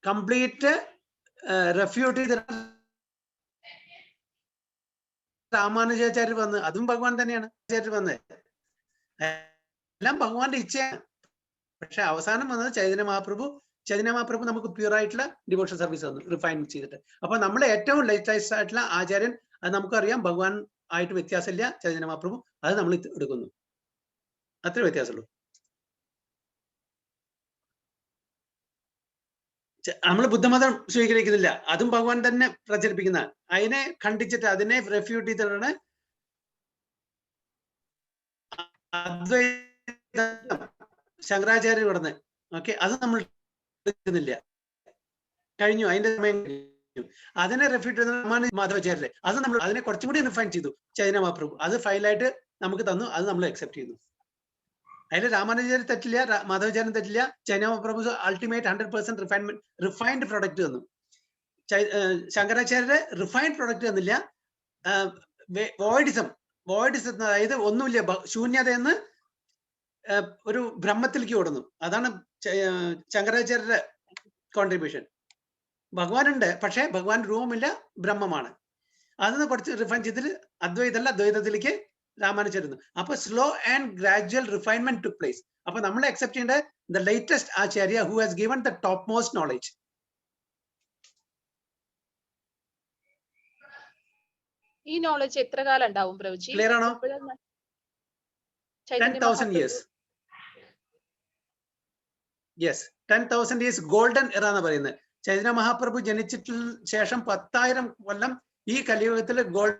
കംപ്ലീറ്റ് റെഫ്യൂട്ട് ചെയ്ത് രാമാനുജാചാര്യർ വന്ന്, അതും ഭഗവാൻ തന്നെയാണ് ആചാര്യർ വന്നത്. എല്ലാം ഭഗവാന്റെ ഇച്ഛയാണ്. പക്ഷെ അവസാനം വന്നത് ചൈതന്യ മഹാപ്രഭു ചൈതന്യ മഹാപ്രഭു നമുക്ക് പ്യൂർ ആയിട്ടുള്ള ഡിവോഷൻ സർവീസ് തന്നു, റിഫൈൻ ചെയ്തിട്ട്. അപ്പൊ നമ്മളെ ഏറ്റവും ലേറ്റസ്റ്റ് ആയിട്ടുള്ള ആചാര്യൻ, അത് നമുക്കറിയാം, ഭഗവാൻ ആയിട്ട് വ്യത്യാസമില്ല ചൈതന്യ മഹാപ്രഭു, അത് നമ്മൾ എടുക്കുന്നു. അത്രേ വ്യത്യാസമുള്ളൂ. നമ്മൾ ബുദ്ധമതം സ്വീകരിക്കുന്നില്ല, അതും ഭഗവാൻ തന്നെ പ്രചരിപ്പിക്കുന്ന. അതിനെ ഖണ്ഡിച്ചിട്ട് അതിനെ റെഫ്യൂട്ട് ചെയ്തിട്ടാണ് അദ്വൈതം ശങ്കരാചാര്യ കടന്ന്. ഓക്കെ, അത് നമ്മൾ എടുക്കുന്നില്ല, കഴിഞ്ഞു, അതിന്റെ സമയം കഴിഞ്ഞു. അതിനെ റെഫ്യൂട്ട് ചെയ്ത മാധവാചാര്യ, അത് നമ്മൾ അതിനെ കുറച്ചും കൂടി റിഫൈൻ ചെയ്തു ചൈതന്യ മഹാപ്രഭു, അത് ഫൈലായിട്ട് നമുക്ക് തന്നു, അത് നമ്മൾ അക്സെപ്റ്റ് ചെയ്യുന്നു. അതിൽ രാമാനുജാചാര്യ തെറ്റില്ല, മാധവാചാര്യൻ തെറ്റില്ല. Chaitanya Mahaprabhu ultimate 100% refined product തന്നു. ശങ്കരാചാര്യ റിഫൈൻഡ് പ്രൊഡക്റ്റ് തന്നില്ല, വോയിഡിസം, അതായത് ഒന്നുമില്ല, ശൂന്യതയെന്ന് ഒരു ബ്രഹ്മത്തിലേക്ക് ഓടുന്നു. അതാണ് ശങ്കരാചാര്യരുടെ കോൺട്രിബ്യൂഷൻ. ഭഗവാനുണ്ട്, പക്ഷെ ഭഗവാൻ രൂപമില്ല, ബ്രഹ്മമാണ്. അതൊന്ന് കുറച്ച് റിഫൈൻ ചെയ്തിട്ട് അദ്വൈതല്ല ദ്വൈതത്തിലേക്ക് രാമാനുജരുന്നു. അപ്പൊ slow and gradual refinement took place. അപ്പൊ നമ്മൾ അക്സെപ്റ്റ് ചെയ്യേണ്ട the latest Acharya who has given the top most knowledge. ഈ നോളജ് എത്ര കാലം ഉണ്ടാവും പ്രഭുജി? ക്ലിയർ ആണോ? 10,000 years. യെസ്, 10,000 years ഗോൾഡൻ എറ എന്ന് പറയുന്നത്. ചൈതന്യ മഹാപ്രഭു ജനിച്ചിട്ട് ശേഷം 10,000 കൊല്ലം ഈ കലിയുഗത്തില് ഗോൾഡ്.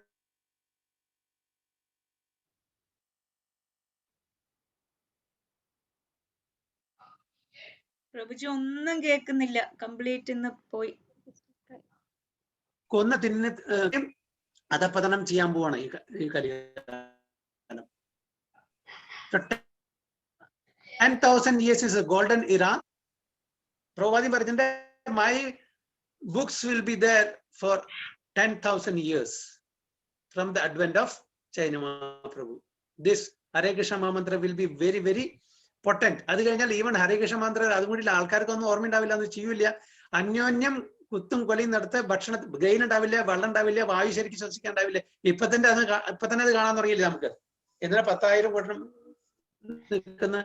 പ്രഭുജി ഒന്നും കേൾക്കുന്നില്ല, കംപ്ലീറ്റ് ഇന്ന് പോയി. കൊന്ന് തിന്ന് അധപതനം ചെയ്യാൻ പോവാണ് ഈ കലികാലം. 10,000 years is a golden era. പ്രഭുപാദി പറഞ്ഞിട്ട് my books will be there for 10,000 years from the advent of Chaitanya Mahaprabhu. This Hare Krishna Mahamantra will be very very potent. അത് കഴിഞ്ഞാൽ ഈവൻ ഹരേ കൃഷ്ണ മന്ത്രം അതും കൂടി ആൾക്കാർക്കൊന്നും ഓർമ്മ ഉണ്ടാവില്ല, എന്ന് ചെയ്യൂല. അന്യോന്യം കുത്തും കൊലയും നടത്ത്, ഭക്ഷണ ഗെയിൻ ഉണ്ടാവില്ല, വെള്ളം ഉണ്ടാവില്ല, വായു ശരിക്കും ശ്വസിക്കാൻ ഉണ്ടാവില്ല. ഇപ്പൊ തന്നെ അത് കാണാൻ തുടങ്ങിയില്ല നമുക്ക്. എന്തിനാ 10,000 കൊല്ലം നിൽക്കുന്ന?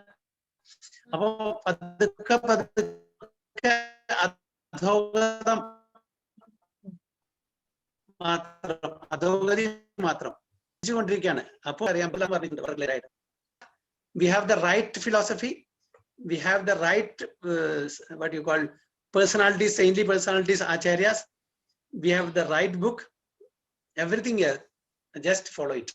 അപ്പോ പതുക്കെ അധോഗതം മാത്രം, അധോഗതി മാത്രം കൊണ്ടിരിക്കുകയാണ്. അപ്പോൾ അറിയാൻ പറഞ്ഞിട്ടുണ്ട്, we have the right philosophy, we have the right what you call personalities, saintly personalities, acharyas, we have the right book, everything here, just follow it.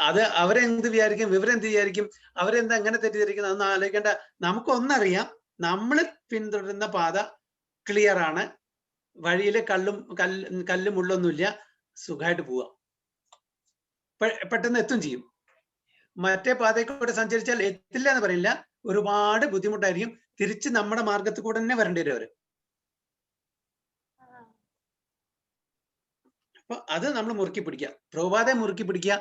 അത് അവരെന്ത് വിചാരിക്കും, വിവരെന്ത് വിചാരിക്കും, അവരെന്ത് അങ്ങനെ തെറ്റിദ്ധരിക്കുന്നത്, അതൊന്നും ആലോചിക്കേണ്ട. നമുക്കൊന്നറിയാം, നമ്മൾ പിന്തുടരുന്ന പാത ക്ലിയർ ആണ്, വഴിയിലെ കല്ലും മുള്ളൊന്നുമില്ല, സുഖമായിട്ട് പോവാം, പെട്ടെന്ന് എത്തും ചെയ്യും. മറ്റേ പാതയിലൂടെ സഞ്ചരിച്ചാൽ എത്തില്ല എന്ന് പറയില്ല, ഒരുപാട് ബുദ്ധിമുട്ടായിരിക്കും. തിരിച്ച് നമ്മുടെ മാർഗത്തിൽ കൂടെ തന്നെ വരേണ്ടി വരും അവര്. അപ്പൊ അത് നമ്മൾ മുറുക്കി പിടിക്കുക, പ്രഭുപാദയെ മുറുക്കി പിടിക്കുക.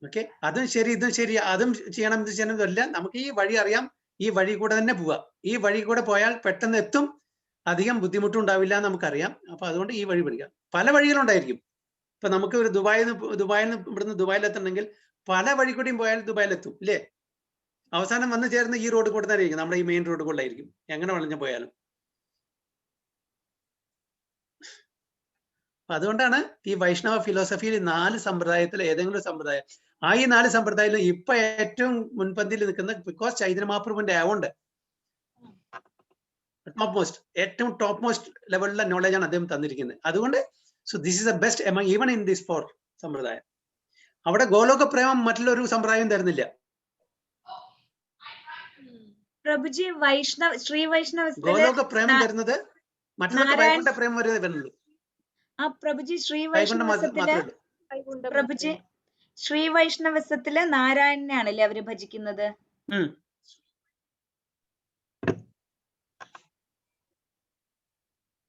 ഓക്കെ, അതും ശരി, ഇതും ശരി, അതും ചെയ്യണം, ഇത് ചെയ്യണം എന്നല്ല. നമുക്ക് ഈ വഴി അറിയാം, ഈ വഴി കൂടെ തന്നെ പോവാ. ഈ വഴി കൂടെ പോയാൽ പെട്ടെന്ന് എത്തും, അധികം ബുദ്ധിമുട്ടും ഉണ്ടാവില്ല എന്ന് നമുക്കറിയാം. അപ്പൊ അതുകൊണ്ട് ഈ വഴി പിടിക്കാം. പല വഴികളുണ്ടായിരിക്കും. ഇപ്പൊ നമുക്ക് ഒരു ദുബായിൽ നിന്ന് ഇവിടുന്ന് ദുബായിലെത്തണമെങ്കിൽ പല വഴി കൂടിയും പോയാൽ ദുബായിലെത്തും, ഇല്ലേ? അവസാനം വന്നു ചേർന്ന് ഈ റോഡ് കൂടെ തന്നെ ആയിരിക്കും, നമ്മുടെ ഈ മെയിൻ റോഡ് കൂടെ ആയിരിക്കും, എങ്ങനെ വളഞ്ഞു പോയാലും. അതുകൊണ്ടാണ് ഈ വൈഷ്ണവ ഫിലോസഫിയിൽ 4 സമ്പ്രദായത്തിൽ ഏതെങ്കിലും സമ്പ്രദായം, ആ ഈ 4 സമ്പ്രദായത്തിലും ഇപ്പൊ ഏറ്റവും മുൻപന്തിയിൽ നിൽക്കുന്ന, ബിക്കോസ് ചൈതന്യ മഹാപ്രഭുവിന്റെ ആവുണ്ട് ഏറ്റവും ടോപ്പ് മോസ്റ്റ് ലെവലിലുള്ള നോളജാണ് അദ്ദേഹം തന്നിരിക്കുന്നത്. അതുകൊണ്ട് so this is the best among even in this 4 സമ്പ്രദായം. അവിടെ ഗോലോക പ്രേമം മറ്റുള്ളൊരു സമ്പ്രദായം തരുന്നില്ല. പ്രഭുജി ശ്രീ വൈഷ്ണവ ഗോലോക പ്രേമം തരുന്നത് മറ്റുള്ള വൈകുണ്ഠ പ്രേമം വരെ വരുന്നുള്ളൂ. ആ പ്രഭുജി ശ്രീ വൈഷ്ണവസത്തില് നാരായണനെയാണല്ലേ അവര് ഭജിക്കുന്നത്?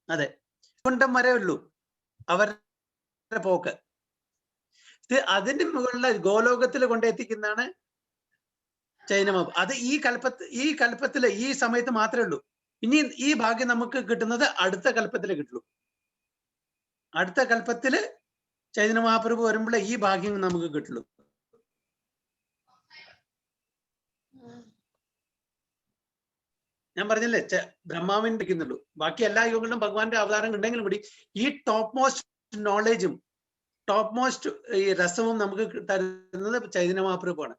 അതെ, വൈകുണ്ഠം വരെ ഉള്ളൂ അവരുടെ പോക്ക്. അതിന്റെ മുകളിലെ ഗോലോകത്തിൽ കൊണ്ടെത്തിക്കുന്നതാണ് ചൈതന്യമാവ്. അത് ഈ കൽപ്പത്തില് ഈ സമയത്ത് മാത്രമേ ഉള്ളൂ. ഇനി ഈ ഭാഗ്യം നമുക്ക് കിട്ടുന്നത് അടുത്ത കൽപ്പത്തിലേ കിട്ടുള്ളൂ. അടുത്ത കൽപ്പത്തില് ചൈതന്യ മഹാപ്രഭു വരുമ്പോഴേ ഈ ഭാഗ്യം നമുക്ക് കിട്ടുള്ളൂ. ഞാൻ പറഞ്ഞില്ലേ ബ്രഹ്മാവിന്റെ ഇരിക്കുന്നുള്ളൂ. ബാക്കി എല്ലാ യുഗങ്ങളിലും ഭഗവാന്റെ അവതാരം ഉണ്ടെങ്കിലും കൂടി ഈ ടോപ്പ് മോസ്റ്റ് നോളേജും ടോപ്പ് മോസ്റ്റ് ഈ രസവും നമുക്ക് തരുന്നത് ചൈതന്യ മഹാപ്രഭുവാണ്.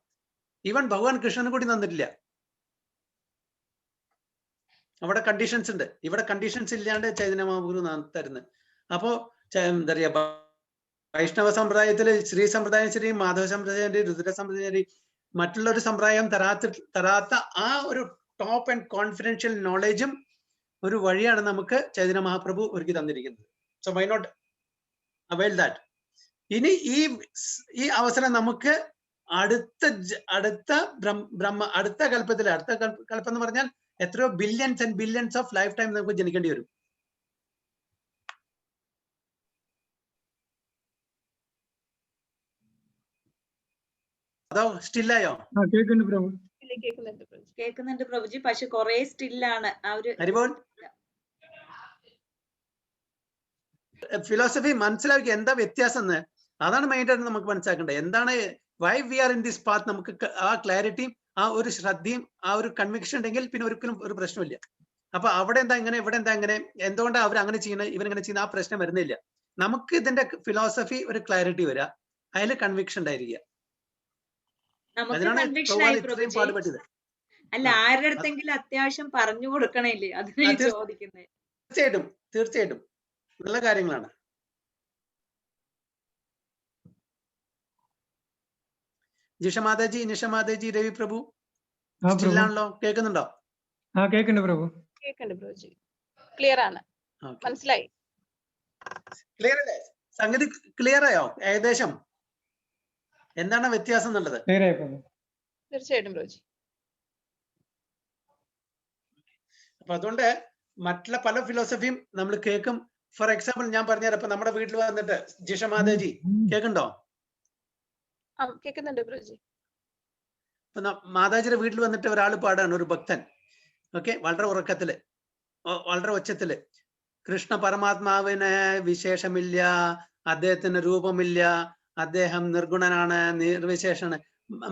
ഈവൻ ഭഗവാൻ കൃഷ്ണന് കൂടി തന്നിട്ടില്ല. അവിടെ കണ്ടീഷൻസ് ഉണ്ട്, ഇവിടെ കണ്ടീഷൻസ് ഇല്ലാണ്ട് ചൈതന്യ മഹാപ്രഭു തരുന്നത്. അപ്പോ എന്താ പറയാ, വൈഷ്ണവ സമ്പ്രദായത്തില് ശ്രീ സമ്പ്രദായം ശരി, മാധവ സമ്പ്രദായം ശരി, രുദ്ര സമ്പ്രദായം ശരി, മറ്റുള്ള ഒരു സമ്പ്രദായം തരാത്ത ആ ഒരു ടോപ്പ് ആൻഡ് കോൺഫിഡൻഷ്യൽ നോളേജും ഒരു വഴിയാണ് നമുക്ക് ചൈതന്യ മഹാപ്രഭു ഒരുക്കി തന്നിരിക്കുന്നത്. So why not avail that. ഇനി ഈ അവസരം നമുക്ക് അടുത്ത കൽപ്പത്തില്, അടുത്ത കൽപ്പം എന്ന് പറഞ്ഞാൽ എത്രയോ billions and billions of life time നമുക്ക് ജനിക്കേണ്ടി വരും. അതോ സ്റ്റില്ലായോ? കേൾക്കുന്നുണ്ട് പ്രഭുജി, പക്ഷെ കൊറേ സ്റ്റില്ലാണ്. ഹരിബോൾ ഫിലോസഫി മനസ്സിലാക്കി എന്താ വ്യത്യാസം എന്ന്, അതാണ് മെയിനായിട്ട് നമുക്ക് മനസ്സിലാക്കേണ്ടത്. എന്താണ് why we are in this path, നമുക്ക് ആ ക്ലാരിറ്റിയും ആ ഒരു ശ്രദ്ധയും ആ ഒരു കൺവിക്ഷൻ ഉണ്ടെങ്കിൽ പിന്നെ ഒരിക്കലും ഒരു പ്രശ്നമില്ല. അപ്പൊ അവിടെ എന്താ ഇങ്ങനെ, ഇവിടെ എന്താ ഇങ്ങനെ, എന്തുകൊണ്ടാണ് അവർ അങ്ങനെ ചെയ്യുന്നത്, ഇവരെങ്ങനെ ചെയ്യുന്നത്, ആ പ്രശ്നം വരുന്നില്ല. നമുക്ക് ഇതിന്റെ ഫിലോസഫി ഒരു ക്ലാരിറ്റി വരിക, അതിൽ കൺവിക്ഷൻ ഉണ്ടായിരിക്കുക. അതിനാണ് ഇത്രയും പാടുപെട്ടത്. അല്ല, ആരുടെ അടുത്തെങ്കിലും അത്യാവശ്യം പറഞ്ഞു കൊടുക്കണില്ലേ, അതിനാണ് ചോദിക്കുന്നത്. തീർച്ചയായിട്ടും നല്ല കാര്യങ്ങളാണ്. ജിഷ മാതാജി, നിഷ മാതാജി, രവി പ്രഭു സ്റ്റില്ലാണല്ലോ, കേൾക്കുന്നുണ്ടോ? കേൾക്കുന്നുണ്ട് പ്രഭു. കേൾക്കുന്നുണ്ട് പ്രഭുജി, ക്ലിയർ ആണ്, മനസ്സിലായി. ക്ലിയർ അല്ലേ? സംഗതി ക്ലിയർ ആയോ ഏകദേശം? എന്താണ് വ്യത്യാസം എന്നുള്ളത്? തീർച്ചയായിട്ടും പ്രഭുജി. അപ്പൊ അതുകൊണ്ട് മറ്റുള്ള പല ഫിലോസഫിയും നമ്മൾ കേൾക്കും. ഫോർ എക്സാമ്പിൾ ഞാൻ പറഞ്ഞുതരാം. ഇപ്പൊ നമ്മുടെ വീട്ടിൽ വന്നിട്ട് ജിഷ മാതാജി കേൾക്കുന്നുണ്ടോ? കേൾക്കുന്നുണ്ട് പ്രഭുജി. ഇപ്പൊ മാതാജിയുടെ വീട്ടിൽ വന്നിട്ട് ഒരാൾ പാടാണ്, ഒരു ഭക്തൻ, ഓക്കെ, വളരെ ഉറക്കത്തില്, വളരെ ഒച്ചത്തില്, കൃഷ്ണ പരമാത്മാവിന് വിശേഷമില്ല, അദ്ദേഹത്തിന് രൂപമില്ല, അദ്ദേഹം നിർഗുണനാണ്, നിർവിശേഷാണ്.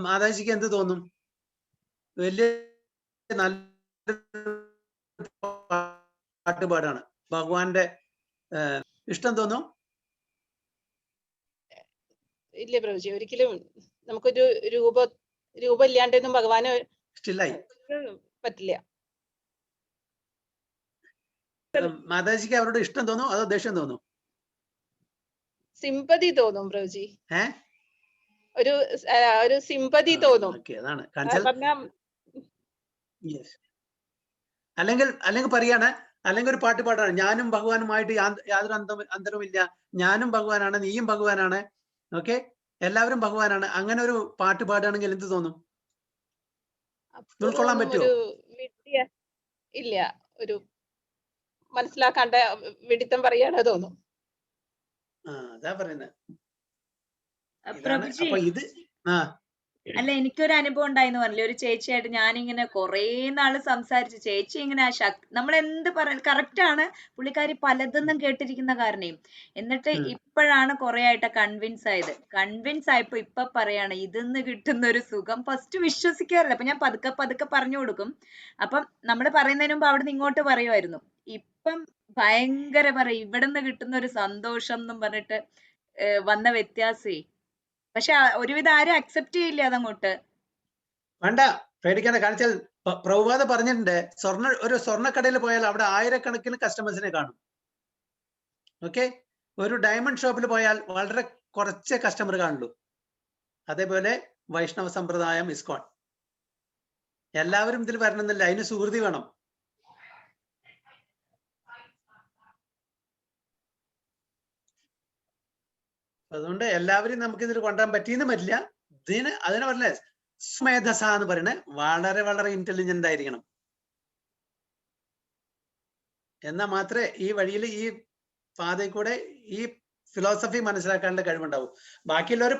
മാതാജിക്ക് എന്ത് തോന്നും? വലിയ നല്ല പാട്ടുപാടാണ്, ഭഗവാന്റെ ഇഷ്ടം തോന്നും? ഇല്ല പ്രഭുജി, ഒരിക്കലും നമുക്കൊരു രൂപം ഇല്ലാണ്ടൊന്നും ഭഗവാന് സ്റ്റില്ലായി പറ്റില്ല. മാതാജിക്ക് അവരോട് ഇഷ്ടം തോന്നും അതോ ദേഷ്യം തോന്നും? സിമ്പതി തോന്നും പ്രഭുജി. ഒരു സിമ്പതി തോന്നും. അല്ലെങ്കിൽ പറയാണ്, അല്ലെങ്കിൽ ഒരു പാട്ട് പാടാണ്, ഞാനും ഭഗവാനുമായിട്ട് യാതൊരു അന്തരവുമില്ല, ഞാനും ഭഗവാനാണ്, നീയും ഭഗവാനാണ്, ഓക്കെ, എല്ലാവരും ഭഗവാനാണ്, അങ്ങനെ ഒരു പാട്ട് പാടുകയാണെങ്കിൽ എന്ത് തോന്നും? ഉൾക്കൊള്ളാൻ പറ്റുമോ? ഇല്ല, ഒരു മനസ്സിലാക്കാണ്ട വിഡിത്തം പറയാനോ തോന്നും. അതാ പറയുന്നത്. അല്ല, എനിക്കൊരു അനുഭവം ഉണ്ടായിന്ന് പറഞ്ഞില്ലേ, ഒരു ചേച്ചിയായിട്ട് ഞാനിങ്ങനെ കൊറേ നാള് സംസാരിച്ചു. ചേച്ചി ഇങ്ങനെ നമ്മൾ എന്ത് പറയാൻ കറക്റ്റ് ആണ്, പുള്ളിക്കാരി പലതൊന്നും കേട്ടിരിക്കുന്ന കാരണേ. എന്നിട്ട് ഇപ്പോഴാണ് കുറെ ആയിട്ട് കൺവിൻസ് ആയപ്പോ ഇപ്പൊ പറയാണ് ഇതിന്ന് കിട്ടുന്ന ഒരു സുഖം ഫസ്റ്റ് വിശ്വസിക്കാറില്ല. അപ്പൊ ഞാൻ പതുക്കെ പറഞ്ഞു കൊടുക്കും. അപ്പം നമ്മള് പറയുന്നതിന് മുമ്പ് അവിടെ നിന്ന് ഇങ്ങോട്ട് പറയുമായിരുന്നു. ഇപ്പം ഭയങ്കര പറയും, ഇവിടുന്ന് കിട്ടുന്ന ഒരു സന്തോഷം എന്നും പറഞ്ഞിട്ട് വന്ന വ്യത്യാസേ. പക്ഷെ ഒരുവിധം ആരും അക്സെപ്റ്റ് ചെയ്യില്ല അതങ്ങോട്ട്. വേണ്ട, പേടിക്കേണ്ട. കാണിച്ചാൽ പ്രഭുപാദ പറഞ്ഞിട്ടുണ്ട്, ഒരു സ്വർണ്ണക്കടയിൽ പോയാൽ അവിടെ ആയിരക്കണക്കിന് കസ്റ്റമേഴ്സിനെ കാണും. ഓക്കെ, ഒരു ഡയമണ്ട് ഷോപ്പിൽ പോയാൽ വളരെ കുറച്ച് കസ്റ്റമർ കാണുള്ളൂ. അതേപോലെ വൈഷ്ണവ സമ്പ്രദായം, ഇസ്കോൺ, എല്ലാവരും ഇതിൽ വരണമെന്നില്ല, അതിന് സുഹൃതി വേണം. അതുകൊണ്ട് എല്ലാവരും നമുക്ക് ഇതിൽ കൊണ്ടുവരാൻ പറ്റിയെന്ന് പറ്റില്ല. അതിനെ പറഞ്ഞ സുമേധസ എന്ന് പറയുന്നത് വളരെ വളരെ ഇന്റലിജന്റ് ആയിരിക്കണം. എന്നാൽ മാത്രമേ ഈ വഴിയിൽ ഈ പാതയിൽ കൂടെ ഈ ഫിലോസഫി മനസ്സിലാക്കാനുള്ള കഴിവുണ്ടാവും. ബാക്കിയുള്ളവർ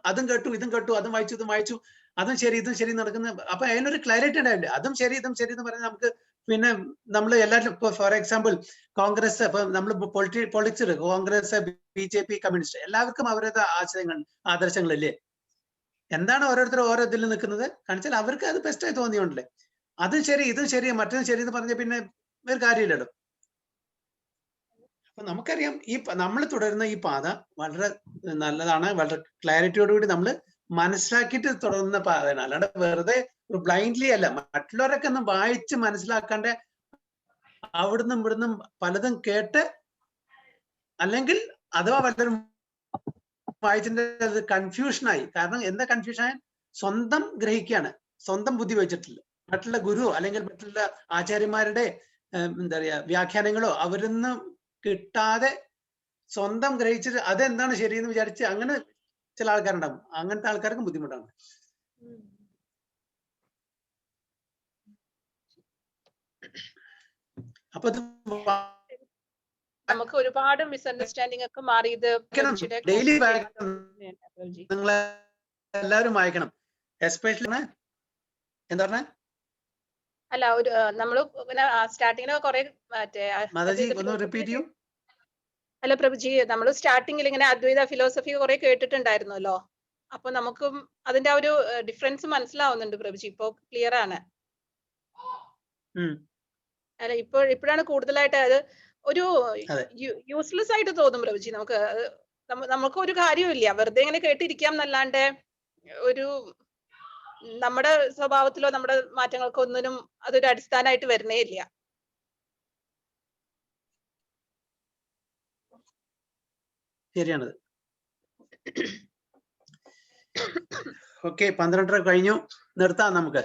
അതും കേട്ടു, ഇതും കേട്ടു, അതും വായിച്ചു, അതും ശരി ഇതും ശരി നടക്കുന്ന. അപ്പൊ അതിനൊരു ക്ലാരിറ്റി ഉണ്ടാവില്ല. അതും ശരി ഇതും ശരി എന്ന് പറഞ്ഞാൽ നമുക്ക് പിന്നെ നമ്മൾ എല്ലാവരും ഇപ്പൊ ഫോർ എക്സാമ്പിൾ കോൺഗ്രസ്, ഇപ്പൊ നമ്മൾ പൊളിറ്റിക്സ്, കോൺഗ്രസ്, BJP, കമ്മ്യൂണിസ്റ്റ്, എല്ലാവർക്കും അവരുടെ ആദർശങ്ങളില്ലേ? എന്താണ് ഓരോരുത്തർ ഓരോ ഇതിൽ നിൽക്കുന്നത് കാണിച്ചാൽ അവർക്ക് അത് ബെസ്റ്റായി തോന്നിയോണ്ടല്ലേ. അത് ശരി ഇത് ശരി മറ്റൊന്ന് ശരി എന്ന് പറഞ്ഞ പിന്നെ ഒരു കാര്യമില്ലല്ലോ. അപ്പൊ നമുക്കറിയാം ഈ നമ്മൾ തുടരുന്ന ഈ പാത വളരെ നല്ലതാണ്, വളരെ ക്ലാരിറ്റിയോടുകൂടി നമ്മൾ മനസ്സിലാക്കിയിട്ട് തുടരുന്ന പാതയാണ്. അല്ലാണ്ട് വെറുതെ ബ്ലൈൻഡ്ലി അല്ല. മറ്റുള്ളവരൊക്കെ ഒന്ന് വായിച്ച് മനസ്സിലാക്കാണ്ട് അവിടുന്ന് ഇവിടുന്ന് പലതും കേട്ട്, അല്ലെങ്കിൽ അഥവാ പലരും വായിച്ചിട്ട് കൺഫ്യൂഷനായി. കാരണം എന്താ കൺഫ്യൂഷൻ? സ്വന്തം ഗ്രഹിക്കുകയാണ്, സ്വന്തം ബുദ്ധി വെച്ചിട്ടില്ല. മറ്റുള്ള ഗുരു അല്ലെങ്കിൽ മറ്റുള്ള ആചാര്യന്മാരുടെ എന്താ പറയാ വ്യാഖ്യാനങ്ങളോ അവരിന്ന് കിട്ടാതെ സ്വന്തം ഗ്രഹിച്ചിട്ട് അതെന്താണ് ശരിയെന്ന് വിചാരിച്ച് അങ്ങനെ ചില ആൾക്കാരുണ്ടാവും. അങ്ങനത്തെ ആൾക്കാർക്ക് ബുദ്ധിമുട്ടാണ്. അപ്പൊ നമുക്ക് ഒരുപാട് മിസ്അണ്ടർസ്റ്റാൻഡിംഗ് ഒക്കെ മാറിയത് ഡെയിലി നിങ്ങൾ എല്ലാവരും വായിക്കണം. എസ്പെഷ്യലി എന്താ പറഞ്ഞ അല്ല ഒരു നമ്മള് സ്റ്റാർട്ടിങ്ങിന് കുറെ മാതാജി ഒന്ന് റിപ്പീറ്റ് ചെയ്യൂ. അല്ല പ്രഭുജി, നമ്മൾ സ്റ്റാർട്ടിങ്ങിൽ ഇങ്ങനെ അദ്വൈത ഫിലോസഫി കുറെ കേട്ടിട്ടുണ്ടായിരുന്നല്ലോ. അപ്പൊ നമുക്കും അതിന്റെ ആ ഒരു ഡിഫറൻസ് മനസ്സിലാവുന്നുണ്ട് പ്രഭുജി. ഇപ്പൊ ക്ലിയർ ആണ്. അല്ല ഇപ്പോഴാണ് കൂടുതലായിട്ട് അത് ഒരു യൂസ്ലെസ് ആയിട്ട് തോന്നും പ്രഭുജി. നമുക്ക് ഒരു കാര്യമില്ല, വെറുതെ ഇങ്ങനെ കേട്ടിരിക്കാം എന്നല്ലാണ്ട് ഒരു നമ്മുടെ സ്വഭാവത്തിലോ നമ്മുടെ മാറ്റങ്ങൾക്കോ ഒന്നിനും അതൊരു അടിസ്ഥാനമായിട്ട് വരുന്നേ ഇല്ല. ശരിയാണത്. ഓക്കെ, 12:30 കഴിഞ്ഞു, നിർത്താം നമുക്ക്.